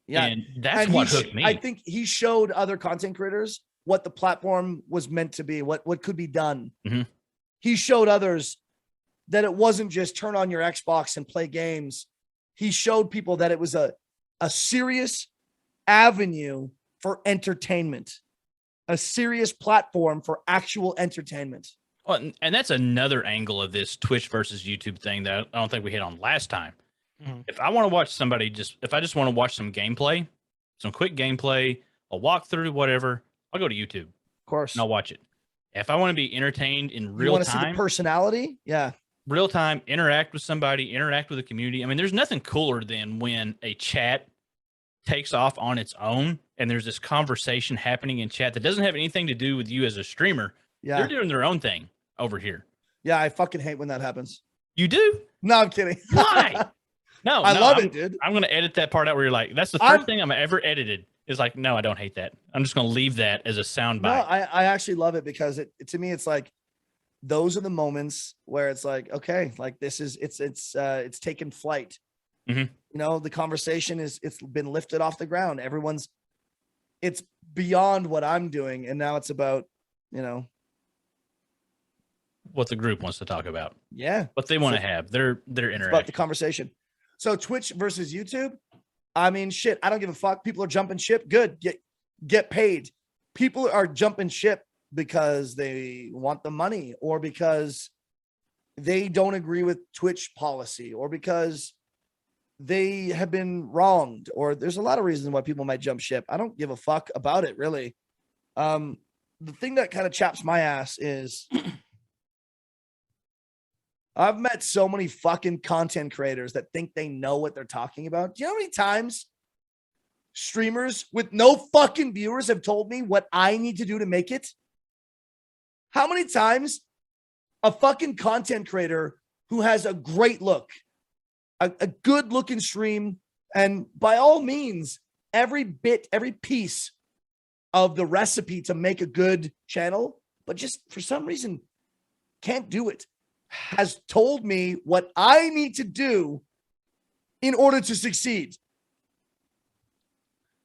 yeah, And that's and what hooked me. I think he showed other content creators what the platform was meant to be, what could be done. Mhm. He showed others that it wasn't just turn on your Xbox and play games. He showed people that it was a serious avenue for entertainment, a serious platform for actual entertainment. Well, and that's another angle of this Twitch versus YouTube thing that I don't think we hit on last time. Mhm. If I want to watch if I just want to watch some gameplay, some quick gameplay, a walkthrough, whatever, I'll go to YouTube Of course, and I'll watch it. If I want to be entertained in you real want to see the time, personality. Yeah, interact with somebody, interact with the community. I mean, there's nothing cooler than when a chat takes off on its own and there's this conversation happening in chat that doesn't have anything to do with you as a streamer. yeah, They're doing their own thing over here. yeah. I fucking hate when that happens. You do? No, I'm kidding. Why? No, I no, love I'm- it, dude. I'm going to edit that part out where you're like, that's the 1st thing I'm ever edited. Is like, no, I don't hate that. I'm just going to leave that as a soundbite. No, I actually love it because it to me, it's like those are the moments where it's like, okay, like this is it's taken flight. Mhm. You know, the conversation it's been lifted off the ground. It's beyond what I'm doing, and now it's about, you know, What the group wants to talk about, yeah, what they want to So- have, their it's about the interaction. conversation. So Twitch versus YouTube. I mean, shit, I don't give a fuck. People are jumping ship. Good. Get paid. People are jumping ship because they want the money, or because they don't agree with Twitch policy, or because they have been wronged, or there's a lot of reasons why people might jump ship. I don't give a fuck about it, really. The thing that kind of chaps my ass is I've met so many fucking content creators that think they know what they're talking about. Do you know how many times streamers with no fucking viewers have told me what I need to do to make it? How many times a fucking content creator who has a great look, a good looking stream, and by all means, every piece of the recipe to make a good channel, but just for some reason can't do it, has told me what I need to do in order to succeed.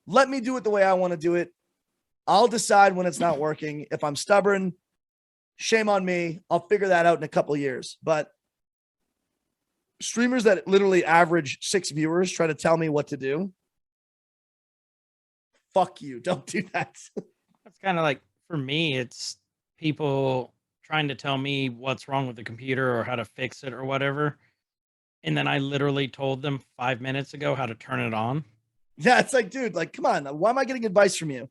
Let me do it the way I want to do it. I'll decide when it's not working. If I'm stubborn, shame on me. I'll figure that out in a couple of years. But streamers that literally average 6 viewers try to tell me what to do. Fuck you. Don't do that. That's kind of like, for me, it's people trying to tell me what's wrong with the computer or how to fix it or whatever. And then I literally told them 5 minutes ago how to turn it on. Yeah, it's like, dude, like, come on. Why am I getting advice from you?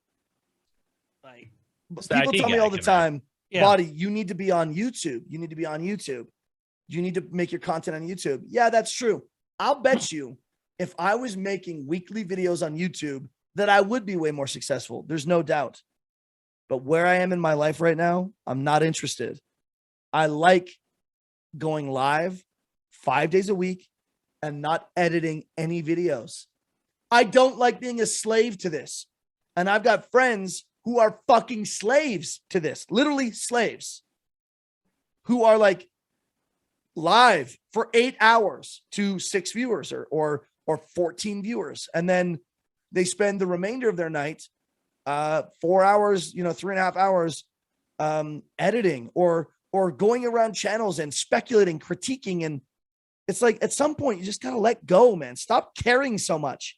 Like, People IT tell me guy all the coming out. time, yeah, Body, you need to be on YouTube. You need to be on YouTube. You need to make your content on YouTube. Yeah, that's true. I'll bet you if I was making weekly videos on YouTube that I would be way more successful. There's no doubt. But where I am in my life right now, I'm not interested. I like going live 5 days a week and not editing any videos. I don't like being a slave to this. And I've got friends who are fucking slaves to this, literally slaves, who are like live for 8 hours to 6 viewers or 14 viewers. And then they spend the remainder of their night, 4 hours, 3.5 hours, editing or going around channels and speculating, critiquing. And it's like, at some point you just gotta let go, man. Stop caring so much.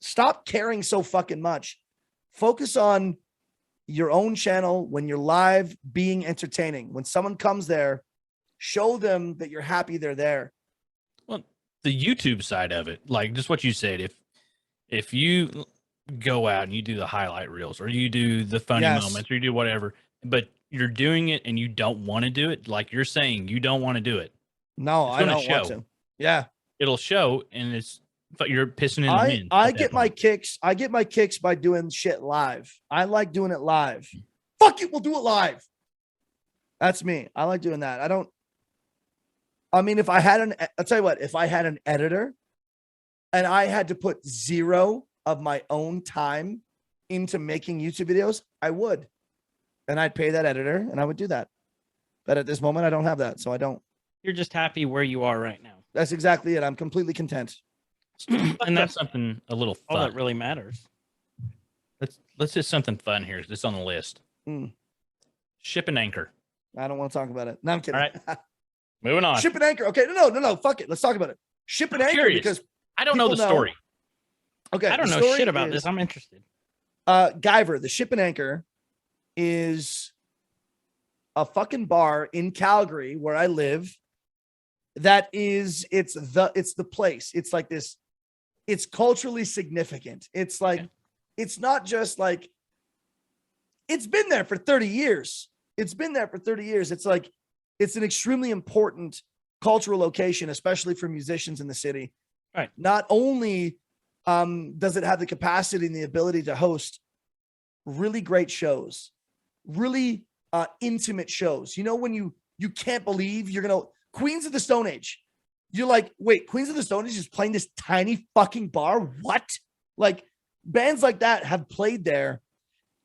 Stop caring so fucking much. Focus on your own channel when you're live, being entertaining. When someone comes there, show them that you're happy they're there. Well, the YouTube side of it, like just what you said, if you go out and you do the highlight reels or you do the funny Yes. moments or you do whatever, but you're doing it and you don't want to do it, like you're saying you don't want to do it, No, It's I gonna don't want show. to. Yeah. it'll show, and but you're pissing in the wind. I at that get my point. kicks. I get my kicks by doing shit live. I like doing it live. Fuck it, we'll do it live. That's me. I like doing that. I mean, if I had I'll tell you what, if I had an editor and I had to put 0 of my own time into making YouTube videos, I would. And I'd pay that editor and I would do that. But at this moment, I don't have that. So I don't. you're just happy where you are right now. That's exactly it. I'm completely content. And that's something a little all fun. that really matters. Let's do something fun here. That's on the list. Mm. Ship and anchor. I don't want to talk about it. No, I'm kidding. All right. Moving on. Ship and anchor. Okay. No. Fuck it. Let's talk about it. Ship and I'm anchor curious. because I don't know the people know- story. okay. I don't the know story shit about is, this. I'm interested. Guyver, the Ship and Anchor is a fucking bar in Calgary where I live. That is, it's the place. It's like this. It's culturally significant. It's like, Okay. It's not just like, it's been there for 30 years. It's been there for 30 years. It's like, it's an extremely important cultural location, especially for musicians in the city. Right. Not only does it have the capacity and the ability to host really great shows, really intimate shows. When you can't believe you're gonna Queens of the Stone Age. You're like, wait, Queens of the Stone Age is playing this tiny fucking bar? What? Like bands like that have played there,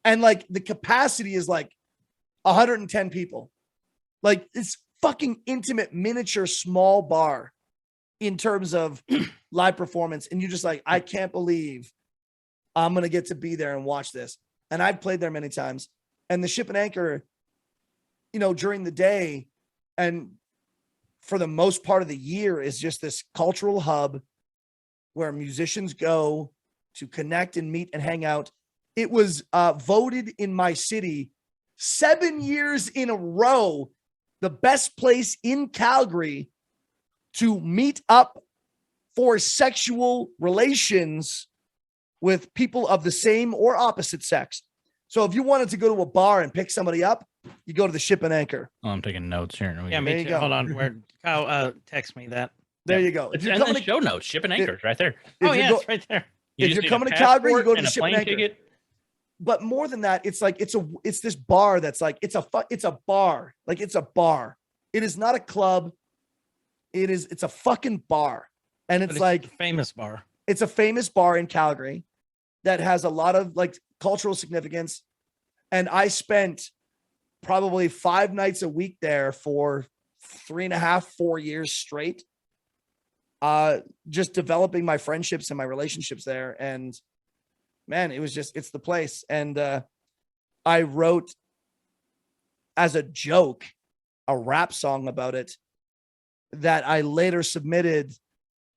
and like the capacity is like 110 people. like this fucking intimate, miniature, small bar in terms of live performance. And you're just like, I can't believe I'm going to get to be there and watch this. And I've played there many times. And the Ship and Anchor, you know, during the day and for the most part of the year is just this cultural hub where musicians go to connect and meet and hang out. It was voted in my city 7 years in a row the best place in Calgary to meet up for sexual relations with people of the same or opposite sex. So if you wanted to go to a bar and pick somebody up, you go to the Ship and Anchor. Oh, I'm taking notes here. Yeah, There me you too. go. Hold on. Where Kyle text me that. There you go. It's If you're in the coming to, show notes. Ship and Anchors right there. Oh, if you're yeah, go- it's right there. You If just you're need a coming to Calgary, you passport go to and the a Ship and plane Anchor. ticket. but more than that, it's like it's this bar that's like it's a bar. Like it's a bar. It is not a club. It's a fucking bar. And But it's like a famous bar. it's a famous bar in Calgary that has a lot of like cultural significance. And I spent probably 5 nights a week there for 3.5, 4 years straight. Just developing my friendships and my relationships there. And man, it's the place. And I wrote as a joke a rap song about it that I later submitted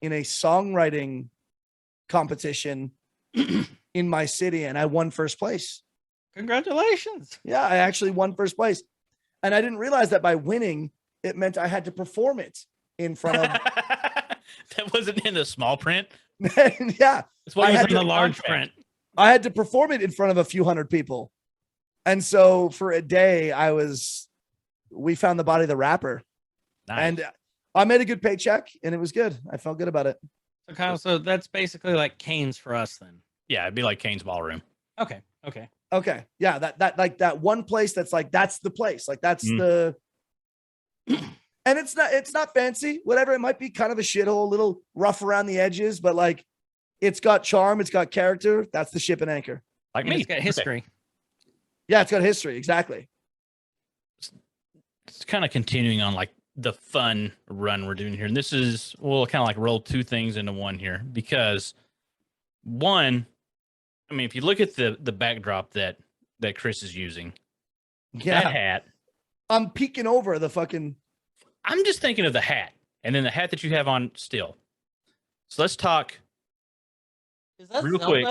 in a songwriting competition in my city, and I won first place. Congratulations. Yeah, I actually won first place. And I didn't realize that by winning, it meant I had to perform it in front of That wasn't in the small print. yeah. That's why I you had had In the the large contract. print. I had to perform it in front of a few hundred people. And so for a day, we found the body of the rapper. Nice. And I made a good paycheck and it was good. I felt good about it. So Kyle, so that's basically like Canes for us then. Yeah, it'd be like Kane's Ballroom. Okay. Okay. Okay. Yeah. That like that one place that's like, that's the place. Like that's Mm. and it's not fancy, whatever. It might be kind of a shithole, a little rough around the edges, but like it's got charm. It's got character. That's the Ship and Anchor. Like And me. it's got Okay. history. Yeah. It's got history. Exactly. It's kind of continuing on like the fun run we're doing here. And this is, we'll kind of like roll two things into one here because one, I mean, if you look at the backdrop that Chris is using, that Yeah. hat, I'm peeking over the fucking, I'm just thinking of the hat and then the hat that you have on still. So let's talk Is that real quick.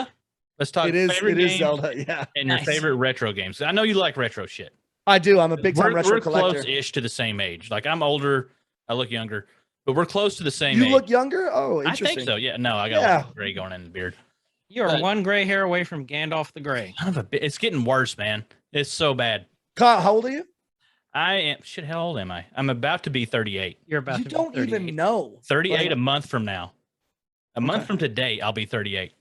Let's talk it is favorite games Zelda. Yeah. and your Nice. favorite retro games. I know you like retro shit. I do. I'm a big time retro we're collector. close-ish to the same age. Like I'm older, I look younger, but we're close to the same You age. look younger? Oh, I interesting. think so. Yeah. No, I got a Yeah. lot of gray going in the beard. You're But- one gray hair away from Gandalf the Gray. Son of a bit. It's getting worse, man. It's so bad. Kyle, how old are you? I am shit. How old am I? I'm about to be 38. You're about You to be don't 38. even know. 38 Like- a month from now. A month Okay. from today, I'll be 38.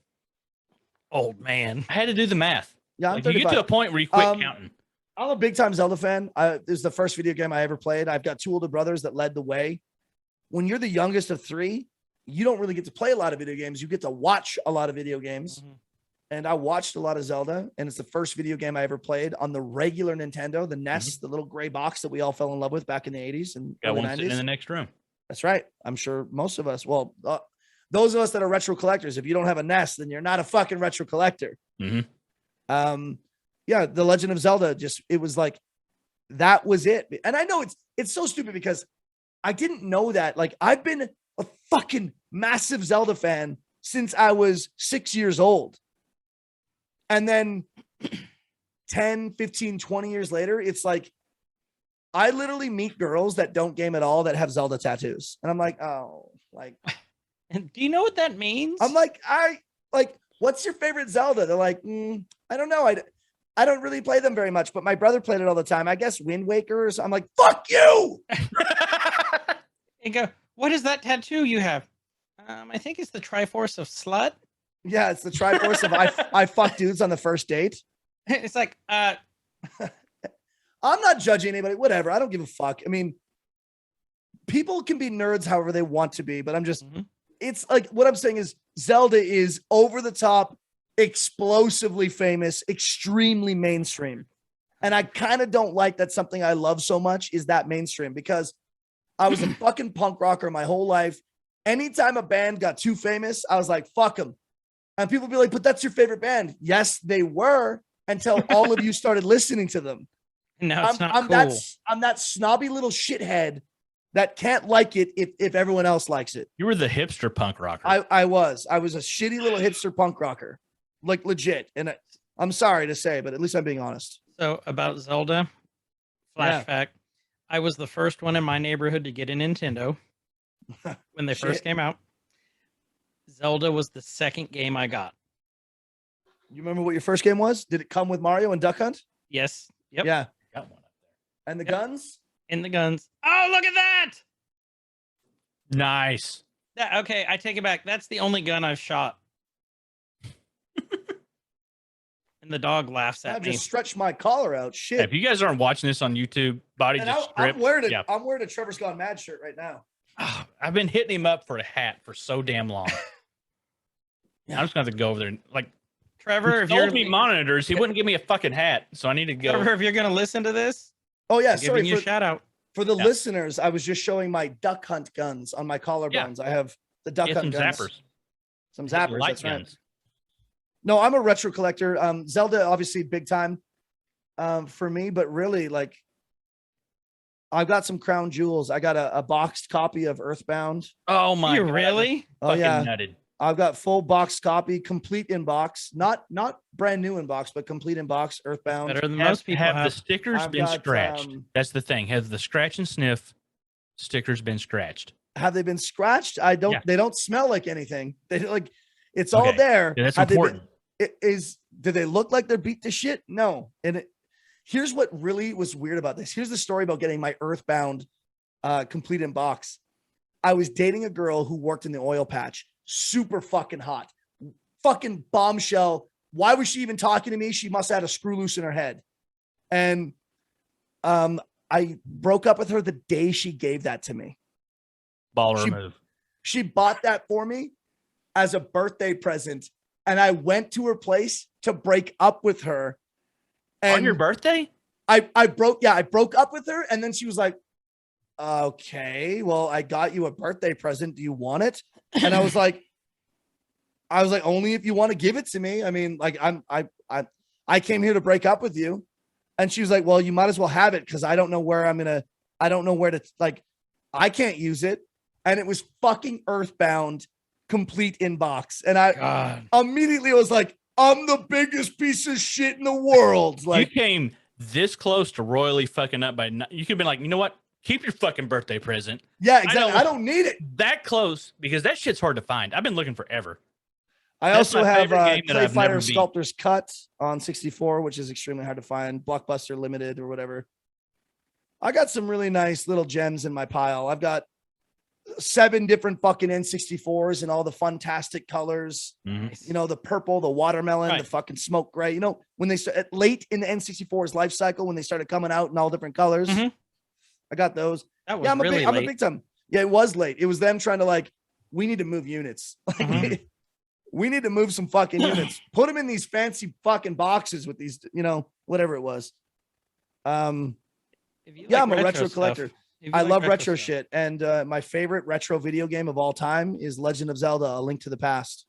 Old man. I had to do the math. Yeah, I'm Like, you get to 35. a point where you quit Um, counting. I'm a big time Zelda fan. This is the first video game I ever played. I've got 2 older brothers that led the way. When you're the youngest of 3, you don't really get to play a lot of video games. You get to watch a lot of video games. Mhm. And I watched a lot of Zelda, and it's the first video game I ever played on the regular Nintendo, the NES, the little gray box that we all fell in love with back in the 80s and Got early one sitting 90s. in the next room. That's right. I'm sure most of us, well, those of us that are retro collectors, if you don't have a NES, then you're not a fucking retro collector. Mhm. Yeah, The Legend of Zelda, it was like, that was it. And I know it's so stupid because I didn't know that. Like, I've been a fucking massive Zelda fan since I was 6 years old. And then 10, 15, 20 years later, it's like, I literally meet girls that don't game at all that have Zelda tattoos. And I'm like, oh, like, And do you know what that means? I'm like, what's your favorite Zelda? They're like, I don't know. I don't really play them very much, but my brother played it all the time. I guess Wind Waker. So I'm like, fuck you. And go, what is that tattoo you have? I think it's the Triforce of Slut. Yeah, it's the Triforce of I fuck dudes on the first date. It's like, I'm not judging anybody. Whatever. I don't give a fuck. I mean, people can be nerds however they want to be, but I'm just, Mhm. it's like, what I'm saying is Zelda is over the top, explosively famous, extremely mainstream. And I kind of don't like that something I love so much is that mainstream, because I was a fucking punk rocker my whole life. Anytime a band got too famous, I was like, fuck them. And people be like, but that's your favorite band. Yes, they were, until all of you started listening to them. No, it's not I'm cool. I'm that snobby little shithead that can't like it if everyone else likes it. You were the hipster punk rocker. I was a shitty little hipster punk rocker, like legit. And I'm sorry to say, but at least I'm being honest. So about Zelda, flash fact, I was the first one in my neighborhood to get a Nintendo when they first came out. Zelda was the second game I got. You remember what your first game was? Did it come with Mario and Duck Hunt? Yes. Yep. Yeah. Got one up And the guns? In the guns. Oh, look at that! there. Nice. Okay, I take it back. That's the only gun I've shot. And the dog laughs I at me. just stretched my collar out. Shit. If you guys aren't watching this on YouTube, body And just I'm stripped. wearing a Trevor's Gone Mad shirt right now. Oh, I've been hitting him up for a hat for so damn long. I'm just gonna have to go over there and Trevor, he if sold you're me monitors, he wouldn't give me a fucking hat, so I need to go. Trevor, if you're gonna listen to this, Oh yeah, I'm sorry giving you a shout out. for the listeners. I was just showing my Duck Hunt guns on my collarbones. I have the Duck Get Hunt some guns. zappers. Some zappers. Light That's right. guns. No, I'm a retro collector. Zelda, obviously, big time for me, but really, like, I've got some crown jewels. I got a boxed copy of Earthbound. Oh my You God, really? Oh fucking yeah, nutted. I've got full boxed copy, complete in box, not brand new in box, but complete in box. Earthbound. Better than Have, most people have the have. stickers I've been got, scratched? That's the thing. Have the scratch and sniff stickers been scratched? Have they been scratched? I don't. Yeah. They don't smell like anything. They like. It's all Okay. there. Yeah, that's Have they been- important. do they look like they're beat to shit? No. And here's what really was weird about this. Here's the story about getting my Earthbound complete in box. I was dating a girl who worked in the oil patch. Super fucking hot. Fucking bombshell. Why was she even talking to me? She must have had a screw loose in her head. And I broke up with her the day she gave that to me. Ball She- remove. She bought that for me as a birthday present. And I went to her place to break up with her. And On your birthday? I broke up with her. And then she was like, okay, well, I got you a birthday present. Do you want it? And I was like, only if you want to give it to me. I mean, like I came here to break up with you. And she was like, well, you might as well have it, because I don't know where to, like, I can't use it. And it was fucking Earthbound complete in box. And I God. immediately was like, I'm the biggest piece of shit in the world. Like, You came this close to royally fucking up by. You could have been like, you know what? Keep your fucking birthday present. yeah, exactly. I don't need it. That close, because that shit's hard to find. I've been looking forever. I That's also my have favorite game that Clay I've never Fighter beat. Sculptor's Cut on 64, which is extremely hard to find. Blockbuster Limited or whatever. I got some really nice little gems in my pile. I've got 7 different fucking N64s in all the fantastic colors. Mhm. You know, the purple, the watermelon, the Right. fucking smoke gray. You know, when they start late in the N64's life cycle, when they started coming out in all different colors, Mhm. I got those. That was Yeah, I'm really a late. big time. Yeah, it was late. It was them trying to, like, we need to move units. Like, Mhm. we need to move some fucking units. Put them in these fancy fucking boxes with these, you know, whatever it was. If you Yeah, like I'm a retro stuff, collector. if you I like love retro stuff, shit. And my favorite retro video game of all time is Legend of Zelda: A Link to the Past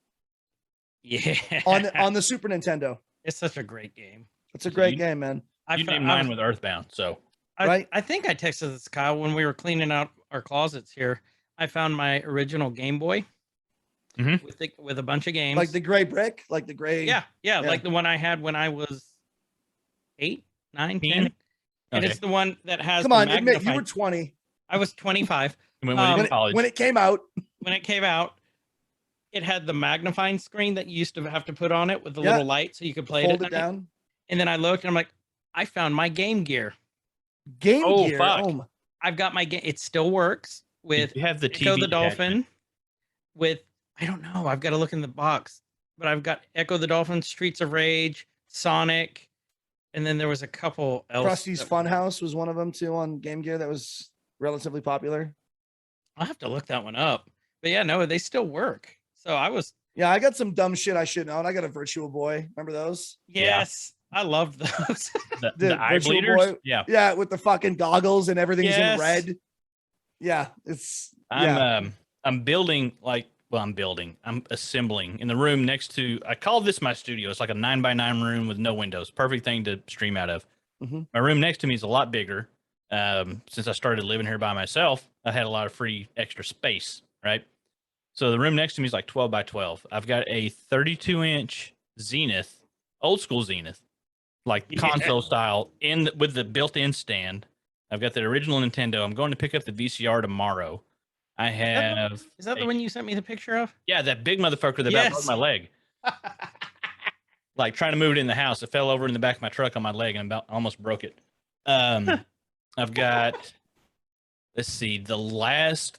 Yeah. on the Super Nintendo. It's such a great game. It's a great You- game, man. You named mine with Earthbound, so Right? I think I texted this, Kyle, when we were cleaning out our closets here. I found my original Game Boy Mhm. with a bunch of games. Like the gray brick, like the gray. yeah, yeah. like the one I had when I was 8, 9, 10. Teen? And Okay. it's the one that has Come the on, admit you magnifying- were 20 I was 25. when Um, we were when in college. it came out. When it came out, it had the magnifying screen that you used to have to put on it with the Yeah. little light so you could play Fold it it at night. down. And then I looked and I'm like, I found my Game Gear. Game Oh, Gear. fuck. Oh, my. I've got my game. It still works with you have the Echo TV the attachment. Dolphin. With I don't know. I've got to look in the box, but I've got Echo the Dolphin, Streets of Rage, Sonic, and then there was a couple else. Krusty's that- Funhouse was one of them too on Game Gear that was relatively popular. I'll have to look that one up. But yeah, no, they still work. So I was Yeah, I got some dumb shit I should know. I got a Virtual Boy. Remember those? yes. I loved those. The eye Virtual bleeders. Boy. Yeah. Yeah, with the fucking goggles and everything's in Yes. red. Yeah, it's I'm building I'm assembling in the room next to, I call this my studio. It's like a 9x9 room with no windows. Perfect thing to stream out of. Mhm. My room next to me is a lot bigger. Since I started living here by myself, I had a lot of free extra space, right? So the room next to me is like 12 by 12. I've got a 32-inch Zenith, old school Zenith, like console style, with the built-in stand. I've got the original Nintendo. I'm going to pick up the VCR tomorrow. I have. Is that the one you sent me the picture of? Yeah, that big motherfucker that about Yes. broke my leg. Like trying to move it in the house. It fell over in the back of my truck on my leg and almost broke it. I've got, let's see, the last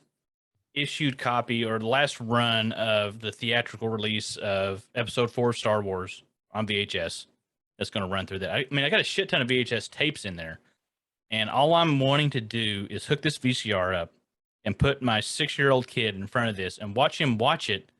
issued copy or the last run of the theatrical release of Episode 4 of Star Wars on VHS. That's going to run through that. I mean, I got a shit ton of VHS tapes in there. And all I'm wanting to do is hook this VCR up and put my 6-year-old kid in front of this and watch him watch it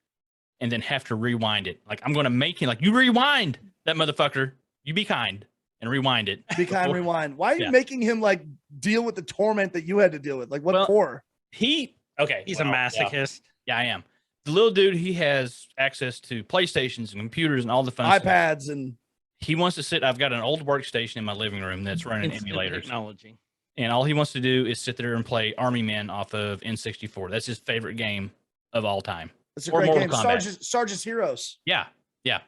and then have to rewind it. Like, I'm going to make him, like, you rewind that motherfucker. You be kind and rewind it. be kind, rewind. Why are you making him like deal with the torment that you had to deal with? Like, what for? He's a masochist. Yeah, I am. The little dude, he has access to PlayStations and computers and all the fun iPads stuff. And he wants to sit. I've got an old workstation in my living room that's running emulators. Technology. And all he wants to do is sit there and play Army Men off of N64. That's his favorite game of all time. It's a great game. Sarge's Heroes. Yeah. Yeah.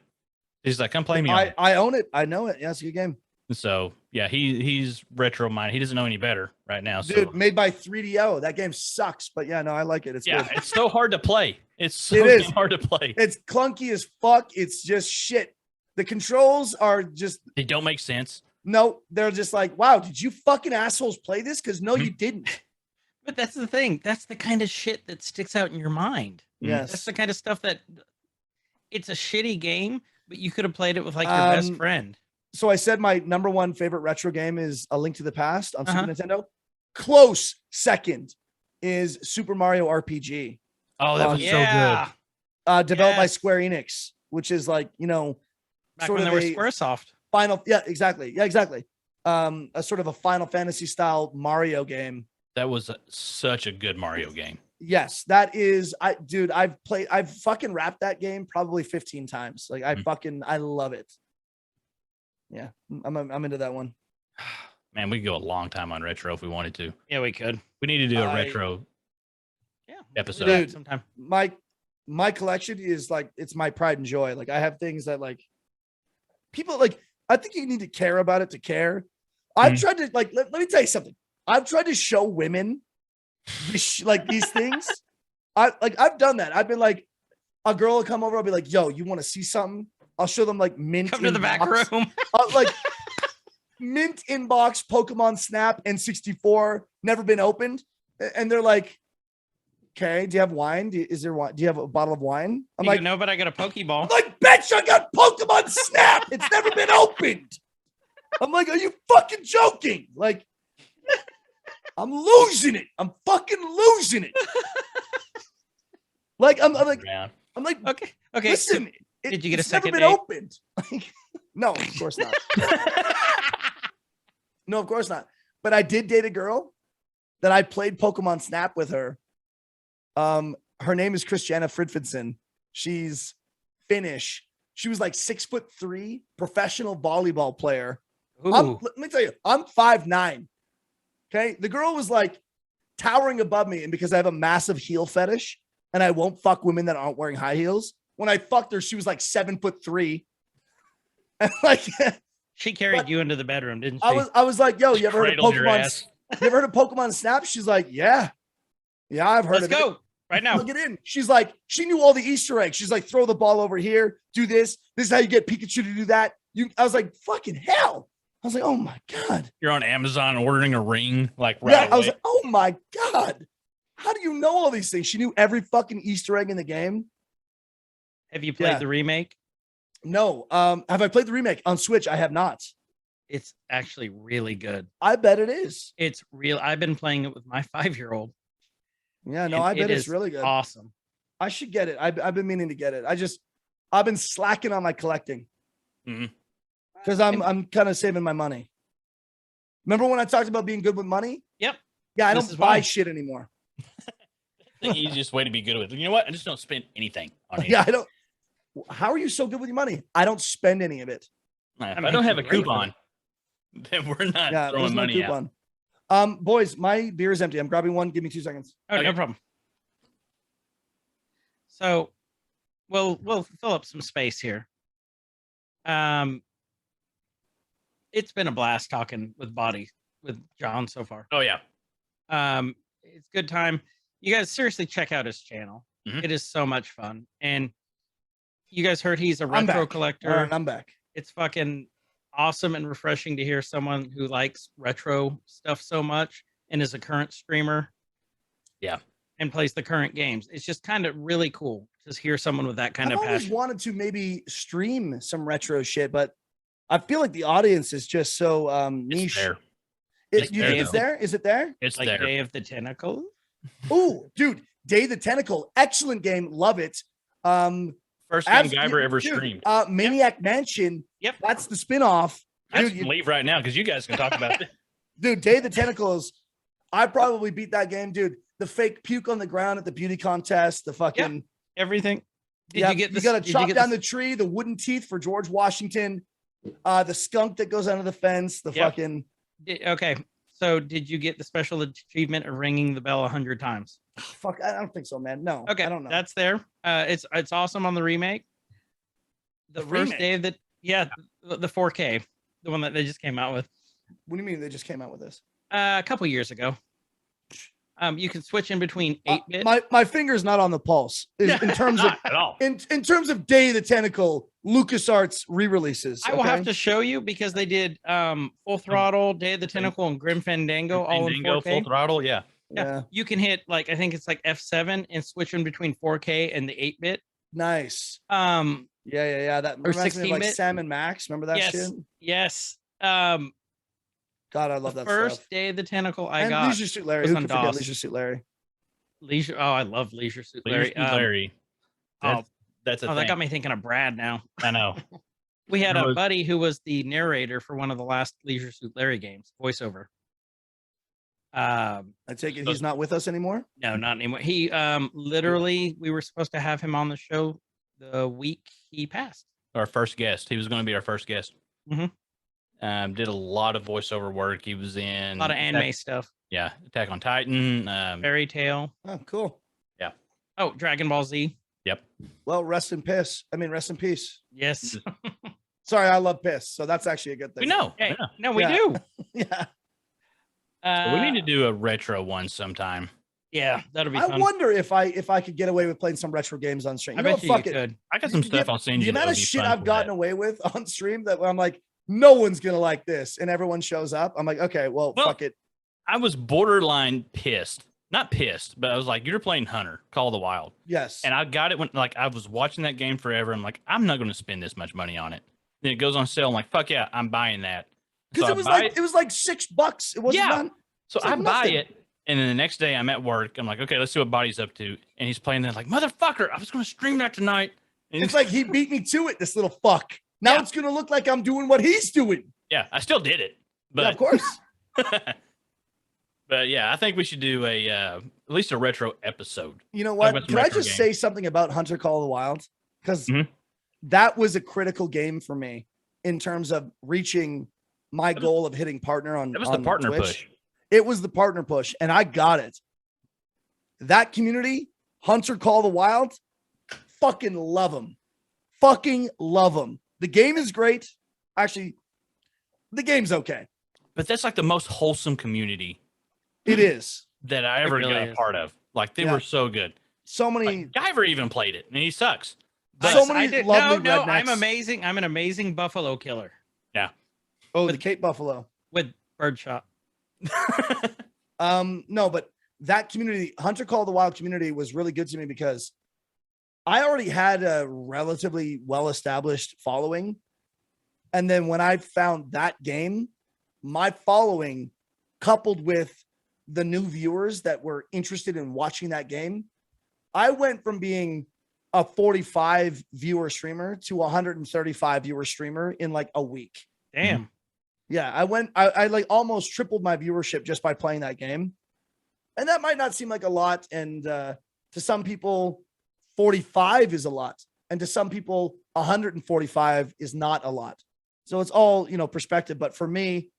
He's like, come play me. I own it. I know it. Yeah, it's a good game. So yeah, he's retro minded. He doesn't know any better right now. Dude, made by 3DO. That game sucks, but yeah, no, I like it. It's good. It's so hard to play. It's so hard to play. It's clunky as fuck. It's just shit. The controls are just, they don't make sense. No, they're just like, wow, did you fucking assholes play this? Because no, you didn't. But that's the thing. That's the kind of shit that sticks out in your mind. Yes. That's the kind of stuff that it's a shitty game, but you could have played it with like your best friend. So I said my number one favorite retro game is A Link to the Past on Super Nintendo. Close second is Super Mario RPG. Oh, that was so good. Developed by Square Enix, which is like, back when there were Squaresoft. Exactly. A sort of a Final Fantasy style Mario game. That was such a good Mario game. Yes, that is. I've fucking wrapped that game probably 15 times. Like I love it. Yeah, I'm into that one. Man, we could go a long time on retro if we wanted to. Yeah, we could. We need to do a retro episode. Dude, sometime. My collection is like, it's my pride and joy. Like I have things that like people like, I think you need to care about it to care. I've tried to like, let me tell you something. I've tried to show women like these things. I've done that. I've been like, a girl will come over. I'll be like, yo, you want to see something? I'll show them like mint. Come to the back room. Like mint inbox, Pokemon Snap, N64, never been opened. And they're like, okay, do you have wine? Is there wine? Do you have a bottle of wine? I'm like, no, but I got a Pokeball. I'm like, bitch, I got Pokemon Snap. It's never been opened. I'm like, are you fucking joking? Like, I'm losing it. I'm fucking losing it. Like, I'm like, okay. Listen, so did you get a second never been date? opened. No, of course not. No, of course not. But I did date a girl that I played Pokemon Snap with her. Her name is Christiana Fridfidson. She's Finnish. She was like 6'3", professional volleyball player. Let me tell you, I'm 5'9". Okay. The girl was like towering above me. And because I have a massive heel fetish and I won't fuck women that aren't wearing high heels, when I fucked her, she was like 7'3". And like, she carried you into the bedroom, didn't she? I was like, yo, you ever heard of Pokemon? You ever heard of Pokemon Snap? She's like, yeah, I've heard of it. Let's go right now. Plug it in. She's like, she knew all the Easter eggs. She's like, throw the ball over here, do this. This is how you get Pikachu to do that. I was like, fucking hell. I was like, oh my God. You're on Amazon ordering a ring, like right away. I was like, oh my God. How do you know all these things? She knew every fucking Easter egg in the game. Have you played the remake? No. Have I played the remake on Switch? I have not. It's actually really good. I bet it is. It's real. I've been playing it with my 5-year-old. Yeah, no, I bet it's really good. Awesome. I should get it. I've been meaning to get it. I've been slacking on my collecting. Mm-hmm. because I'm kind of saving my money. Remember when I talked about being good with money? Yep. Yeah, I This don't is buy why. shit anymore. The easiest way to be good with it. You know what? I just don't spend anything on it. Yeah, I don't. How are you so good with your money? I don't spend any of it. If That I don't makes have you a great with coupon, then we're not Yeah, throwing there's no money out. coupon. Boys, my beer is empty. I'm grabbing one. Give me 2 seconds. Oh, no Okay. problem. So we'll fill up some space here. It's been a blast talking with John so far. Oh yeah. It's a good time. You guys seriously check out his channel. Mhm. It is so much fun. And you guys heard he's a I'm retro back. collector. All right, I'm back. It's fucking awesome and refreshing to hear someone who likes retro stuff so much and is a current streamer. Yeah. And plays the current games. It's just kind of really cool to hear someone with that kind I've of always passion. wanted to maybe stream some retro shit, but I feel like the audience is just so It's niche. there. You there, think it's though. there? Is it there? It's Like there. Day of the Tentacle. Oh, dude, Day of the Tentacle, excellent game, love it. First game Guyver ever dude, streamed. Maniac Mansion. Yep. That's the spinoff. I Dude, just leave right now because you guys can talk about it. dude, Day of the Tentacles. I probably beat that game, dude. The fake puke on the ground at the beauty contest. The fucking Everything. Did yeah, you get this? You got to did you chop get down this- the tree. The wooden teeth for George Washington. The skunk that goes under the fence. The Yep. fucking Okay. So did you get the special achievement of ringing the bell 100 times? fuck. I don't think so, man. No. Okay. I don't know. That's there. It's awesome on the remake. The The first remake? day of the 4K, the one that they just came out with What do you mean they just came out with this? a couple years ago. You can switch in between 8-bit. My finger's not on the pulse in terms of Not at all. in terms of Day of the Tentacle, LucasArts re-releases. I will have okay? to show you because they did Full Throttle, Day of the Tentacle, and Grim Fandango all in Fandango, 4K. full throttle. Yeah. Yeah. You can hit I think it's like F7 and switch in between 4K and the 8-bit. Nice. Yeah. Yeah. That Or reminds me of like 16-bit? Sam and Max. Remember that Yes. shit? Yes. God, I love The that first stuff. Day of the Tentacle I And got Leisure Suit Larry. was Who on could forget DOS. Leisure Suit Larry? Leisure. Oh, I love Leisure Suit Larry. Larry. That's, that's a Oh, that thing. got me thinking of Brad now. I know. We had There a was- buddy who was the narrator for one of the last Leisure Suit Larry games, voiceover. I take it he's not with us anymore. No, not anymore. He literally, we were supposed to have him on the show the week he passed. Our first guest. He was going to be our first guest. Mhm. Did a lot of voiceover work. He was in A lot of anime stuff. Yeah, Attack on Titan. Fairy Tale. Oh, cool. Oh, Dragon Ball Z. Yep. Well, rest in peace. Yes. Sorry, I love piss, so that's actually a good thing. We know. Hey, Yeah. no, we Yeah. do. Yeah. So we need to do a retro one sometime. Yeah, that'll be I fun. wonder if I could get away with playing some retro games on stream. I You know bet what? you, Fuck it. could. I got some stuff I'll send The you. that amount would of be shit fun I've for gotten that. away with on stream that I'm like, no one's gonna like this, and everyone shows up. I'm like, okay, well, Well, fuck it. I was borderline pissed. Not pissed, but I was like, you're playing Hunter, Call of the Wild. Yes. And I got it when I was watching that game forever. I'm like, I'm not going to spend this much money on it. Then it goes on sale. I'm like, fuck yeah, I'm buying that. Because So it was I buy like it was like $6. It wasn't Yeah. done. So It's I like buy nothing. it, and then the next day I'm at work. I'm like, okay, let's see what Body's up to. And he's playing that like, motherfucker, I was going to stream that tonight. And It's like he beat me to it, this little fuck. Now Yeah. it's gonna look like I'm doing what he's doing. yeah, I still did it. Yeah, of But course. but yeah, I think we should do a at least a retro episode. You know Talk what? about some Can I retro just games. say something about Hunter Call of the Wild? Because Mhm. that was a critical game for me in terms of reaching my was- goal of hitting partner on. That was the on partner Twitch. push. It was the partner push, and I got it. That community, Hunter Call of the Wild, fucking love them. Fucking love them. The game is great. Actually, the game's okay. But that's like the most wholesome community It is. that I ever really got a is. part of. Like they Yeah. were so good. So many. Like, Guyver even played it, and he sucks. So many lovely no, I'm rednecks. amazing. I'm an amazing buffalo killer Oh, the Cape Buffalo. with birdshot. No, but that community, Hunter Call of the Wild community, was really good to me because I already had a relatively well-established following. And then when I found that game, my following coupled with the new viewers that were interested in watching that game, I went from being a 45 viewer streamer to a 135 viewer streamer in like a week. Damn. Yeah, I like almost tripled my viewership just by playing that game. And that might not seem like a lot. And to some people, 45 is a lot. And to some people, 145 is not a lot. So it's all, perspective. But for me,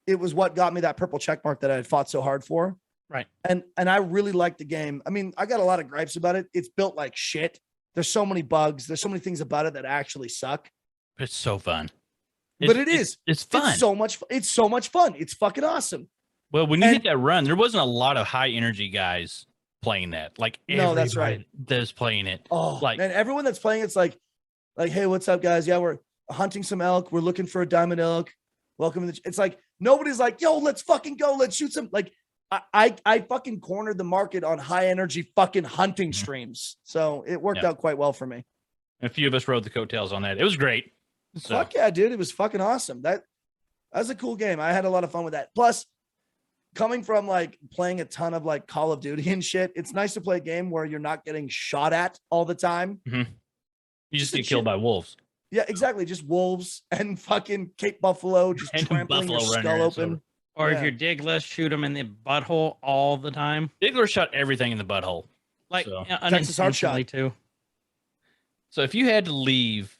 it was what got me that purple check mark that I had fought so hard for. Right. And I really liked the game. I mean, I got a lot of gripes about it. It's built like shit. There's so many bugs. There's so many things about it that actually suck. It's so fun. But it's fun. It's so much fun. It's fucking awesome. Well, when you hit that run, there wasn't a lot of high energy guys playing that. Like, no, that's right. That's playing it. Oh, like, and everyone that's playing it's like, hey, what's up, guys? Yeah, we're hunting some elk. We're looking for a diamond elk. Welcome. It's like nobody's like, yo, let's fucking go. Let's shoot some. Like, I fucking cornered the market on high energy fucking hunting streams. So it worked out quite well for me. A few of us rode the coattails on that. It was great. So. Fuck yeah, dude. It was fucking awesome. That was a cool game. I had a lot of fun with that. Plus, coming from like playing a ton of like Call of Duty and shit, it's nice to play a game where you're not getting shot at all the time. Mm-hmm. You just get killed by wolves. Yeah, exactly. Just wolves and fucking Cape Buffalo just trampling your skull open. Or if you're Digless, shoot them in the butthole all the time. Diggler shot everything in the butthole. Like Texas hard shot too. So if you had to leave,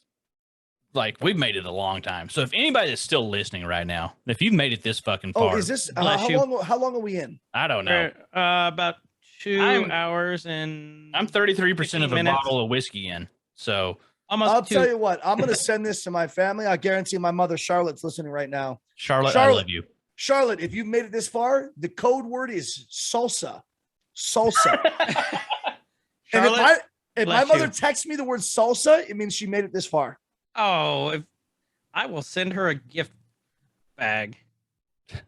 like we've made it a long time. So if anybody is still listening right now, if you've made it this fucking far, is this how long are we in? I don't know. About 2 hours and I'm 33% of a minutes. bottle of whiskey in. So almost. I'll tell you what. I'm gonna send this to my family. I guarantee my mother Charlotte's listening right now. Charlotte, I love you. Charlotte, if you've made it this far, the code word is salsa. Salsa. And if my mother texts me the word salsa, it means she made it this far. Oh, if I will send her a gift bag.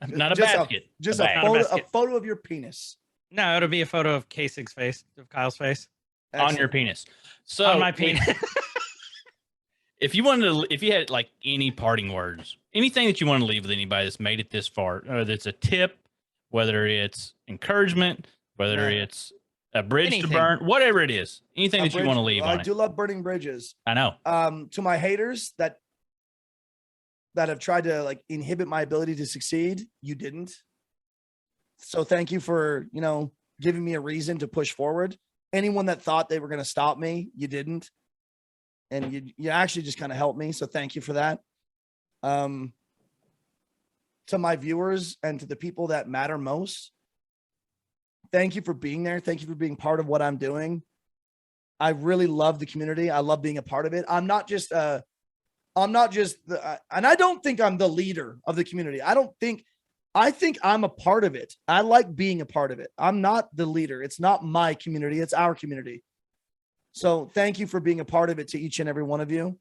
Not a basket. Just a photo of your penis. No, it'll be a photo of Kasig's face, of Kyle's face. Excellent. On your penis. So on my penis. If you had like any parting words, anything that you want to leave with anybody that's made it this far, whether it's a tip, whether it's encouragement, whether it's a bridge to burn, whatever it is, anything that you want to leave on it. I do love burning bridges. I know. To my haters that have tried to like inhibit my ability to succeed, you didn't. So thank you for, giving me a reason to push forward. Anyone that thought they were going to stop me, you didn't. And you actually just kind of helped me. So thank you for that. To my viewers and to the people that matter most, thank you for being there. Thank you for being part of what I'm doing. I really love the community. I love being a part of it. And I don't think I'm the leader of the community. I think I'm a part of it. I like being a part of it. I'm not the leader. It's not my community. It's our community. So thank you for being a part of it to each and every one of you.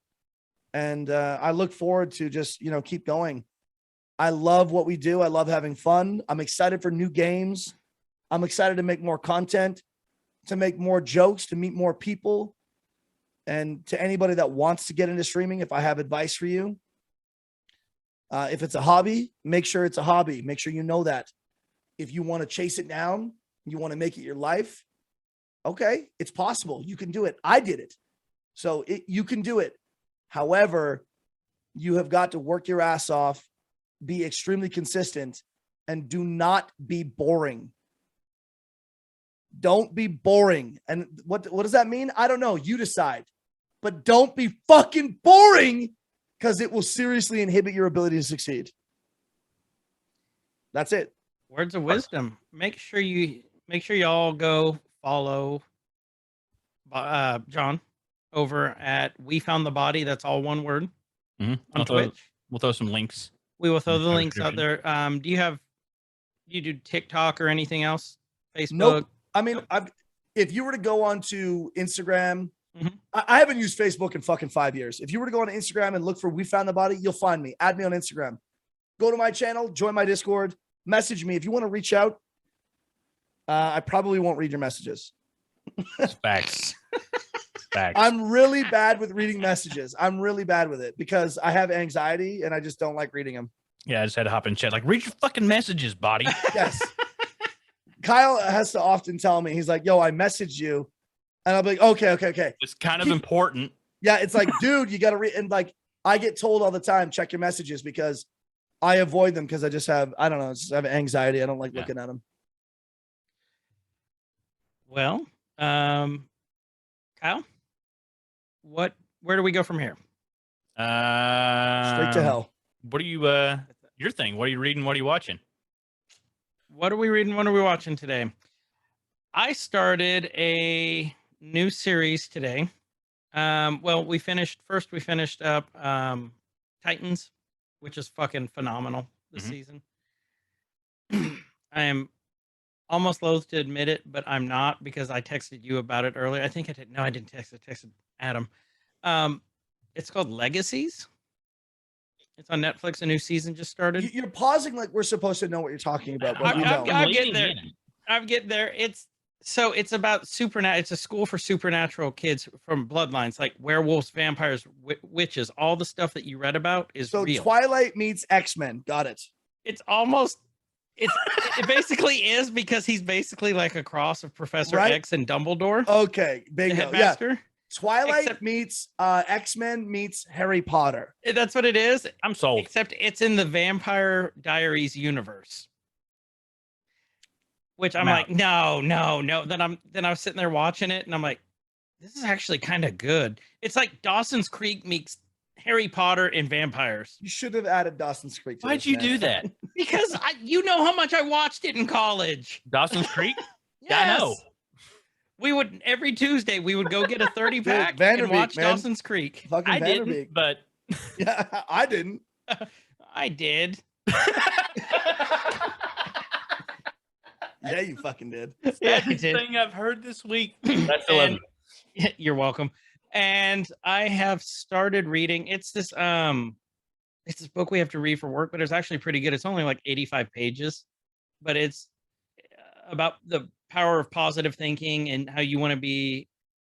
And I look forward to just, keep going. I love what we do. I love having fun. I'm excited for new games. I'm excited to make more content, to make more jokes, to meet more people. And to anybody that wants to get into streaming, if I have advice for you, if it's a hobby, make sure it's a hobby. Make sure you know that. If you want to chase it down, you want to make it your life, okay, it's possible. You can do it. I did it. So you can do it. However, you have got to work your ass off, be extremely consistent, and do not be boring. Don't be boring. And what does that mean? I don't know. You decide. But don't be fucking boring, because it will seriously inhibit your ability to succeed. That's it. Words of wisdom. Make sure you all go follow John over at WeFoundTheBody. That's all one word. On Twitch. We'll throw some links. We will throw the links out there. Do you do TikTok or anything else? Facebook? Nope. I mean, if you were to go onto Instagram, I haven't used Facebook in fucking 5 years. If you were to go on Instagram and look for WeFoundTheBody, you'll find me. Add me on Instagram. Go to my channel, join my Discord, message me. If you want to reach out, I probably won't read your messages. Facts. Facts. I'm really bad with reading messages. I'm really bad with it because I have anxiety and I just don't like reading them. Yeah, I just had to hop in chat. Like, read your fucking messages, body. Yes. Kyle has to often tell me, he's like, yo, I messaged you. And I'll be like, okay. It's kind of important. Yeah, it's like, dude, you got to read. And like, I get told all the time, check your messages, because I avoid them because I just have, I don't know, I have anxiety. I don't like looking at them. Well, Kyle, where do we go from here? Straight to hell. What are you, your thing? What are you reading? What are you watching? What are we reading? What are we watching today? I started a new series today. Well, we finished up Titans, which is fucking phenomenal this season. I am almost loath to admit it, but I'm not, because I texted you about it earlier. I think I did. No, I didn't text. I texted Adam. It's called Legacies. It's on Netflix. A new season just started. You're pausing like we're supposed to know what you're talking about. But I'm getting there. I'm getting there. It's about supernatural. It's a school for supernatural kids from bloodlines like werewolves, vampires, witches. All the stuff that you read about is real. Twilight meets X-Men. Got it. It's almost. It basically is, because he's basically like a cross of Professor X and Dumbledore. Okay, bingo. Yeah. Twilight Except, meets X-Men meets Harry Potter. That's what it is. I'm sold. Except it's in the Vampire Diaries universe. Which I'm like, no. Then I was sitting there watching it, and I'm like, this is actually kind of good. It's like Dawson's Creek meets Harry Potter and vampires. You should have added Dawson's Creek. Why'd you do that? Because you know how much I watched it in college. Dawson's Creek? Yes. Yeah, I know. We would every Tuesday we would go get a 30-pack and watch Dawson's Creek. Fucking I didn't, but yeah, I didn't. I did. Yeah, you fucking did. Yeah, I did. Thing I've heard this week. That's 11. You're welcome. And I have started reading. It's this book we have to read for work, but it's actually pretty good. It's only like 85 pages, but it's about the power of positive thinking and how you want to be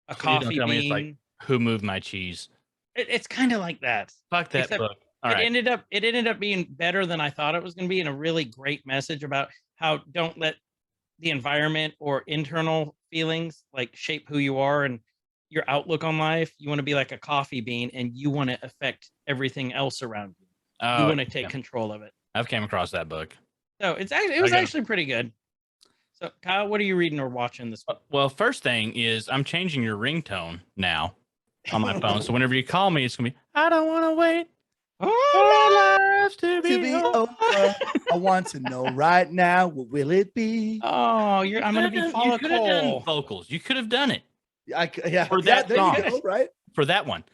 a coffee bean. It's like, Who Moved My Cheese? It's kind of like that. Fuck that book. All right. It ended up being better than I thought it was going to be, and a really great message about how don't let the environment or internal feelings like shape who you are and your outlook on life. You want to be like a coffee bean, and you want to affect everything else around you. You want to take control of it. I've came across that book. So it was actually pretty good. So Kyle, what are you reading or watching this week? Well, first thing is I'm changing your ringtone now on my phone. So whenever you call me, it's gonna be, I don't want to wait for our lives to be over. I want to know right now, what will it be? Oh, I'm gonna be Paula You could have done Cole. vocals. You could have done it. For that song. there you go, right? For that one.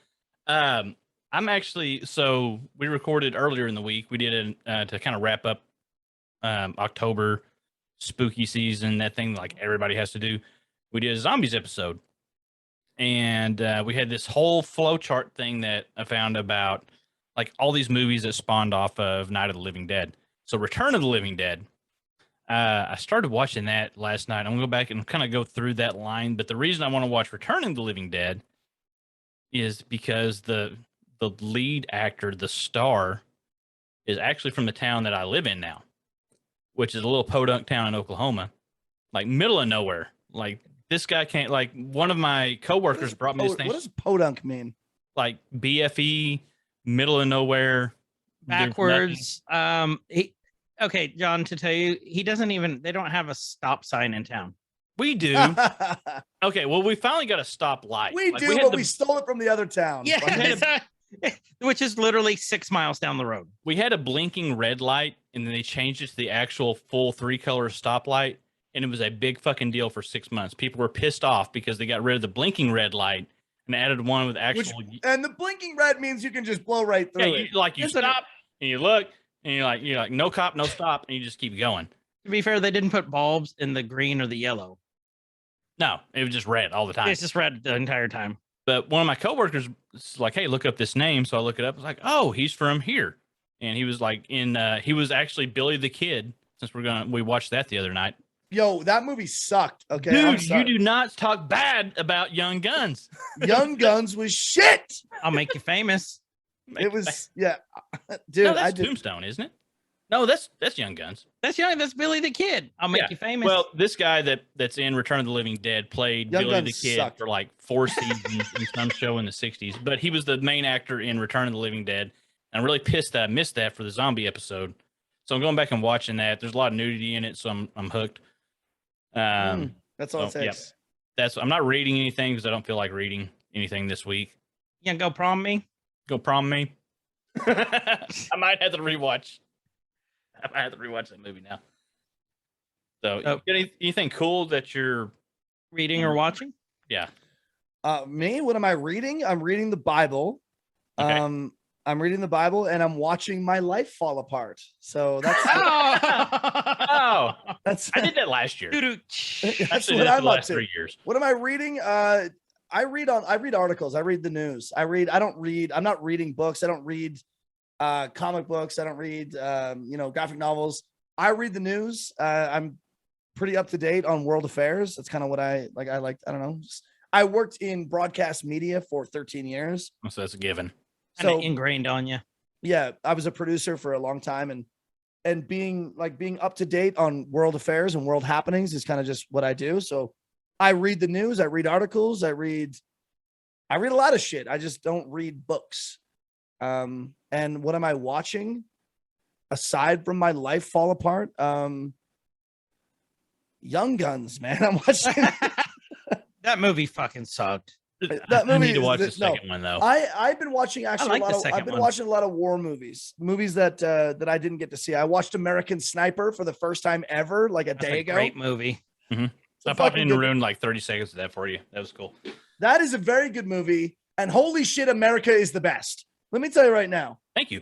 I'm actually, so we recorded earlier in the week. We did it to kind of wrap up October spooky season, that thing like everybody has to do. We did a zombies episode, and we had this whole flow chart thing that I found about like all these movies that spawned off of Night of the Living Dead. So Return of the Living Dead, I started watching that last night. I'm gonna go back and kind of go through that line, but the reason I want to watch Return of the Living Dead is because the lead actor, the star, is actually from the town that I live in now, which is a little podunk town in Oklahoma, like middle of nowhere. Like this guy can't, like one of my coworkers brought me this thing. What does podunk mean? Like BFE, middle of nowhere. Backwards. Okay, John, to tell you, they don't have a stop sign in town. We do. Okay, well, we finally got a stop light. We do, but we stole it from the other town. Yeah, which is literally 6 miles down the road. We had a blinking red light, and then they changed it to the actual full 3-color stoplight, and it was a big fucking deal for 6 months. People were pissed off because they got rid of the blinking red light and added one with actual. And the blinking red means you can just blow right through it. You stop and you look and you're like no cop, no stop, and you just keep going. To be fair, they didn't put bulbs in the green or the yellow. No, it was just red all the time. It's just red the entire time. But one of my coworkers was like, "Hey, look up this name." So I look it up. I was like, "Oh, he's from here," and he was like he was actually Billy the Kid. Since we watched that the other night. Yo, that movie sucked. Okay, dude, you do not talk bad about Young Guns. Young Guns was shit. I'll make you famous. Yeah, dude. No, that's Tombstone, isn't it? No, that's Young Guns. That's young. That's Billy the Kid. I'll make Yeah. you famous. Well, this guy that's in Return of the Living Dead played Young Billy the Guns Kid sucked. for like 4 seasons in some show in the 60s, but he was the main actor in Return of the Living Dead. And I'm really pissed that I missed that for the zombie episode. So I'm going back and watching that. There's a lot of nudity in it, so I'm hooked. That's all it so, yeah. takes. I'm not reading anything because I don't feel like reading anything this week. you gonna go prom me? Go prom me. I might have to rewatch. I might have to rewatch that movie now. So, Oh. you got anything cool that you're Reading or watching? Yeah. Me, what am I reading? I'm reading the Bible. Okay. I'm reading the Bible and I'm watching my life fall apart. So that's Oh, that's I did that last year. Doo-doo. that's Actually, what did it for I'm the up last to. 3 years. What am I reading? I read articles. I read the news. I'm not reading books. I don't read comic books. I don't read graphic novels. I read the news. I'm pretty up to date on world affairs. That's kind of what I like. I don't know. I worked in broadcast media for 13 years. So that's a given. Kinda So ingrained on you. yeah, I was a producer for a long time, and being up to date on world affairs and world happenings is kind of just what I do. So I read the news, I read articles, I read a lot of shit. I just don't read books. And what am I watching aside from my life fall apart? Young Guns, man. I'm watching That movie fucking sucked. that I movie. need to watch the is- no, second one though. I've been watching actually like a lot the of second I've been one. watching a lot of war movies that I didn't get to see. I watched American Sniper for the first time ever like a That's day a ago. great movie. It's a I popped fucking in good- and ruined like 30 seconds of that for you. That was cool. That is a very good movie, and holy shit, America is the best. Let me tell you right now, Thank you.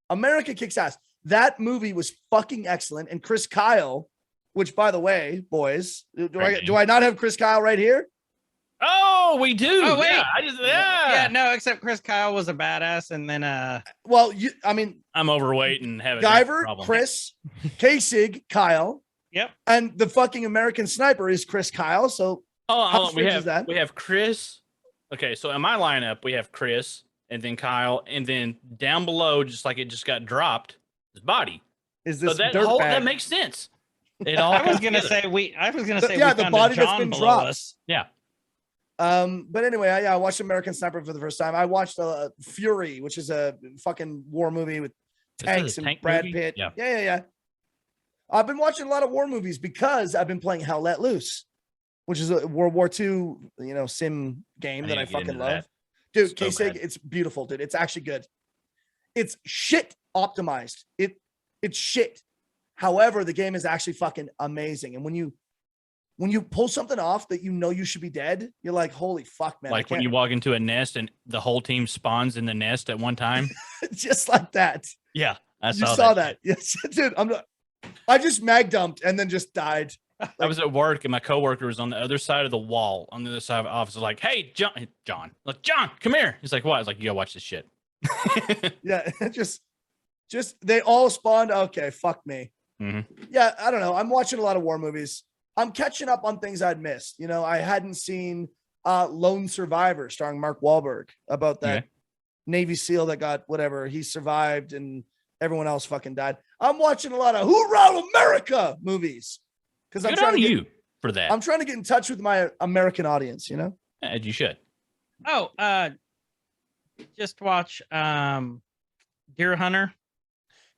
America kicks ass. That movie was fucking excellent, and Chris Kyle, which by the way, boys, do I not have Chris Kyle right here? Oh, we do. Oh, wait. Yeah, No, except Chris Kyle was a badass, and then Well, I'm overweight and have a Guyver, problem. Chris, Kasig, Kyle, yep. and the fucking American Sniper is Chris Kyle. So Oh, How hold on. We strange have is that? we have Chris. Okay, so in my lineup we have Chris and then Kyle, and then down below, just like it just got dropped, is Body. is So this that dirtbag? makes sense. It all I was comes gonna together. say we the found body a that's John been below dropped. us. Yeah. But anyway, I watched American Sniper for the first time. I watched Fury, which is a fucking war movie with This is a tanks and tank Brad movie? Pitt. Yeah. Yeah. I've been watching a lot of war movies because I've been playing Hell Let Loose, which is a World War II, sim game I that need I to get fucking into love. that. Dude, So Kasig, bad. it's beautiful, dude. It's actually good. It's shit optimized. It's shit. However, the game is actually fucking amazing. And when you pull something off that you should be dead, you're like, holy fuck, man. I Like when can't- you walk into a nest and the whole team spawns in the nest at one time. just like that. Yeah, I You saw, saw that. that. Yes, dude. I just mag dumped and then just died. I was at work and my coworker was on the other side of the wall, on the other side of the office. Like, hey, John, like, John, come here. He's like, what? I was like, you gotta watch this shit. Yeah, just they all spawned. Okay, fuck me. Mhm. Yeah, I don't know. I'm watching a lot of war movies. I'm catching up on things I'd missed. I hadn't seen Lone Survivor starring Mark Wahlberg about that Okay. Navy SEAL that got whatever. He survived and everyone else fucking died. I'm watching a lot of Hoorah America movies because Good on you for that. I'm trying to get in touch with my American audience, As you should. Oh, just watch Deer Hunter.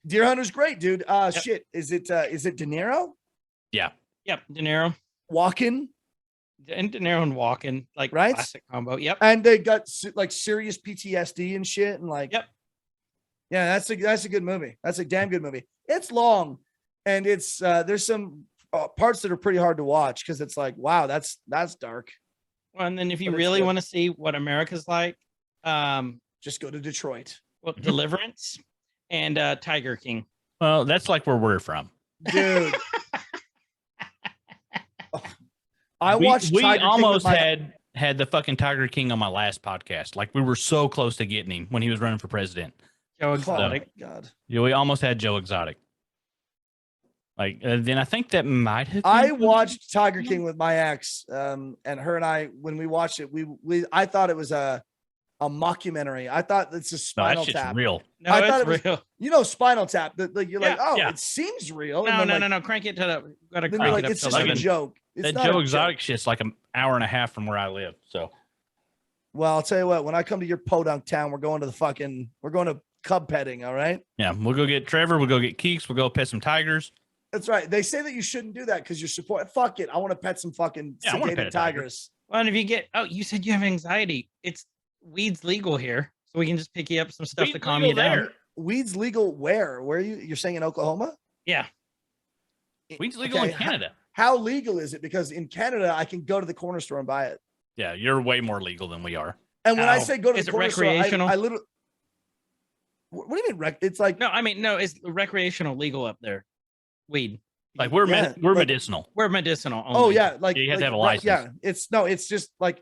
Deer Hunter's great, dude. Shit. Is it De Niro? Yeah. Yep, De Niro. Walken? And De Niro and Walken, like Right? classic combo. Yep. And they got like serious PTSD and shit. And like, Yep. Yeah, that's a good movie. That's a damn good movie. It's long and it's there's some parts that are pretty hard to watch because it's like, wow, that's dark. Well, and then if you But it's really good. want to see what America's like, Just go to Detroit. well, Deliverance and Tiger King. Well, that's like where we're from. Dude. I We watched Tiger King with almost my- had the fucking Tiger King on my last podcast. Like we were so close to getting him when he was running for president. Joe Oh Exotic. my God. Yeah, we almost had Joe Exotic. Like then I think that might have. I been- watched Tiger King with my ex, and her and I, when we watched it, I thought it was a A mockumentary. I thought it's a No, Spinal that shit's Tap. real. No, I it's thought it was- real. You know, Spinal Tap. That like you're like, Yeah, oh, yeah. it seems real. No, and no, then, no, like, no. Crank it to the. Gotta Then crank you're it like, up it's to just a 11. joke. It's That not Joe a joke. Exotic shit's like an hour and a half from where I live. So Well, I'll tell you what. When I come to your podunk town, we're going to cub petting. All right. yeah, we'll go get Trevor. We'll go get Keeks. We'll go pet some tigers. That's right. They say that you shouldn't do that because you're support. Fuck it. I want to pet some fucking Yeah, I wanna pet sedated a tiger. tigers. Well, and if you get, you said you have anxiety. It's weed's legal here, so we can just pick you up some stuff to Weed's calm you legal down. there. Weed's legal where? Where are you? You're saying in Oklahoma? Yeah. Weed's legal Okay, in Canada. How legal is it? Because in Canada, I can go to the corner store and buy it. Yeah, you're way more legal than we are. And when I How? say go to Is the it corner store, recreational? I literally. What do you mean? It's like No, I mean no. It's recreational legal up there. Weed. Like we're Yeah, we're like- medicinal. We're medicinal. oh only. yeah, like Yeah, you have to like, have a right, license. Yeah, it's just like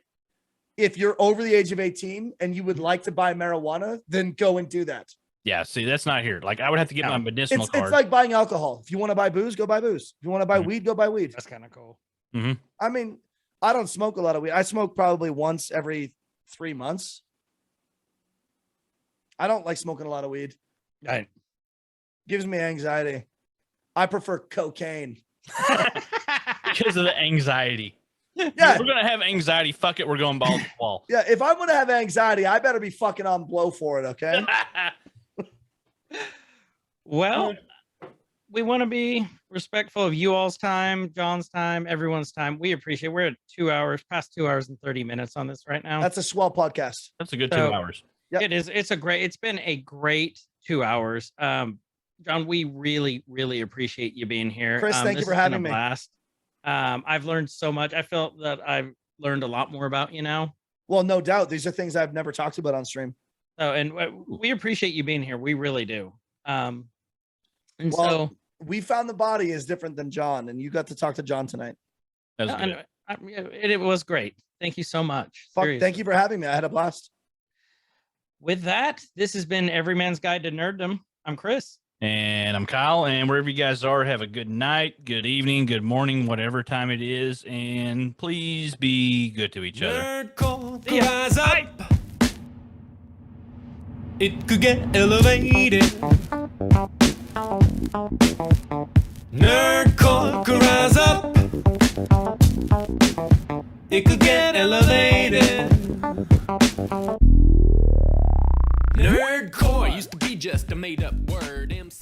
if you're over the age of 18 and you would like to buy marijuana, then go and do that. Yeah, see, that's not here. Like I would have to get No. my medicinal It's card. like buying alcohol. If you want to buy booze, go buy booze. If you want to buy Mhm. weed, go buy weed. That's kind of cool. I mean, I don't smoke a lot of weed. I smoke probably once every 3 months. I don't like smoking a lot of weed. Right. Gives me anxiety. I prefer cocaine. because of the anxiety. Yeah. We're gonna have anxiety. Fuck it, we're going balls to the wall. Yeah, if I'm gonna have anxiety, I better be fucking on blow for it, okay? Well, we want to be respectful of you all's time, John's time, everyone's time. We appreciate. We're at 2 hours, past 2 hours and 30 minutes on this right now. That's a swell podcast. That's a good So- 2 hours. Yep. It is. It's been a great 2 hours. John, we really, really appreciate you being here. Chris, thank you this for has been having a me. blast. I've learned so much. I felt that I've learned a lot more about you now. Well, no doubt. These are things I've never talked about on stream. So, and we appreciate you being here. We really do. And Well, so, We Found the Body is different than John, and you got to talk to John tonight. That was and, good. it was great. Thank you so much. Fuck, Seriously. thank you for having me. I had a blast. With that, this has been Every Man's Guide to Nerddom. I'm Chris. And I'm Kyle, and wherever you guys are, have a good night, good evening, good morning, whatever time it is, and please be good to each other. Nerd call could Yeah. rise up. It could get elevated. Nerd call could rise up. It could get elevated. Nerdcore used to be just a made up word. MC